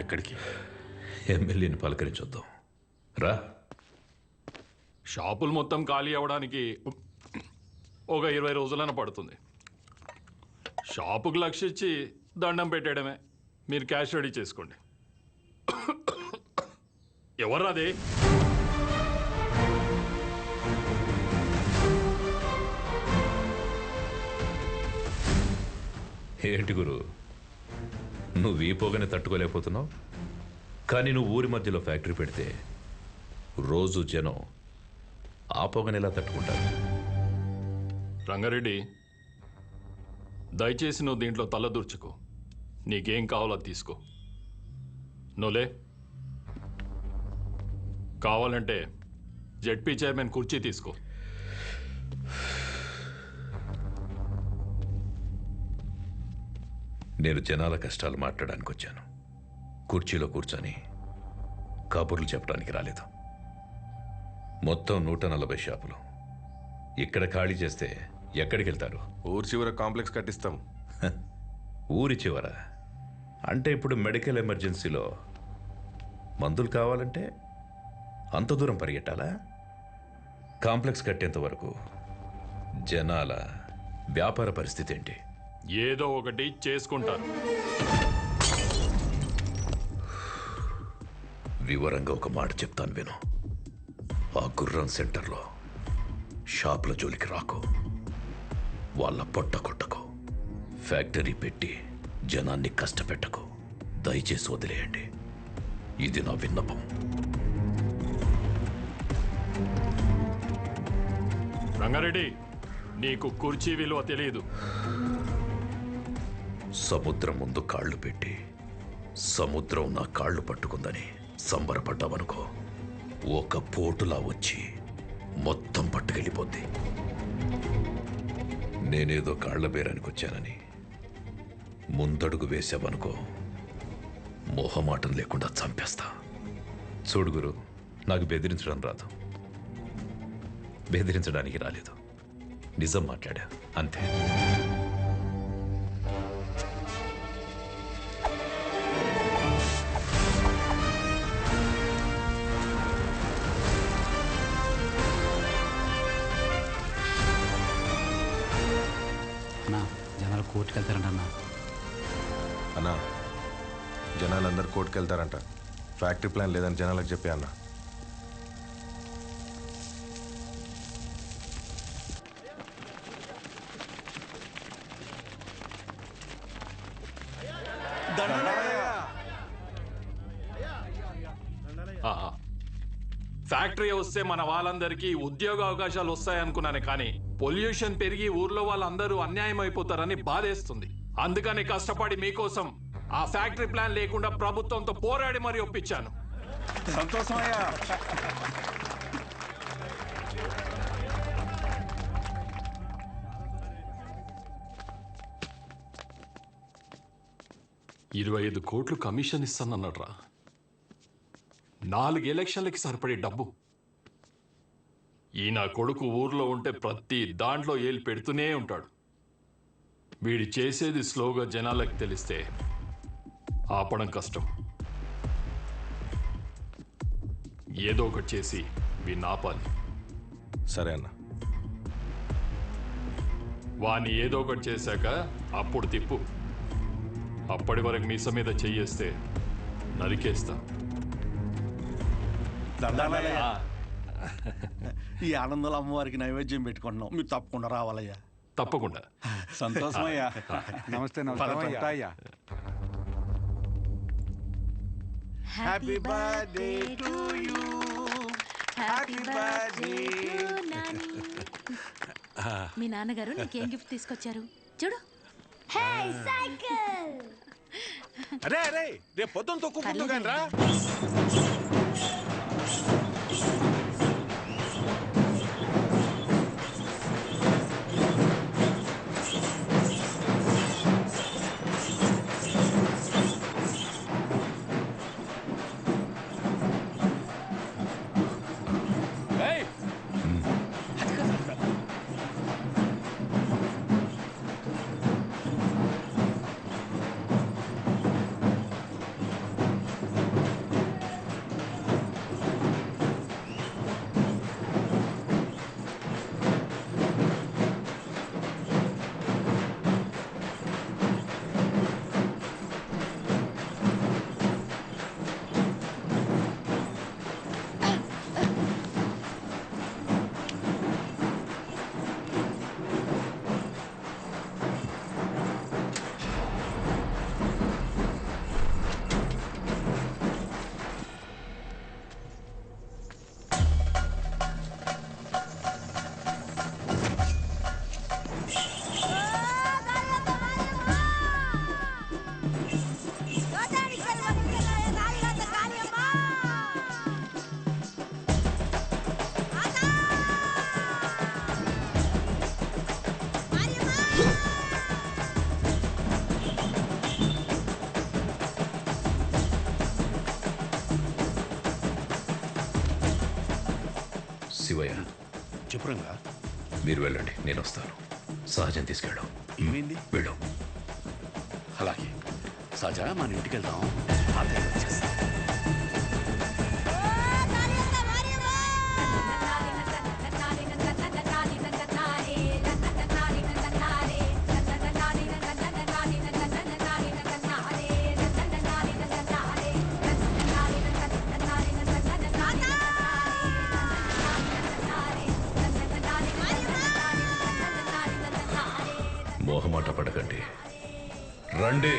ఎక్కడికి? ఎమ్మెల్యేని పలకరించొద్దాం. రా. షాపులు మొత్తం ఖాళీ అవ్వడానికి ఒక 20 రోజులైనా పడుతుంది. షాపుకు లక్షించి దండం పెట్టేయడమే. మీరు క్యాష్ రెడీ చేసుకోండి. ఎవరు అదే? ఏంటి గురు, నువ్వు ఈ పొగని తట్టుకోలేకపోతున్నావు? కానీ నువ్వు ఊరి మధ్యలో ఫ్యాక్టరీ పెడితే రోజు జనం ఆ పొగని ఎలా తట్టుకుంటారు? రంగారెడ్డి, దయచేసి నువ్వు దీంట్లో తలదూర్చుకో. నీకేం కావాలో అది తీసుకో. నువ్వులే. కావాలంటే జెడ్పీ చైర్మన్ కుర్చీ తీసుకో. నేను జనాల కష్టాలు మాట్లాడడానికి వచ్చాను. కుర్చీలో కూర్చొని కబుర్లు చెప్పడానికి రాలేదు. మొత్తం 140 షాపులు ఇక్కడ ఖాళీ చేస్తే ఎక్కడికి వెళ్తారు? ఊరి చివర కాంప్లెక్స్ కట్టిస్తాం. ఊరి చివర అంటే ఇప్పుడు మెడికల్ ఎమర్జెన్సీలో మందులు కావాలంటే అంత దూరం పరిగెట్టాలా? కాంప్లెక్స్ కట్టేంత వరకు జనాల వ్యాపార పరిస్థితి ఏంటి? ఏదో ఒకటి చేసుకుంటారు. వివరంగా ఒక మాట చెప్తాను విను. ఆ గుర్రం సెంటర్లో షాపుల జోలికి రాకు, వాళ్ళ పొట్ట కొట్టకు, ఫ్యాక్టరీ పెట్టి జనాన్ని కష్టపెట్టకు. దయచేసి వదిలేయండి. ఇది నా విన్నపం. రంగారెడ్డి, నీకు కుర్చీ విలువ తెలియదు. సముద్రం ముందు కాళ్ళు పెట్టి సముద్రం నా కాళ్ళు పట్టుకుందని సంబరపడ్డావనుకో, ఒక పోటులా వచ్చి మొత్తం పట్టుకెళ్ళిపోద్ది. నేనేదో కాళ్ల బేరానికి వచ్చానని ముందడుగు వేసావనుకో మొహమాటం లేకుండా చంపేస్తా. చూడు గురు, నాకు బెదిరించడం రాదు, బెదిరించడానికి రాలేదు, నిజం మాట్లాడా అంతే. అన్నా జనాలు కోర్టుకు వెళ్తారంట అన్నా. అన్నా జనాలందరూ కోర్టుకు వెళ్తారంట. ఫ్యాక్టరీ ప్లాన్ లేదని జనాలకు చెప్పే అన్న. ఫ్యాక్టరీ వస్తే మన వాళ్ళందరికీ ఉద్యోగ అవకాశాలు వస్తాయనుకున్నాను, కానీ పొల్యూషన్ పెరిగి ఊర్లో వాళ్ళందరూ అన్యాయం అయిపోతారని బాధేస్తుంది. అందుకని కష్టపడి మీకోసం ఆ ఫ్యాక్టరీ ప్లాన్ లేకుండా ప్రభుత్వంతో పోరాడి మరీ ఒప్పించాను. సంతోషమయ్యా. $25 కోట్లు కమిషన్ ఇస్తానన్నాడ్రా. 4 ఎలక్షన్లకి సరిపడే డబ్బు. ఈ నా కొడుకు ఊర్లో ఉంటే ప్రతి దాంట్లో ఏలు పెడుతూనే ఉంటాడు. వీడి చేసేది స్లోగా జనాలకు తెలిస్తే ఆపడం కష్టం. ఏదో ఒకటి చేసి వీడిని ఆపాలి. సరే అన్న. వాణ్ణి ఏదో ఒకటి చేశాక అప్పుడు తిప్పు. అప్పటి వరకు మీస మీద చెయ్యేస్తే నరికేస్తా. ఈ ఆనందంలో అమ్మవారికి నైవేద్యం పెట్టుకుంటున్నాం, మీరు తప్పకుండా రావాలయ్యా. తప్పకుండా. సంతోషమయ్యా. నమస్తే నమస్తే. Happy birthday to you, happy birthday to Nani. మీ నాన్నగారు నీకేం గిఫ్ట్ తీసుకొచ్చారు చూడు. Hey cycle. అరే అరే, రేపు పొద్దున్న తొక్కుకుంటూ కానీ రా. శివయ్య, చెప్పురంగా. మీరు వెళ్ళండి, నేను వస్తాను. సహజం తీసుకెళ్ళాం. ఏమైంది? వెళ్ళు. అలాగే సహజ, మన ఇంటికి వెళ్దాం. అదే వచ్చేస్తా. మోహమాట పడకండి, రండి.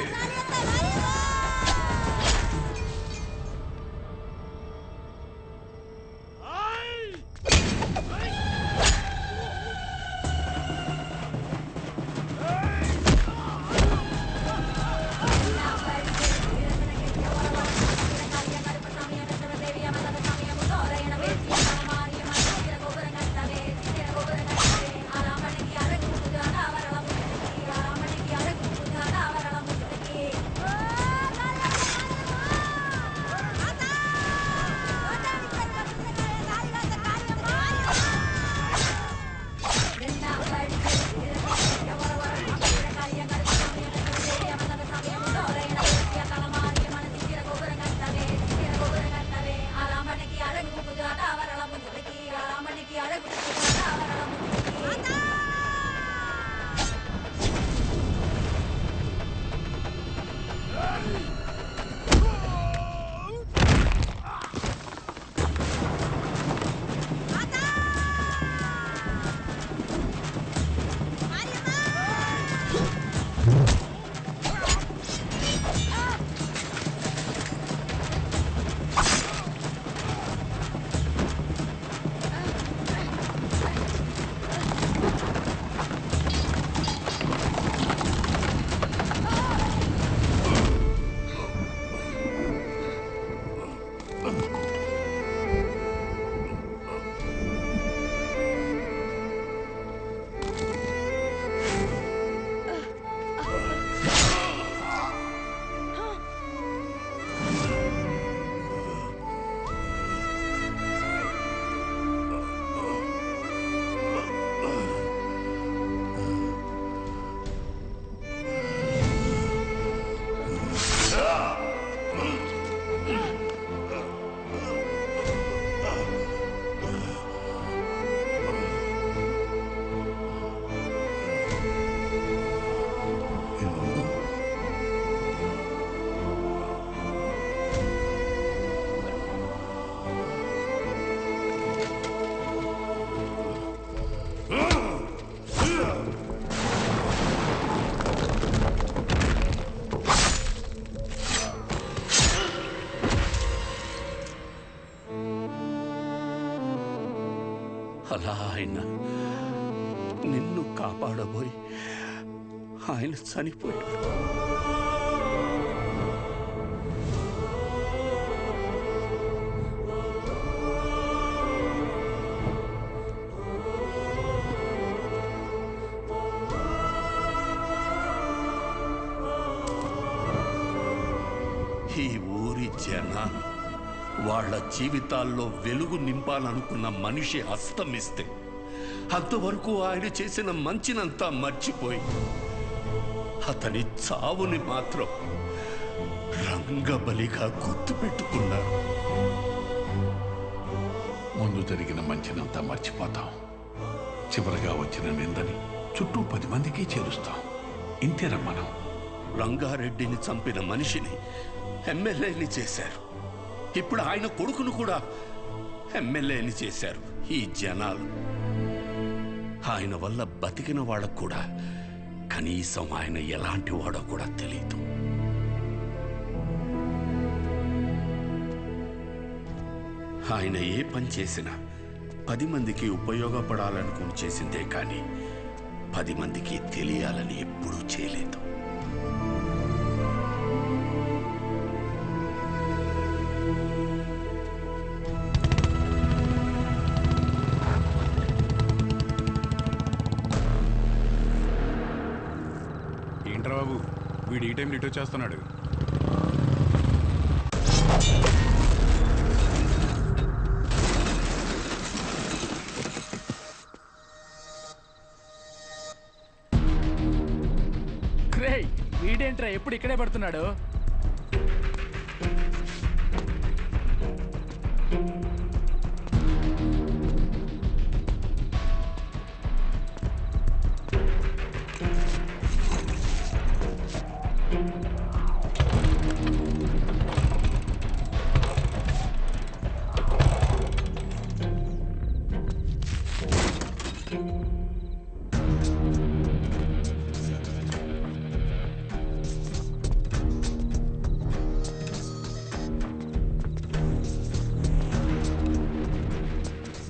అలా ఆయన నిన్ను కాపాడబోయి ఆయన చనిపోయాడు. ఈ ఊరి జనాలు వాళ్ళ జీవితాల్లో వెలుగు నింపాలనుకున్న మనిషి అస్తమిస్తే అంతవరకు ఆయన చేసిన మంచినంతా మర్చిపోయి అతని చావుని మాత్రం రంగబలిగా గుర్తుపెట్టుకున్నారు. ముందు జరిగిన మంచినంతా మర్చిపోతాం, చివరిగా వచ్చిన నిందని చుట్టూ 10 మందికి చేరుస్తాం. ఇంతేనా మనం? రంగారెడ్డిని చంపిన మనిషిని ఎమ్మెల్యేని చేశారు. ఇప్పుడు ఆయన కొడుకును కూడా ఎమ్మెల్యేని చేశారు ఈ జనాలు. ఆయన వల్ల బతికిన వాళ్ళకు కూడా కనీసం ఆయన ఎలాంటి వాడో కూడా తెలియదు. ఆయన ఏ పని చేసినా 10 మందికి ఉపయోగపడాలనుకుని చేసిందే కానీ 10 మందికి తెలియాలని ఎప్పుడూ చేయలేదు. ఏంట్రా బాబు, వీడు ఈ టైంలో ఇటు వచ్చేస్తున్నాడు. వీడేంట్రా ఎప్పుడు ఇక్కడే పడుతున్నాడు?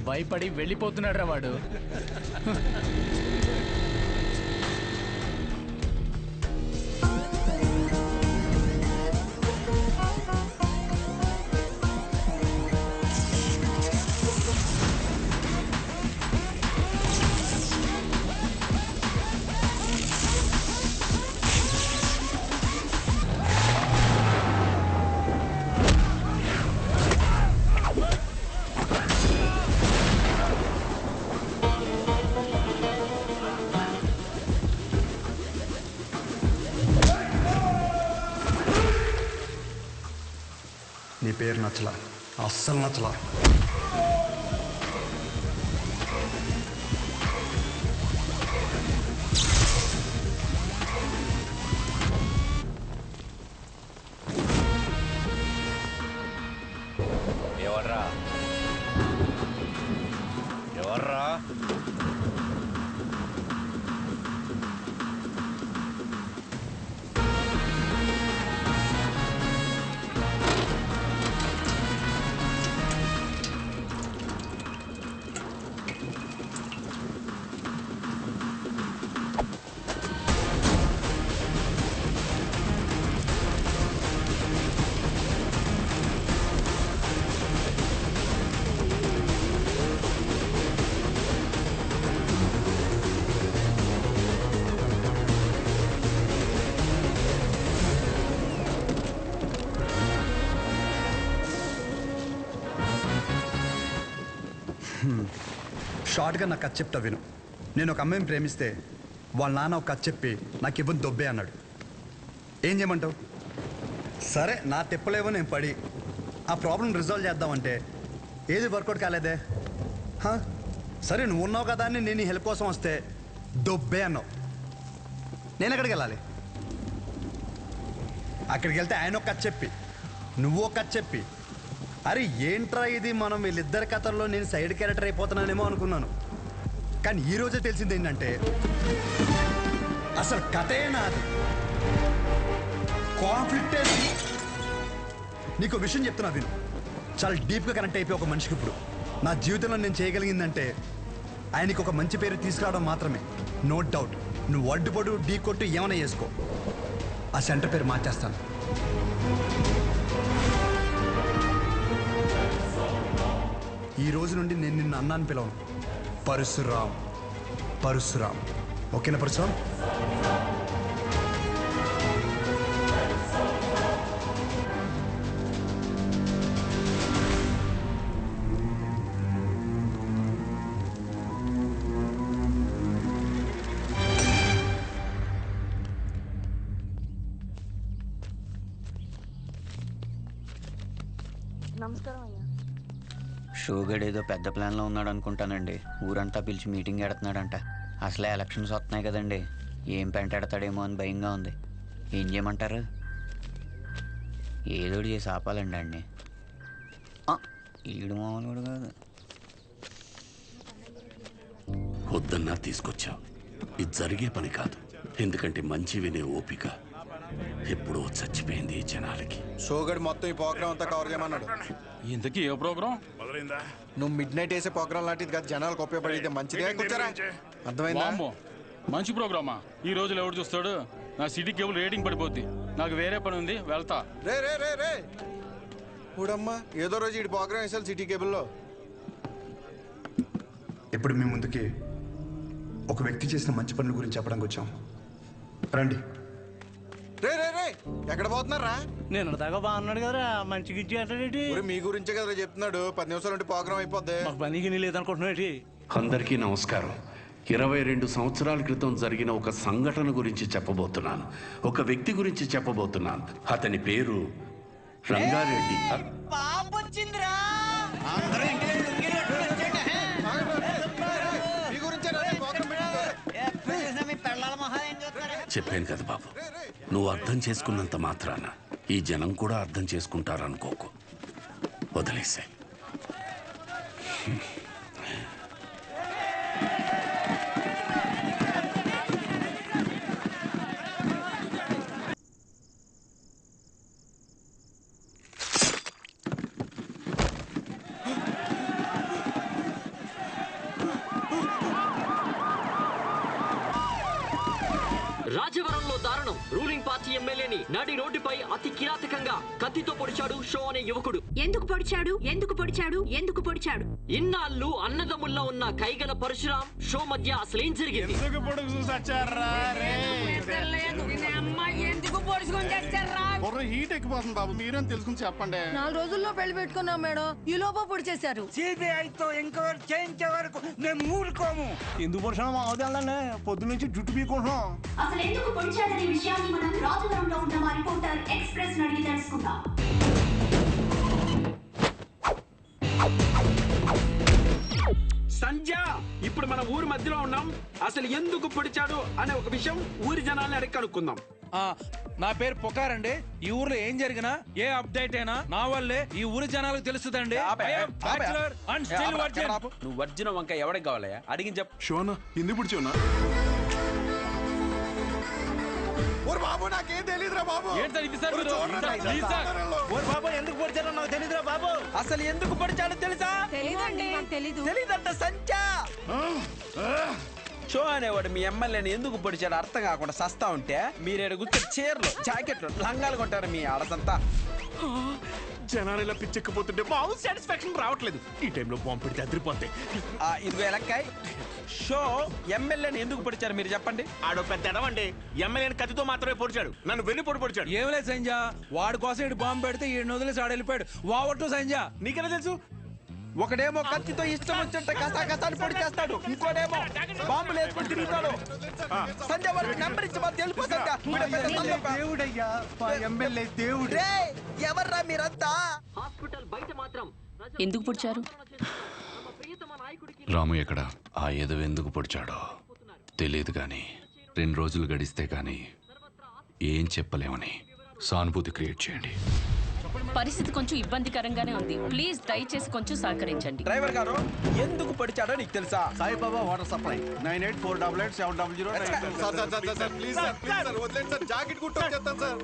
భయపడి వెళ్ళిపోతున్నాడు రా వాడు. నీ పేరు నచ్చలా, అస్సలు నచ్చలా. ఎవర్రా ఎవర్రా? షార్ట్గా నాకు కథ చెప్తా విను. నేను ఒక అమ్మాయిని ప్రేమిస్తే వాళ్ళ నాన్న ఒక కథ చెప్పి నాకు ఇవ్వని దొబ్బే అన్నాడు. ఏం చేయమంటావు? సరే నా తిప్పలేవో నేను పడి ఆ ప్రాబ్లం రిజాల్వ్ చేద్దామంటే ఏది వర్కౌట్ కాలేదే. సరే నువ్వు ఉన్నావు కదా అని నేను హెల్ప్ కోసం వస్తే దొబ్బే అన్నావు. నేను ఎక్కడికి వెళ్ళాలి? అక్కడికి వెళ్తే ఆయన ఒక కథ చెప్పి నువ్వు ఒక కథ చెప్పి, అరే ఏంట్రా ఇది, మనం వీళ్ళిద్దరి కథల్లో నేను సైడ్ క్యారెక్టర్ అయిపోతున్నానేమో అనుకున్నాను. కానీ ఈ రోజే తెలిసింది ఏంటంటే అసలు కథే నాది, కాన్ఫ్లిక్టే. నీకు విషయం చెప్తున్నా విను. చాలా డీప్గా కనెక్ట్ అయిపోయి ఒక మనిషికి ఇప్పుడు నా జీవితంలో నేను చేయగలిగిందంటే ఆయనకి ఒక మంచి పేరు తీసుకురావడం మాత్రమే. నో డౌట్, నువ్వు అడ్డుపడు, ఢీ కొట్టు, ఏమైనా చేసుకో, ఆ సెంటర్ పేరు మార్చేస్తాను. ఈ రోజు నుండి నేను నిన్ను అన్నాను పిలవను, పరశురాం. పరశురాం, ఓకేనా పరశురాం? నమస్కారం అయ్యా. షోగడ్ ఏదో పెద్ద ప్లాన్లో ఉన్నాడు అనుకుంటానండి. ఊరంతా పిలిచి మీటింగ్ ఎడుతున్నాడంట. అసలే ఎలక్షన్స్ వస్తున్నాయి కదండి, ఏం పెంటాడతాడేమో అని భయంగా ఉంది. ఏం చేయమంటారు? ఏదోటి చేసి ఆపాలండి అండి. ఈడు మామూలు కాదు. వద్దన్నా తీసుకొచ్చావు, ఇది జరిగే పని కాదు. ఎందుకంటే మంచి వినే ఓపిక ఎప్పుడో చచ్చిపోయింది ఈ జనాలకి. షోగడ్ మొత్తం ఈ ప్రోగ్రామ్ అంతా కవర్ చేయమన్నాడు. ఇంతకీ ఏ ప్రోగ్రామ్? నువ్వు మిడ్ నైట్ వేసే ప్రోగ్రామ్ లాంటిది కాదు, జనాలకు ఉపయోగపడితే మంచిదే. కూర్చోరా, అర్థమైందా? మంచి ప్రోగ్రామా? ఈ రోజులు ఎవడు చూస్తాడు? నా సిటీ కేబుల్ రేటింగ్ పడిపోద్ది. నాకు వేరే పని ఉంది, వెళ్తా. రే రే రే రే ఊడమ్మా, ఏదో రోజు ఈ ప్రోగ్రామ్ వేసాలి సిటీ కేబుల్లో. ఇప్పుడు మీ ముందుకి ఒక వ్యక్తి చేసిన మంచి పనుల గురించి చెప్పడానికి వచ్చాం. రండి. రే రే రే ఎక్కడ పోతున్నారా? నేను దాకా బాగున్నాడు కదరా, మంచి గిచ్చి అంటే మీ గురించే కదా చెప్తున్నాడు. 10 నిమిషాలు ఉంటే ప్రోగ్రామ్ అయిపోద్ది. పనికి లేదనుకుంటున్నాడు. అందరికీ నమస్కారం. 22 సంవత్సరాల క్రితం జరిగిన ఒక సంఘటన గురించి చెప్పబోతున్నాను. ఒక వ్యక్తి గురించి చెప్పబోతున్నాను. అతని పేరు రంగారెడ్డి. చెప్పాను కదా బాబు, నువ్వు అర్థం చేసుకున్నంత మాత్రాన ఈ జనం కూడా అర్థం చేసుకుంటారనుకోకు. వదిలేసాయి. రాజవరంలో దారుణం. రూలింగ్ పార్టీ ఎమ్మెల్యేని నడి రోడ్డుపై అతి కిరాతకంగా కత్తితో పొడిచాడు షో అనే యువకుడు. ఎందుకు పొడిచాడు? ఎందుకు పొడిచాడు? ఎందుకు పొడిచాడు? ఇన్నాళ్ళు అన్నదమ్ముల్లో ఉన్న కైగల పరశురాం షో మధ్య అసలేం జరిగింది? హీట్ ఎక్కిపోతుంది బాబు, మీరేం తెలుసుకుని చెప్పండి. 4 రోజుల్లో పెళ్లి పెట్టుకున్నాం మేడం, ఈ లోప పొడి చేశారు. సిబిఐతో ఎంక్వైరీ చేయించే వరకు మేము ఊరుకోము. ఎందుకు పొడిచామో అవదాలనే పొద్దు నుంచి జుట్టు పీకుంటున్నాం. అసలు ఎందుకు పొడిచాడనే విషయాన్ని మనం రాజవరంలో ఉన్న మా రిపోర్టర్ ఎక్స్ప్రెస్ అడిగి తెలుసుకుందాం. సంజ, ఇప్పుడు మన ఊరి మధ్యలో ఉన్నాం. అసలు ఎందుకు పొడిచాడు అనే ఒక విషయం ఊరి జనాల్ని అడిగి కనుక్కుందాం. నా పేరు పుకారండి. ఈ ఊర్లో ఏం జరిగినా ఏ అప్డేట్ అయినా నా వల్లే ఈ ఊరి జనాలకు తెలుస్తుందండి. నువ్వు వర్జిన వంక ఎవరికి కావాలయ్యా? అడిగి చెప్పు. షోనా ఎందుకు పొడిచావునా? బాబు నాకేం తెలీదురా బాబు. బాబు ఎందుకు పొడిచారో నాకు తెలీదురా బాబు. అసలు ఎందుకు పొడిచాడో తెలుసా? తెలీదంట సంచా. షో అనేవాడు మీ ఎమ్మెల్యేని ఎందుకు పొడిచాడు అర్థం కాకుండా సస్తా ఉంటే మీరేడు గుర్తు చీరలు, జాకెట్లు, లంగాలు కొంటారు మీ ఆడసంతా. జనాలు ఇలా పిచ్చెక్కిపోతుంటే మామూలు సాటిస్ఫాక్షన్ రావట్లేదు. ఈ టైంలో బాంబు పెడితే అదిరిపోతాయి. ఇదిగో ఎలక్కాయ్, షో ఎమ్మెల్యేని ఎందుకు పొడిచారు మీరు చెప్పండి. ఆడో పెద్ద ఎడవండి, ఎమ్మెల్యేని కత్తితో మాత్రమే పొడిచాడు. నన్ను వెన్ను పొడిచాడు. ఏం లేదు సంజ, వాడి కోసం ఇటు బాంబు పెడితే ఈ వదిలేసి ఆడ వెళ్ళిపోయాడు. వావట్టు సంజ. నీకెలా తెలుసు? ఒకడేమో కత్తితో ఇష్టం వచ్చినట్టు కసాకసాన్ని పొడి చేస్తాడు, ఇంకోడేమో బాంబులు వేసుకొని తిరుగుతాడు. సంజయ్ వారికి నెంబర్ ఇచ్చి మాకు తెలుపు. దేవుడయ్యా, ఎమ్మెల్యే దేవుడు. ఎవర్రా మీరంతా? హాస్పిటల్ బయట మాత్రం ఎందుకు పొడిచారు? రాము ఎక్కడ? ఆ ఎదవ ఎందుకు పొడిచాడో తెలియదు కానీ 2 రోజులు గడిస్తే కానీ ఏం చెప్పలేమని సానుభూతి క్రియేట్ చేయండి. పరిస్థితి కొంచెం ఇబ్బందికరంగానే ఉంది. ప్లీజ్ దయచేసి కొంచెం సహకరించండి. డ్రైవర్ గారు ఎందుకు పొడిచాడో నీకు తెలుసా? Saibaba water supply 98488700. Please sir, please sir, వదిలేండి సార్. జాకెట్ కుట్టొచ్చేస్తాను సార్.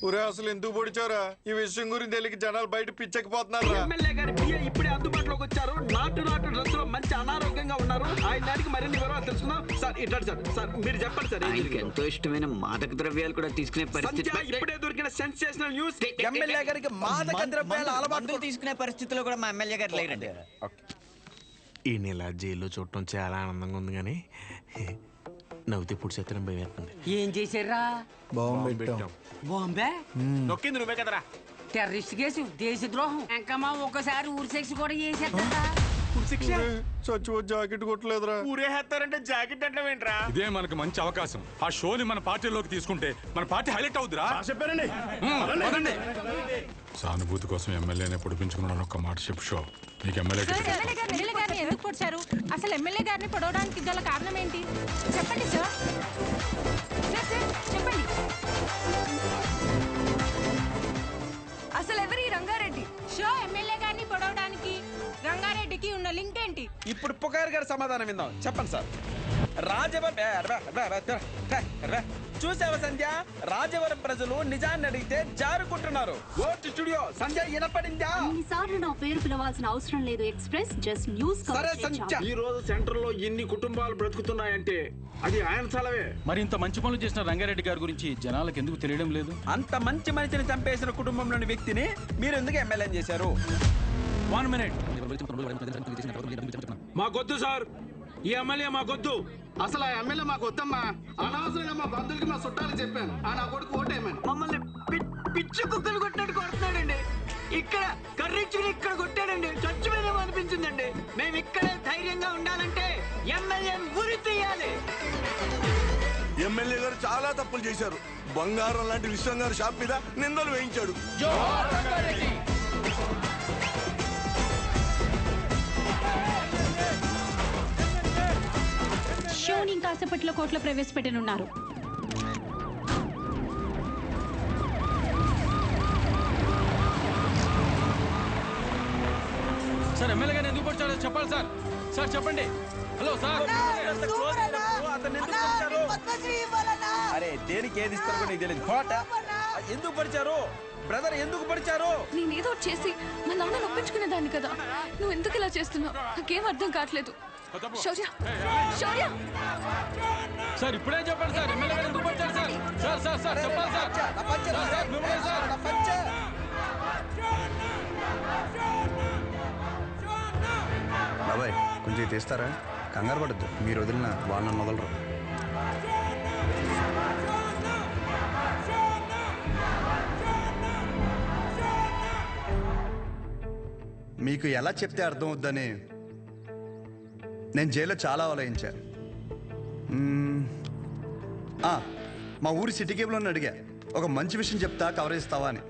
ఒరే అసలు ఎందుకు పొడిచారా? ఈ విషయం గురించి తెలియక జనాలు బయట పిచ్చెక్కిపోతున్నారు. ఎమ్మెల్యే గారి పిఏ ఇప్పుడే అందుబాటులో షోకి వచ్చారు. నాటు డ్రెస్ లో మంచి అనారోగ్యంగా ఉన్నారు. ఆయన దానికి మరిన్ని వివరాలు తెలుసుకుందాం. సార్ ఇట్లా సార్ మీరు చెప్పండి సార్. ఆయనకి ఎంతో ఇష్టమైన మాదక ద్రవ్యాలు కూడా తీసుకునే పరిస్థితి. ఇప్పుడే దొరికిన సెన్సేషనల్ న్యూస్. ఎమ్మెల్యే గారికి మాదక ద్రవ్యాల అలవాటు తీసుకునే పరిస్థితిలో కూడా మా ఎమ్మెల్యే గారు లేరండి. ఈ నెల జైల్లో చూడటం చాలా ఆనందంగా ఉంది కానీ నవ్వుతే ఇప్పుడు చేతనం భయం వేస్తుంది. ఏం చేశారా? బాంబే నొక్కింది నువ్వే కదరా. టెర్రరిస్ట్ కేసు, దేశద్రోహం, ఇంకా మా ఒక్కసారి ఊరి శిక్ష కూడా చేసేస్తా. జాకెట్ కొట్టలేదురా. ఊరేస్తారంటే జాకెట్ అంటే ఏంట్రా? ఇదే మనకు మంచి అవకాశం. ఆ షోని మన పార్టీలోకి తీసుకుంటే మన పార్టీ హైలైట్ అవుద్దిరా. చెప్పారండి. సానుభూతి కోసం ఎమ్మెల్యేనే పొడిపించుకున్నాను. ఒక్క మాట చెప్పు షో నీకు ఎమ్మెల్యే గారిని ఎందుకు పొడిచారు? అసలు ఎమ్మెల్యే గారిని పొడవడానికి గల కారణం ఏంటి? చెప్పండి సార్. చెప్పండి. అసలు ఎవరి రంగారెడ్డి? షో ఎమ్మెల్యే గారిని పొడవడానికి రంగారెడ్డికి ఉన్న లింక్ ఏంటి? ఇప్పుడు పుకార్ గారి సమాధానం విందాం. చెప్పండి సార్. చూసావా సంధ్య, రాజవరం ప్రజలు నిజాన్ని అడిగితే జారుకుంటున్నారు. ఓటు స్టూడియో సంధ్య వినపడిందా? అన్నిసార్లు నా పేరు పిలవాల్సిన అవసరం లేదు. Express just news. ఈ రోజు సెంటర్ లో ఎన్ని కుటుంబాలు బ్రతుకుతున్నాయంటే అది ఆయన చలవే. మరి ఇంత మంచి పనులు చేసిన రంగారెడ్డి గారి గురించి జనాలకు ఎందుకు తెలియడం లేదు? అంత మంచి మనిషిని చంపేసిన కుటుంబంలోని వ్యక్తిని మీరు ఎందుకు ఎమ్మెల్యే చేశారు? 1 minute. మాకొద్దు సార్, ఈ ఎమ్మెల్యే మాకొద్దు. అసలు ఆ ఎమ్మెల్యే మాకు వద్దమ్మా. అనవసరంగా మా బంధువులకి మా చుట్టాలు చెప్పాను. ఆ నా కొడుకు ఓటేయమని. మమ్మల్ని పిచ్చి కుక్కలు కొట్టినట్టు కొడుతున్నాడండి. ఇక్కడ కర్రీచ్చుకుని ఇక్కడ కొట్టాడండి. చచ్చిపోయినామో అనిపించిందండి. మేము ఇక్కడే ధైర్యంగా ఉండాలంటే ఎమ్మెల్యే ఉరి తీయాలి. ఎమ్మెల్యే గారు చాలా తప్పులు చేశారు. బంగారం లాంటి విశ్వం గారు షాప్ మీద నిందలు వేయించాడు. షోని కాసేపట్లో కోర్టులో ప్రవేశపెట్టనున్నారు. సార్ ఎమ్మెల్యే గారిని ఎందుకు పొడిచాడో చెప్పాలి సార్. సార్ చెప్పండి. Hello sir. అరే దేనికి ఏది ఇస్తారు నీకు తెలియదు. కోట ఎందుకు పడిచారు? బ్రదర్ ఎందుకు పడిచారు? నేనేదో చేసి మా నాన్న ఒప్పించుకునేదాన్ని కదా. నువ్వు ఎందుకు ఇలా చేస్తున్నావు? నాకేం అర్థం కావట్లేదు. శౌర్య, శౌర్య. సార్ ఇప్పుడే చెప్పండి సార్. ఎమ్మెల్యే గారు ఎందుకు పడిచారు సార్? సార్ సార్ సార్ చెప్పాలి సార్. సార్ మిమ్మల్ని సార్. బాబాయ్ కొంచెం తీస్తారా? కంగారు పడద్దు. మీరు వదిలిన వాళ్ళని వదలరు. మీకు ఎలా చెప్తే అర్థం అవుద్దని నేను జైల్లో చాలా ఆలోచించాను. మా ఊరి సిటీ కేబుల్ని అడిగా, ఒక మంచి విషయం చెప్తా కవరేజ్ ఇస్తావా అని.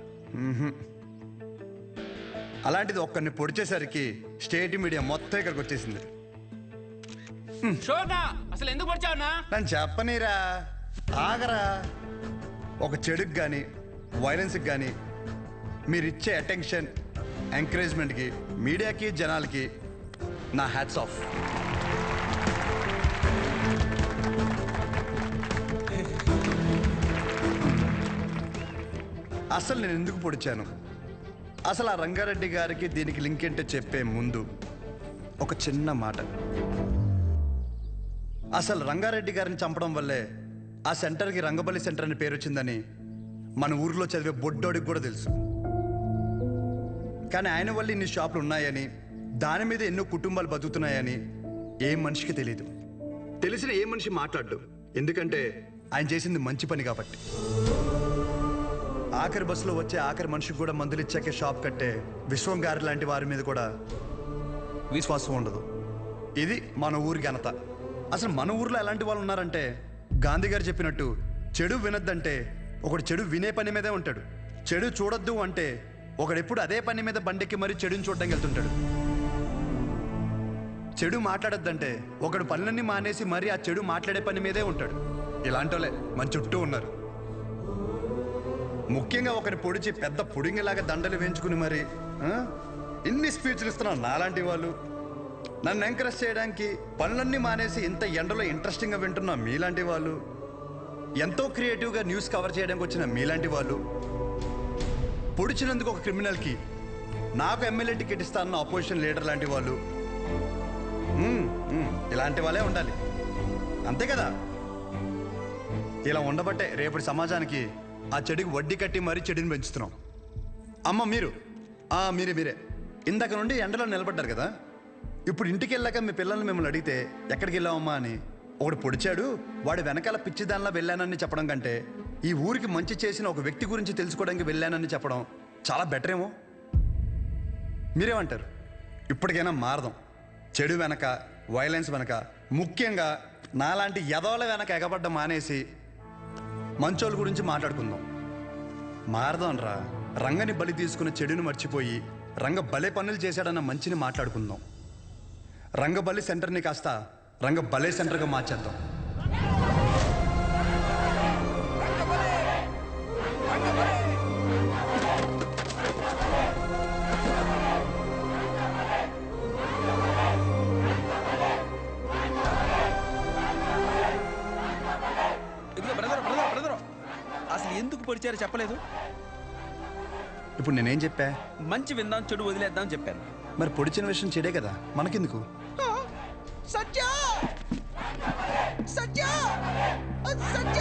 అలాంటిది ఒక్కరిని పొడిచేసరికి స్టేట్ మీడియా మొత్తం ఇక్కడికి వచ్చేసింది. అసలు ఎందుకు పడిచావునా? నన్ను చెప్పనీరా, ఆగరా. ఒక చెడుకు కానీ వైలెన్స్కి కానీ మీరిచ్చే అటెన్షన్, ఎంకరేజ్మెంట్కి మీడియాకి జనాలకి నా హ్యాట్స్ ఆఫ్. అసలు నేను ఎందుకు పొడిచాను, అసలు ఆ రంగారెడ్డి గారికి దీనికి లింక్ ఏంటో చెప్పే ముందు ఒక చిన్న మాట. అసలు రంగారెడ్డి గారిని చంపడం వల్లే ఆ సెంటర్కి రంగబలి సెంటర్ అని పేరు వచ్చిందని మన ఊర్లో చదివే బొడ్డోడికి కూడా తెలుసు. కానీ ఆయన వల్ల ఇన్ని షాపులు ఉన్నాయని, దాని మీద ఎన్నో కుటుంబాలు బతుకుతున్నాయని ఏ మనిషికి తెలీదు. తెలిసిన ఏ మనిషి మాట్లాడు, ఎందుకంటే ఆయన చేసింది మంచి పని కాబట్టి. ఆఖరి బస్సులో వచ్చే ఆఖరి మనిషికి కూడా మందులు ఇచ్చాకే షాప్ కట్టే విశ్వం గారి లాంటి వారి మీద కూడా విశ్వాసం ఉండదు. ఇది మన ఊరి ఘనత. అసలు మన ఊర్లో ఎలాంటి వాళ్ళు ఉన్నారంటే, గాంధీ గారు చెప్పినట్టు చెడు వినొద్దంటే ఒకడు చెడు వినే పని మీదే ఉంటాడు. చెడు చూడొద్దు అంటే ఒకడెప్పుడు అదే పని మీద బండెక్కి మరీ చెడుని చూడడానికి వెళ్తుంటాడు. చెడు మాట్లాడొద్దంటే ఒకడు పనులన్నీ మానేసి మరీ ఆ చెడు మాట్లాడే పని మీదే ఉంటాడు. ఇలాంటి వాళ్ళే మన చుట్టూ ఉన్నారు. ముఖ్యంగా ఒకరిని పొడిచి పెద్ద పుడింగిలాగా దండలు వేయించుకుని మరి ఇన్ని స్పీచ్లు ఇస్తున్నారు నాలాంటి వాళ్ళు. నన్ను ఎంకరేజ్ చేయడానికి పనులన్నీ మానేసి ఇంత ఎండలో ఇంట్రెస్టింగ్గా వింటున్న మీలాంటి వాళ్ళు, ఎంతో క్రియేటివ్గా న్యూస్ కవర్ చేయడానికి వచ్చిన మీలాంటి వాళ్ళు, పొడిచినందుకు ఒక క్రిమినల్కి నాకు ఎమ్మెల్యే టికెట్ ఇస్తానన్న అపోజిషన్ లీడర్ లాంటి వాళ్ళు ఇలాంటి వాళ్ళే ఉండాలి, అంతే కదా? ఇలా ఉండబట్టే రేపటి సమాజానికి ఆ చెడుకి వడ్డీ కట్టి మరీ చెడుని పెంచుతున్నాం. అమ్మ మీరే ఇందాక నుండి ఎండలో నిలబడ్డారు కదా, ఇప్పుడు ఇంటికి వెళ్ళాక మీ పిల్లల్ని మిమ్మల్ని అడిగితే ఎక్కడికి వెళ్ళావమ్మా అని, ఒకడు పొడిచాడు వాడి వెనకాల పిచ్చిదానిలా వెళ్ళానని చెప్పడం కంటే ఈ ఊరికి మంచి చేసిన ఒక వ్యక్తి గురించి తెలుసుకోవడానికి వెళ్ళానని చెప్పడం చాలా బెటర్ ఏమో. మీరేమంటారు? ఇప్పటికైనా మారదాం. చెడు వెనక, వైలెన్స్ వెనక, ముఖ్యంగా నాలాంటి యదవల వెనక ఎగబడ్డ మానేసి మంచోళ్ళ గురించి మాట్లాడుకుందాం. మారదాం రా. రంగని బలి తీసుకున్న చెడుని మర్చిపోయి రంగ భలే పనులు చేశాడన్న మంచిని మాట్లాడుకుందాం. రంగబలి సెంటర్ని కాస్త రంగ భలే సెంటర్గా మార్చేద్దాం. అసలు ఎందుకు పొడిచారో చెప్పలేదు. ఇప్పుడు నేనేం చెప్పా? మంచి విందాం, చెడు వదిలేద్దాం చెప్పాను. మరి పొడిచిన విషయం చెడే కదా, మనకెందుకు? సత్య సత్య సత్య